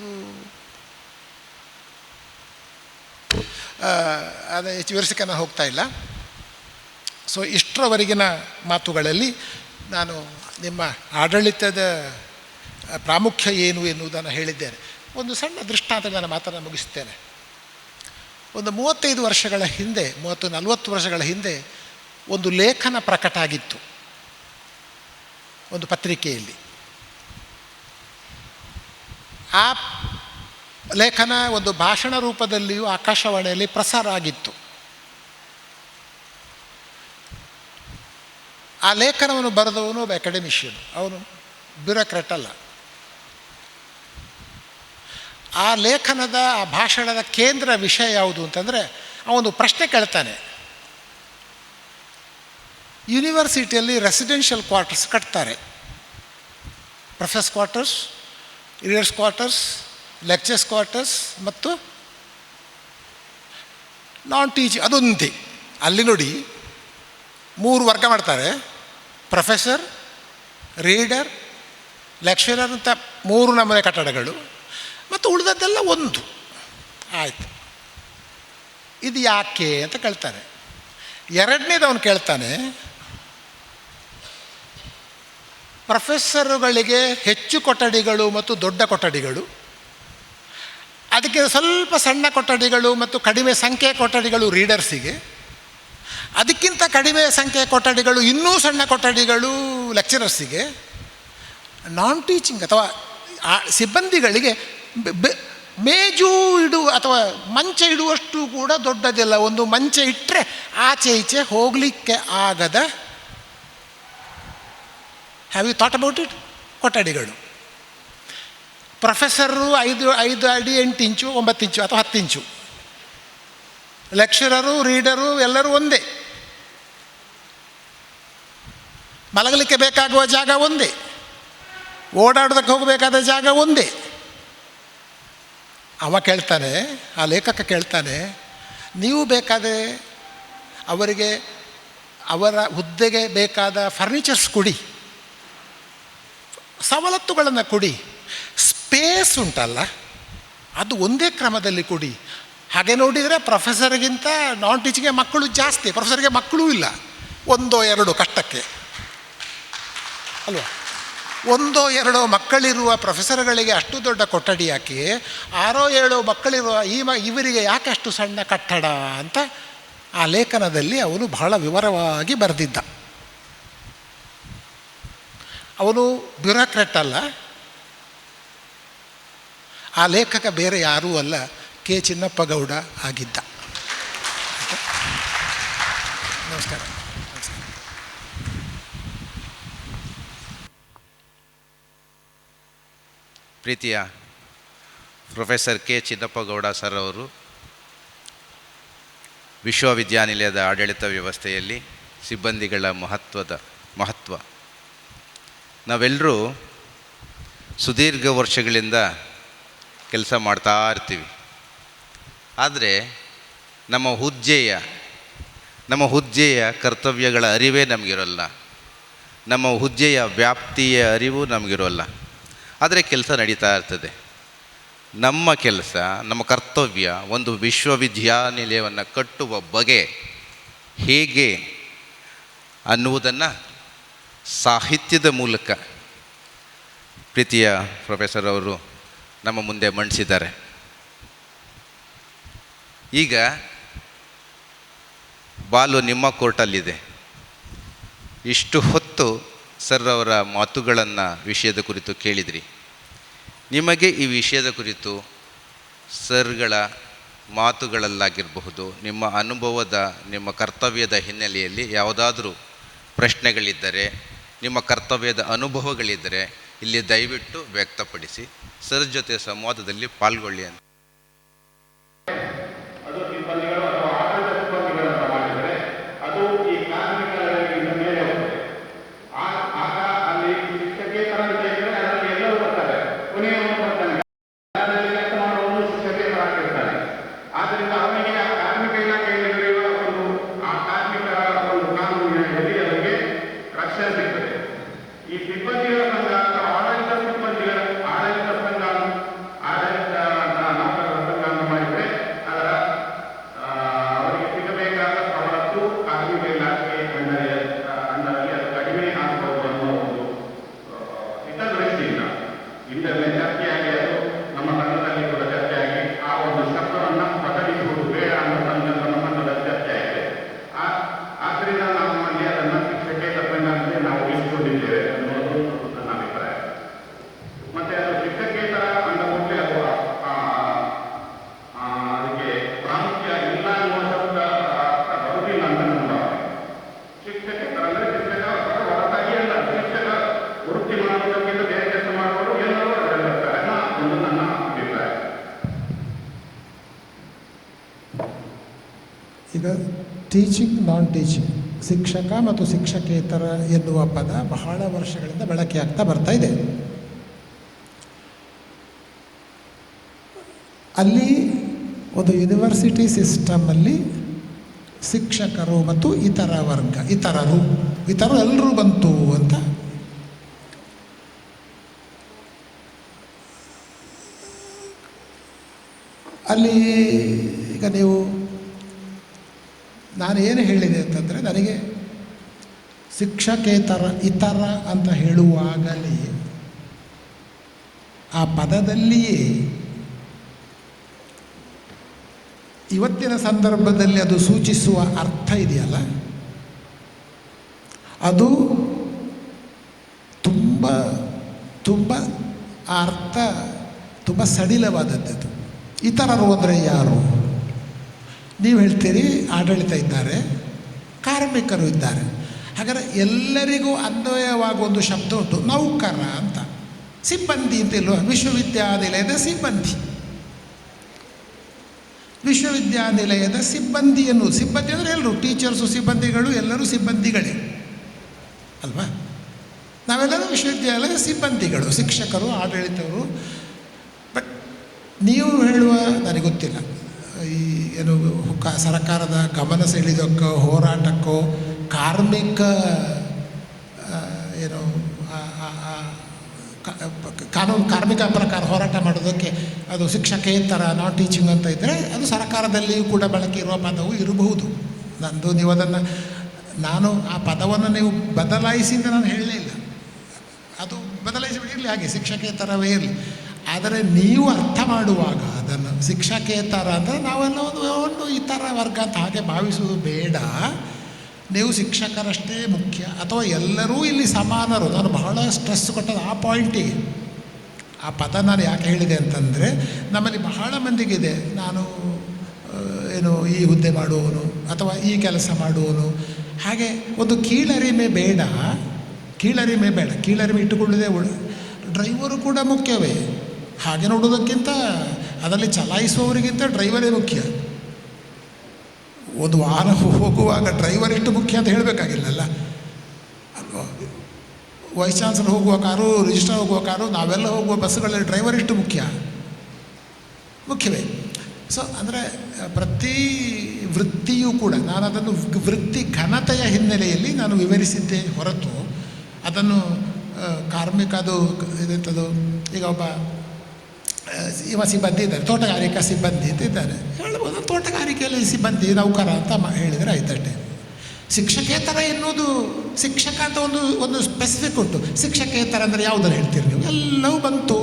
ಅದು ಹೆಚ್ಚು ವಿವರಿಸಕ್ಕೆ ನಾನು ಹೋಗ್ತಾ ಇಲ್ಲ. ಸೊ ಇಷ್ಟರವರೆಗಿನ ಮಾತುಗಳಲ್ಲಿ ನಾನು ನಿಮ್ಮ ಆಡಳಿತದ ಪ್ರಾಮುಖ್ಯ ಏನು ಎನ್ನುವುದನ್ನು ಹೇಳಿದ್ದೇನೆ. ಒಂದು ಸಣ್ಣ ದೃಷ್ಟಾಂತ ನನ್ನ ಮಾತನ್ನು ಮುಗಿಸ್ತೇನೆ. ಒಂದು 35 ವರ್ಷಗಳ ಹಿಂದೆ, 30-40 ವರ್ಷಗಳ ಹಿಂದೆ ಒಂದು ಲೇಖನ ಪ್ರಕಟ ಆಗಿತ್ತು ಒಂದು ಪತ್ರಿಕೆಯಲ್ಲಿ. ಆ ಲೇಖನ ಒಂದು ಭಾಷಣ ರೂಪದಲ್ಲಿಯೂ ಆಕಾಶವಾಣಿಯಲ್ಲಿ ಪ್ರಸಾರ ಆಗಿತ್ತು. ಆ ಲೇಖನವನ್ನು ಬರೆದವನು ಒಬ್ಬ ಅಕಾಡೆಮಿಷಿಯನ್, ಅವನು ಬ್ಯೂರೋಕ್ರಾಟ್ ಅಲ್ಲ. ಆ ಲೇಖನದ ಆ ಭಾಷಣದ ಕೇಂದ್ರ ವಿಷಯ ಯಾವುದು ಅಂತಂದರೆ, ಅವನು ಪ್ರಶ್ನೆ ಕೇಳ್ತಾನೆ, ಯೂನಿವರ್ಸಿಟಿಯಲ್ಲಿ ರೆಸಿಡೆನ್ಷಿಯಲ್ ಕ್ವಾರ್ಟರ್ಸ್ ಕಟ್ತಾರೆ, professors quarters, readers quarters, lectures quarters ಮತ್ತು ನಾನ್ ಟೀಚಿಂಗ್, ಅದೊಂದೇ. ಅಲ್ಲಿ ನೋಡಿ 3 ವರ್ಗ ಮಾಡ್ತಾರೆ, ಪ್ರೊಫೆಸರ್, ರೀಡರ್, ಲೆಕ್ಚರರ್ ಅಂತ 3 ನಮೂನೆ ಕಟ್ಟಡಗಳು, ಮತ್ತು ಉಳಿದದ್ದೆಲ್ಲ ಒಂದು. ಆಯಿತು, ಇದು ಯಾಕೆ ಅಂತ ಕೇಳ್ತಾನೆ. ಎರಡನೇದು ಅವನು ಕೇಳ್ತಾನೆ, ಪ್ರೊಫೆಸರುಗಳಿಗೆ ಹೆಚ್ಚು ಕೊಠಡಿಗಳು ಮತ್ತು ದೊಡ್ಡ ಕೊಠಡಿಗಳು, ಅದಕ್ಕೆ ಸ್ವಲ್ಪ ಸಣ್ಣ ಕೊಠಡಿಗಳು ಮತ್ತು ಕಡಿಮೆ ಸಂಖ್ಯೆಯ ಕೊಠಡಿಗಳು ರೀಡರ್ಸಿಗೆ, ಅದಕ್ಕಿಂತ ಕಡಿಮೆ ಸಂಖ್ಯೆಯ ಕೊಠಡಿಗಳು ಇನ್ನೂ ಸಣ್ಣ ಕೊಠಡಿಗಳು ಲೆಕ್ಚರರ್ಸಿಗೆ, ನಾನ್ ಟೀಚಿಂಗ್ ಅಥವಾ ಸಿಬ್ಬಂದಿಗಳಿಗೆ ಮೇಜು ಇಡುವ ಅಥವಾ ಮಂಚ ಇಡುವಷ್ಟು ಕೂಡ ದೊಡ್ಡದಿಲ್ಲ, ಒಂದು ಮಂಚ ಇಟ್ಟರೆ ಆಚೆ ಈಚೆ ಹೋಗಲಿಕ್ಕೆ ಆಗದ, have you thought about it, ಕೊಠಡಿಗಳು. ಪ್ರೊಫೆಸರು 5 ಅಡಿ 8 ಇಂಚು 9 ಇಂಚು ಅಥವಾ 10 ಇಂಚು, ಲೆಕ್ಚರರು ರೀಡರು ಎಲ್ಲರೂ ಒಂದೇ, ಮಲಗಲಿಕ್ಕೆ ಬೇಕಾಗುವ ಜಾಗ ಒಂದೇ, ಓಡಾಡೋದಕ್ಕೆ ಹೋಗಬೇಕಾದ ಜಾಗ ಒಂದೇ. ಅವ ಕೇಳ್ತಾನೆ, ಆ ಲೇಖಕ ಕೇಳ್ತಾನೆ, ನೀವು ಬೇಕಾದರೆ ಅವರಿಗೆ ಅವರ ಹುದ್ದೆಗೆ ಬೇಕಾದ ಫರ್ನಿಚರ್ಸ್ ಕೊಡಿ, ಸವಲತ್ತುಗಳನ್ನು ಕೊಡಿ, ಸ್ಪೇಸ್ ಉಂಟಲ್ಲ ಅದು ಒಂದೇ ಕ್ರಮದಲ್ಲಿ ಕೊಡಿ. ಹಾಗೆ ನೋಡಿದರೆ ಪ್ರೊಫೆಸರ್ಗಿಂತ ನಾನ್ ಟೀಚಿಂಗ್ಗೆ ಮಕ್ಕಳು ಜಾಸ್ತಿ, ಪ್ರೊಫೆಸರ್ಗೆ ಮಕ್ಕಳೂ ಇಲ್ಲ, 1-2 ಕಷ್ಟಕ್ಕೆ ಅಲ್ವಾ. 1-2 ಮಕ್ಕಳಿರುವ ಪ್ರೊಫೆಸರ್ಗಳಿಗೆ ಅಷ್ಟು ದೊಡ್ಡ ಕೊಠಡಿ ಯಾಕೆ, 6-7 ಮಕ್ಕಳಿರುವ ಇವರಿಗೆ ಯಾಕೆ ಅಷ್ಟು ಸಣ್ಣ ಕಟ್ಟಡ ಅಂತ ಆ ಲೇಖನದಲ್ಲಿ ಅವನು ಬಹಳ ವಿವರವಾಗಿ ಬರೆದಿದ್ದ. ಅವನು ಬ್ಯೂರೋಕ್ರಾಟ್ ಅಲ್ಲ, ಆ ಲೇಖಕ ಬೇರೆ ಯಾರೂ ಅಲ್ಲ, ಕೆ ಚಿನ್ನಪ್ಪಗೌಡ ಆಗಿದ್ದ. ನಮಸ್ಕಾರ. ಪ್ರೀತಿಯ ಪ್ರೊಫೆಸರ್ ಕೆ ಚಿನ್ನಪ್ಪಗೌಡ ಸರ್ ಅವರು ವಿಶ್ವವಿದ್ಯಾನಿಲಯದ ಆಡಳಿತ ವ್ಯವಸ್ಥೆಯಲ್ಲಿ ಸಿಬ್ಬಂದಿಗಳ ಮಹತ್ವ ನಾವೆಲ್ಲರೂ ಸುದೀರ್ಘ ವರ್ಷಗಳಿಂದ ಕೆಲಸ ಮಾಡ್ತಾ ಇರ್ತೀವಿ. ಆದರೆ ನಮ್ಮ ಹುದ್ದೆಯ ಕರ್ತವ್ಯಗಳ ಅರಿವೇ ನಮಗಿರೋಲ್ಲ, ನಮ್ಮ ಹುದ್ದೆಯ ವ್ಯಾಪ್ತಿಯ ಅರಿವು ನಮಗಿರೋಲ್ಲ. ಆದರೆ ಕೆಲಸ ನಡೀತಾ ಇರ್ತದೆ. ನಮ್ಮ ಕೆಲಸ, ನಮ್ಮ ಕರ್ತವ್ಯ ಒಂದು ವಿಶ್ವವಿದ್ಯಾನಿಲಯವನ್ನು ಕಟ್ಟುವ ಬಗೆ ಹೇಗೆ ಅನ್ನುವುದನ್ನು ಸಾಹಿತ್ಯದ ಮೂಲಕ ಪ್ರೀತಿಯ ಪ್ರೊಫೆಸರ್ ಅವರು ನಮ್ಮ ಮುಂದೆ ಮಂಡಿಸಿದ್ದಾರೆ. ಈಗ ಬಾಲು ನಿಮ್ಮ ಕೋರ್ಟಲ್ಲಿದೆ. ಇಷ್ಟು ಹೊತ್ತು ಸರ್ ಅವರ ಮಾತುಗಳನ್ನು ವಿಷಯದ ಕುರಿತು ಕೇಳಿದ್ರಿ. ನಿಮಗೆ ಈ ವಿಷಯದ ಕುರಿತು ಸರ್ಗಳ ಮಾತುಗಳಲ್ಲಾಗಿರಬಹುದು, ನಿಮ್ಮ ಅನುಭವದ, ನಿಮ್ಮ ಕರ್ತವ್ಯದ ಹಿನ್ನೆಲೆಯಲ್ಲಿ ಯಾವುದಾದ್ರೂ ಪ್ರಶ್ನೆಗಳಿದ್ದರೆ, ನಿಮ್ಮ ಕರ್ತವ್ಯದ ಅನುಭವಗಳಿದ್ದರೆ ಇಲ್ಲಿ ದಯವಿಟ್ಟು ವ್ಯಕ್ತಪಡಿಸಿ, ಸರ್ ಜೊತೆ ಸಂವಾದದಲ್ಲಿ ಪಾಲ್ಗೊಳ್ಳಿ ಅಂತ. ಟೀಚಿಂಗ್ ನಾನ್ ಟೀಚಿಂಗ್, ಶಿಕ್ಷಕ ಮತ್ತು ಶಿಕ್ಷಕೇತರ ಎನ್ನುವ ಪದ ಬಹಳ ವರ್ಷಗಳಿಂದ ಬಳಕೆಯಾಗ್ತಾ ಬರ್ತಾ ಇದೆ. ಅಲ್ಲಿ ಒಂದು ಯೂನಿವರ್ಸಿಟಿ ಸಿಸ್ಟಮಲ್ಲಿ ಶಿಕ್ಷಕರು ಮತ್ತು ಇತರ ವರ್ಗ, ಇತರರು ಎಲ್ಲರೂ ಬಂತು ಅಂತ. ಅಲ್ಲಿ ಈಗ ನೀವು ನಾನೇನು ಹೇಳಿದೆ ಅಂತಂದರೆ, ನನಗೆ ಶಿಕ್ಷಕೇತರ ಇತರ ಅಂತ ಹೇಳುವಾಗಲೇ ಆ ಪದದಲ್ಲಿಯೇ ಇವತ್ತಿನ ಸಂದರ್ಭದಲ್ಲಿ ಅದು ಸೂಚಿಸುವ ಅರ್ಥ ಇದೆಯಲ್ಲ, ಅದು ತುಂಬ ತುಂಬ ಆ ಅರ್ಥ ತುಂಬ ಸಡಿಲವಾದದ್ದು. ಇತರರು ಅಂದರೆ ಯಾರು? ನೀವು ಹೇಳ್ತೀರಿ ಆಡಳಿತ ಇದ್ದಾರೆ, ಕಾರ್ಮಿಕರು ಇದ್ದಾರೆ. ಹಾಗಾದರೆ ಎಲ್ಲರಿಗೂ ಅನ್ವಯವಾಗುವ ಒಂದು ಶಬ್ದ ಉಂಟು, ನೌಕರ ಅಂತ. ಸಿಬ್ಬಂದಿ ಅಂತ ಇಲ್ವ? ವಿಶ್ವವಿದ್ಯಾನಿಲಯದ ಸಿಬ್ಬಂದಿ, ವಿಶ್ವವಿದ್ಯಾನಿಲಯದ ಸಿಬ್ಬಂದಿ ಎನ್ನುವುದು. ಸಿಬ್ಬಂದಿ ಅಂದರೆ ಎಲ್ಲರೂ, ಟೀಚರ್ಸು ಸಿಬ್ಬಂದಿಗಳು ಎಲ್ಲರೂ ಸಿಬ್ಬಂದಿಗಳೇ ಅಲ್ವಾ? ನಾವೆಲ್ಲರೂ ವಿಶ್ವವಿದ್ಯಾಲಯದ ಸಿಬ್ಬಂದಿಗಳು, ಶಿಕ್ಷಕರು, ಆಡಳಿತವರು. ಬಟ್ ನೀವು ಹೇಳುವ ನನಗೆ ಗೊತ್ತಿಲ್ಲ, ಈ ಏನು ಸರ್ಕಾರದ ಗಮನ ಸೆಳೆಯೋಕ್ಕೋ ಹೋರಾಟಕ್ಕೋ ಕಾರ್ಮಿಕ ಏನು ಕಾನೂನು ಕಾರ್ಮಿಕ ಪ್ರಕಾರ ಹೋರಾಟ ಮಾಡೋದಕ್ಕೆ ಅದು ಶಿಕ್ಷಕೇತರ ನಾನ್ ಟೀಚಿಂಗ್ ಅಂತ ಇದ್ದರೆ ಅದು ಸರ್ಕಾರದಲ್ಲಿಯೂ ಕೂಡ ಬಳಕೆ ಇರುವ ಪದವು ಇರಬಹುದು. ನಂದು ನೀವು ಅದನ್ನು, ನಾನು ಆ ಪದವನ್ನು ನೀವು ಬದಲಾಯಿಸಿ ಅಂತ ನಾನು ಹೇಳಲೇ ಇಲ್ಲ. ಅದು ಬದಲಾಯಿಸಿ ಇರಲಿ, ಹಾಗೆ ಶಿಕ್ಷಕೇತರವೇ ಇರಲಿ. ಆದರೆ ನೀವು ಅರ್ಥ ಮಾಡುವಾಗ ಅದನ್ನು ಶಿಕ್ಷಕೇತರ ಅಂದರೆ ನಾವೆಲ್ಲ ಒಂದು ಇತರ ವರ್ಗ ಅಂತ ಹಾಗೆ ಭಾವಿಸುವುದು ಬೇಡ. ನೀವು ಶಿಕ್ಷಕರಷ್ಟೇ ಮುಖ್ಯ ಅಥವಾ ಎಲ್ಲರೂ ಇಲ್ಲಿ ಸಮಾನರು. ನಾನು ಬಹಳ ಸ್ಟ್ರೆಸ್ ಕೊಟ್ಟದ್ದು ಆ ಪಾಯಿಂಟಿಗೆ. ಆ ಪದ ನಾನು ಯಾಕೆ ಹೇಳಿದೆ ಅಂತಂದರೆ, ನಮ್ಮಲ್ಲಿ ಬಹಳ ಮಂದಿಗಿದೆ, ನಾನು ಏನು ಈ ಹುದ್ದೆ ಮಾಡುವವನು ಅಥವಾ ಈ ಕೆಲಸ ಮಾಡುವವನು, ಹಾಗೆ ಒಂದು ಕೀಳರಿಮೆ ಬೇಡ. ಕೀಳರಿಮೆ ಇಟ್ಟುಕೊಳ್ಳುವುದೇ ಡ್ರೈವರು ಕೂಡ ಮುಖ್ಯವೇ. ಹಾಗೆ ನೋಡೋದಕ್ಕಿಂತ ಅದರಲ್ಲಿ ಚಲಾಯಿಸುವವರಿಗಿಂತ ಡ್ರೈವರೇ ಮುಖ್ಯ. ಒಂದು ವಾಹನ ಹೋಗುವಾಗ ಡ್ರೈವರ್ ಎಷ್ಟು ಮುಖ್ಯ ಅಂತ ಹೇಳಬೇಕಾಗಿಲ್ಲಲ್ಲ ಅಲ್ವಾ? ವೈಸ್ ಚಾನ್ಸಲರ್ ಹೋಗುವ ಕಾರು, ರಿಜಿಸ್ಟ್ರಾರ್ ಹೋಗುವ ಕಾರು, ನಾವೆಲ್ಲ ಹೋಗುವ ಬಸ್ಸುಗಳಲ್ಲಿ ಡ್ರೈವರ್ ಎಷ್ಟು ಮುಖ್ಯವೇ. ಸೊ ಅಂದರೆ ಪ್ರತಿ ವೃತ್ತಿಯೂ ಕೂಡ ನಾನು ಅದನ್ನು ವೃತ್ತಿ ಘನತೆಯ ಹಿನ್ನೆಲೆಯಲ್ಲಿ ನಾನು ವಿವರಿಸಿದ್ದೆ ಹೊರತು ಅದನ್ನು ಕಾರ್ಮಿಕ ಅದು ಇದೆಂಥದ್ದು, ಈಗ ಒಬ್ಬ ಇವ ಸಿಬ್ಬಂದಿ ಇದ್ದಾರೆ, ತೋಟಗಾರಿಕಾ ಸಿಬ್ಬಂದಿ ಅಂತ ಇದ್ದಾರೆ, ಹೇಳ್ಬೋದು ತೋಟಗಾರಿಕೆಯಲ್ಲಿ ಸಿಬ್ಬಂದಿ ನೌಕರ ಅಂತ ಹೇಳಿದರೆ ಆಯ್ತಷ್ಟೇ. ಶಿಕ್ಷಕೇತರ ಎನ್ನುವುದು, ಶಿಕ್ಷಕ ಅಂತ ಒಂದು ಸ್ಪೆಸಿಫಿಕ್ ಉಂಟು. ಶಿಕ್ಷಕೇತರ ಅಂದರೆ ಯಾವುದನ್ನು ಹೇಳ್ತೀರಿ ನೀವು? ಎಲ್ಲವೂ ಬಂತು.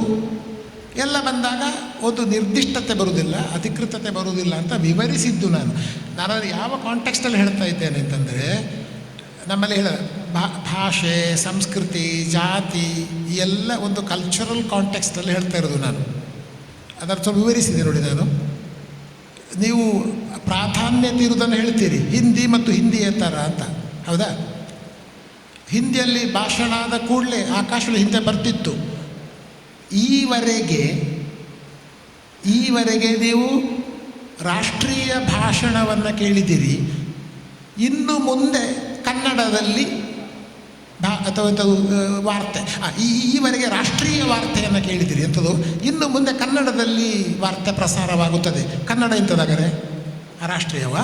ಎಲ್ಲ ಬಂದಾಗ ಒಂದು ನಿರ್ದಿಷ್ಟತೆ ಬರುವುದಿಲ್ಲ, ಅಧಿಕೃತತೆ ಬರುವುದಿಲ್ಲ ಅಂತ ವಿವರಿಸಿದ್ದು ನಾನು ಯಾವ ಕಾಂಟೆಕ್ಸ್ಟಲ್ಲಿ ಹೇಳ್ತಾ ಇದ್ದೇನೆ ಅಂತಂದರೆ, ನಮ್ಮಲ್ಲಿ ಭಾಷೆ, ಸಂಸ್ಕೃತಿ, ಜಾತಿ ಎಲ್ಲ ಒಂದು ಕಲ್ಚರಲ್ ಕಾಂಟೆಕ್ಸ್ಟಲ್ಲಿ ಹೇಳ್ತಾ ಇರೋದು ನಾನು. ಅದರ ಸ್ವಲ್ಪ ವಿವರಿಸಿದೆ ನೋಡಿ ನಾನು. ನೀವು ಪ್ರಾಧಾನ್ಯತೆ ಇರುವುದನ್ನು ಹೇಳ್ತೀರಿ, ಹಿಂದಿ ಮತ್ತು ಹಿಂದಿಯೇತರ ಅಂತ, ಹೌದಾ? ಹಿಂದಿಯಲ್ಲಿ ಭಾಷಣ ಆದ ಕೂಡಲೇ ಆಕಾಶದಲ್ಲಿ ಹಿಂದೆ ಬರ್ತಿತ್ತು. ಈವರೆಗೆ ನೀವು ರಾಷ್ಟ್ರೀಯ ಭಾಷಣವನ್ನು ಕೇಳಿದ್ದೀರಿ. ಇನ್ನು ಮುಂದೆ ಕನ್ನಡದಲ್ಲಿ ಅಥವಾ ಎಂಥದ್ದು ವಾರ್ತೆ, ಈವರೆಗೆ ರಾಷ್ಟ್ರೀಯ ವಾರ್ತೆಯನ್ನು ಕೇಳಿದ್ದೀರಿ ಎಂಥದ್ದು. ಇನ್ನು ಮುಂದೆ ಕನ್ನಡದಲ್ಲಿ ವಾರ್ತೆ ಪ್ರಸಾರವಾಗುತ್ತದೆ. ಕನ್ನಡ ಎಂಥದಾಗರೆ ರಾಷ್ಟ್ರೀಯವ?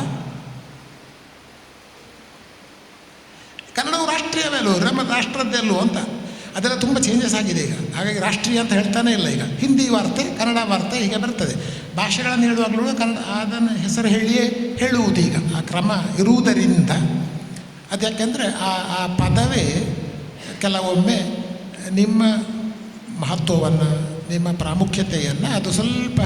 ಕನ್ನಡವು ರಾಷ್ಟ್ರೀಯವೇ ಅಲ್ಲೋ, ನಮ್ಮ ರಾಷ್ಟ್ರದ್ದಲ್ಲೋ ಅಂತ. ಅದೆಲ್ಲ ತುಂಬ ಚೇಂಜಸ್ ಆಗಿದೆ ಈಗ. ಹಾಗಾಗಿ ರಾಷ್ಟ್ರೀಯ ಅಂತ ಹೇಳ್ತಾನೆ ಇಲ್ಲ ಈಗ. ಹಿಂದಿ ವಾರ್ತೆ, ಕನ್ನಡ ವಾರ್ತೆ ಹೀಗೆ ಬರ್ತದೆ. ಭಾಷೆಗಳನ್ನು ಹೇಳುವಾಗಲೂ ಕನ್ನಡ ಅದನ್ನು ಹೆಸರು ಹೇಳುವುದು ಈಗ ಆ ಕ್ರಮ ಇರುವುದರಿಂದ. ಅದ್ಯಾಕೆಂದರೆ ಆ ಪದವೇ ಕೆಲವೊಮ್ಮೆ ನಿಮ್ಮ ಮಹತ್ವವನ್ನು, ನಿಮ್ಮ ಪ್ರಾಮುಖ್ಯತೆಯನ್ನು ಅದು ಸ್ವಲ್ಪ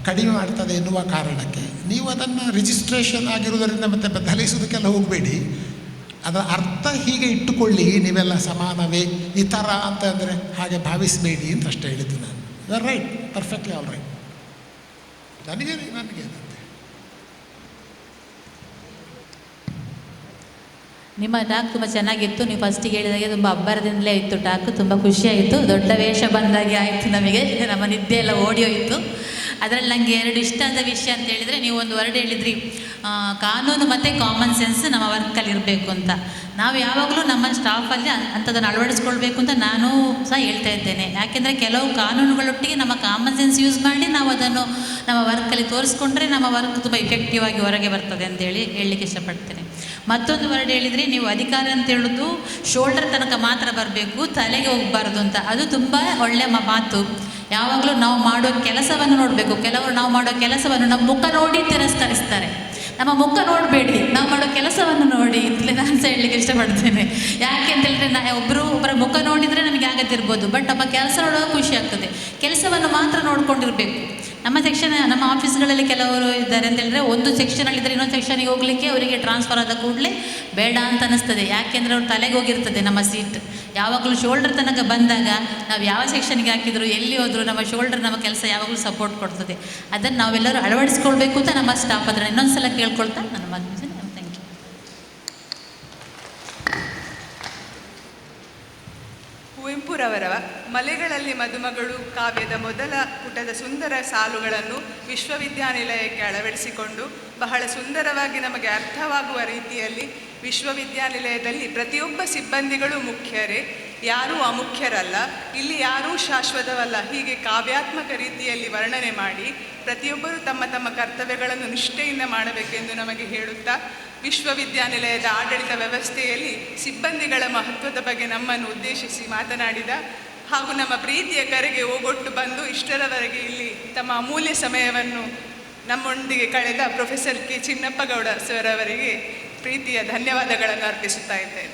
ಕಡಿಮೆ ಮಾಡ್ತದೆ ಎನ್ನುವ ಕಾರಣಕ್ಕೆ ನೀವು ಅದನ್ನು ರಿಜಿಸ್ಟ್ರೇಷನ್ ಆಗಿರುವುದರಿಂದ ಮತ್ತೆ ಬದಲಿಸೋದಕ್ಕೆಲ್ಲ ಹೋಗಬೇಡಿ. ಅದರ ಅರ್ಥ ಹೀಗೆ ಇಟ್ಟುಕೊಳ್ಳಿ, ನೀವೆಲ್ಲ ಸಮಾನವೇ, ಈ ಥರ ಅಂತ ಅಂದರೆ ಹಾಗೆ ಭಾವಿಸಬೇಡಿ ಅಂತ ಅಷ್ಟೇ ಹೇಳಿದ್ದು ನಾನು. You are right, perfectly all right. ನನಗೆ ನಿಮ್ಮ ಟಾಕ್ ತುಂಬ ಚೆನ್ನಾಗಿತ್ತು. ನೀವು ಫಸ್ಟಿಗೆ ಹೇಳಿದಾಗೆ ತುಂಬ ಅಬ್ಬರದಿಂದಲೇ ಇತ್ತು ಟಾಕ್. ತುಂಬ ಖುಷಿಯಾಯಿತು. ದೊಡ್ಡ ವೇಷ ಬಂದಾಗೆ ಆಯಿತು ನಮಗೆ. ನಮ್ಮ ನಿದ್ದೆ ಎಲ್ಲ ಓಡಿ ಹೋಯಿತು. ಅದರಲ್ಲಿ ನನಗೆ ಎರಡು ಇಷ್ಟ ಆದ ವಿಷಯ ಅಂತ ಹೇಳಿದರೆ, ನೀವು ಒಂದು ವರ್ಡ್ ಹೇಳಿದ್ರಿ, ಕಾನೂನು ಮತ್ತು ಕಾಮನ್ ಸೆನ್ಸ್ ನಮ್ಮ ವರ್ಕಲ್ಲಿ ಇರಬೇಕು ಅಂತ. ನಾವು ಯಾವಾಗಲೂ ನಮ್ಮ ಸ್ಟಾಫಲ್ಲಿ ಅಂಥದ್ದನ್ನು ಅಳವಡಿಸ್ಕೊಳ್ಬೇಕು ಅಂತ ನಾನು ಸಹ ಹೇಳ್ತಾ ಇದ್ದೇನೆ. ಯಾಕೆಂದರೆ ಕೆಲವು ಕಾನೂನುಗಳೊಟ್ಟಿಗೆ ನಮ್ಮ ಕಾಮನ್ ಸೆನ್ಸ್ ಯೂಸ್ ಮಾಡಿ ನಾವು ಅದನ್ನು ನಮ್ಮ ವರ್ಕಲ್ಲಿ ತೋರಿಸ್ಕೊಂಡ್ರೆ ನಮ್ಮ ವರ್ಕ್ ತುಂಬ ಇಫೆಕ್ಟಿವ್ ಆಗಿ ಹೊರಗೆ ಬರ್ತದೆ ಅಂತೇಳಿ ಹೇಳಲಿಕ್ಕೆ ಇಷ್ಟಪಡ್ತೇನೆ. ಮತ್ತೊಂದು ವರ್ಡ್ ಹೇಳಿದರೆ, ನೀವು ಅಧಿಕಾರ ಅಂತ ಹೇಳೋದು ಶೋಲ್ಡರ್ ತನಕ ಮಾತ್ರ ಬರಬೇಕು, ತಲೆಗೆ ಹೋಗಬಾರ್ದು ಅಂತ. ಅದು ತುಂಬ ಒಳ್ಳೆಯ ಮಾತು. ಯಾವಾಗಲೂ ನಾವು ಮಾಡೋ ಕೆಲಸವನ್ನು ನೋಡಬೇಕು. ಕೆಲವರು ನಾವು ಮಾಡೋ ಕೆಲಸವನ್ನು ನಮ್ಮ ಮುಖ ನೋಡಿ ತಿರಸ್ಕರಿಸ್ತಾರೆ. ನಮ್ಮ ಮುಖ ನೋಡಬೇಡಿ, ನಾವು ಮಾಡೋ ಕೆಲಸವನ್ನು ನೋಡಿ ಅಂತಲೇ ನಾನು ಸಹ ಹೇಳಲಿಕ್ಕೆ ಇಷ್ಟಪಡ್ತೇನೆ. ಯಾಕೆ ಅಂತ ಹೇಳಿದ್ರೆ ಒಬ್ಬರ ಮುಖ ನೋಡಿದರೆ ನಮಗೆ ಆಗದಿರ್ಬೋದು, ಬಟ್ ನಮ್ಮ ಕೆಲಸ ನೋಡುವಾಗ ಖುಷಿ ಆಗ್ತದೆ. ಕೆಲಸವನ್ನು ಮಾತ್ರ ನೋಡ್ಕೊಂಡಿರಬೇಕು. ನಮ್ಮ ಸೆಕ್ಷನ್, ನಮ್ಮ ಆಫೀಸ್ಗಳಲ್ಲಿ ಕೆಲವರು ಇದ್ದಾರೆ ಅಂತ ಹೇಳಿದ್ರೆ, ಒಂದು ಸೆಕ್ಷನಲ್ಲಿದ್ದರೆ ಇನ್ನೊಂದು ಸೆಕ್ಷನಿಗೆ ಹೋಗಲಿಕ್ಕೆ ಅವರಿಗೆ ಟ್ರಾನ್ಸ್ಫರ್ ಆದ ಕೂಡಲೇ ಬೇಡ ಅಂತ ಅನ್ನಿಸ್ತದೆ. ಯಾಕೆಂದರೆ ಅವ್ರು ತಲೆಗೆ ಹೋಗಿರ್ತದೆ ನಮ್ಮ ಸೀಟ್. ಯಾವಾಗಲೂ ಶೋಲ್ಡರ್ ತನಕ ಬಂದಾಗ ನಾವು ಯಾವ ಸೆಕ್ಷನ್ಗೆ ಹಾಕಿದ್ರು, ಎಲ್ಲಿ ಹೋದರೂ ನಮ್ಮ ಶೋಲ್ಡರ್ ನಮ್ಮ ಕೆಲಸ ಯಾವಾಗಲೂ ಸಪೋರ್ಟ್ ಕೊಡ್ತದೆ. ಅದನ್ನು ನಾವೆಲ್ಲರೂ ಅಳವಡಿಸ್ಕೊಳ್ಬೇಕು ಅಂತ ನಮ್ಮ ಸ್ಟಾಫ್ ಅದನ್ನು ಇನ್ನೊಂದು ಸಲ ಕೇಳ್ಕೊಳ್ತಾ ನನ್ನ ಮಾತು. Thank you. ಕುವೆಂಪುರವರ ಮಲೆಗಳಲ್ಲಿ ಮದುಮಗಳು ಕಾವ್ಯದ ಮೊದಲ ಪುಟದ ಸುಂದರ ಸಾಲುಗಳನ್ನು ವಿಶ್ವವಿದ್ಯಾನಿಲಯಕ್ಕೆ ಅಳವಡಿಸಿಕೊಂಡು ಬಹಳ ಸುಂದರವಾಗಿ ನಮಗೆ ಅರ್ಥವಾಗುವ ರೀತಿಯಲ್ಲಿ ವಿಶ್ವವಿದ್ಯಾನಿಲಯದಲ್ಲಿ ಪ್ರತಿಯೊಬ್ಬ ಸಿಬ್ಬಂದಿಗಳು ಮುಖ್ಯರೇ, ಯಾರೂ ಅಮುಖ್ಯರಲ್ಲ, ಇಲ್ಲಿ ಯಾರೂ ಶಾಶ್ವತವಲ್ಲ, ಹೀಗೆ ಕಾವ್ಯಾತ್ಮಕ ರೀತಿಯಲ್ಲಿ ವರ್ಣನೆ ಮಾಡಿ ಪ್ರತಿಯೊಬ್ಬರೂ ತಮ್ಮ ತಮ್ಮ ಕರ್ತವ್ಯಗಳನ್ನು ನಿಷ್ಠೆಯಿಂದ ಮಾಡಬೇಕೆಂದು ನಮಗೆ ಹೇಳುತ್ತಾ, ವಿಶ್ವವಿದ್ಯಾನಿಲಯದ ಆಡಳಿತ ವ್ಯವಸ್ಥೆಯಲ್ಲಿ ಸಿಬ್ಬಂದಿಗಳ ಮಹತ್ವದ ಬಗ್ಗೆ ನಮ್ಮನ್ನು ಉದ್ದೇಶಿಸಿ ಮಾತನಾಡಿದ ಹಾಗೂ ನಮ್ಮ ಪ್ರೀತಿಯ ಕರೆಗೆ ಓಗೊಟ್ಟು ಬಂದು ಇಷ್ಟರವರೆಗೆ ಇಲ್ಲಿ ತಮ್ಮ ಅಮೂಲ್ಯ ಸಮಯವನ್ನು ನಮ್ಮೊಂದಿಗೆ ಕಳೆದ ಪ್ರೊಫೆಸರ್ ಕೆ ಚಿನ್ನಪ್ಪಗೌಡ ಸರ್ ಅವರಿಗೆ ಪ್ರೀತಿಯ ಧನ್ಯವಾದಗಳನ್ನು ಅರ್ಪಿಸುತ್ತಾ ಇದ್ದೇನೆ.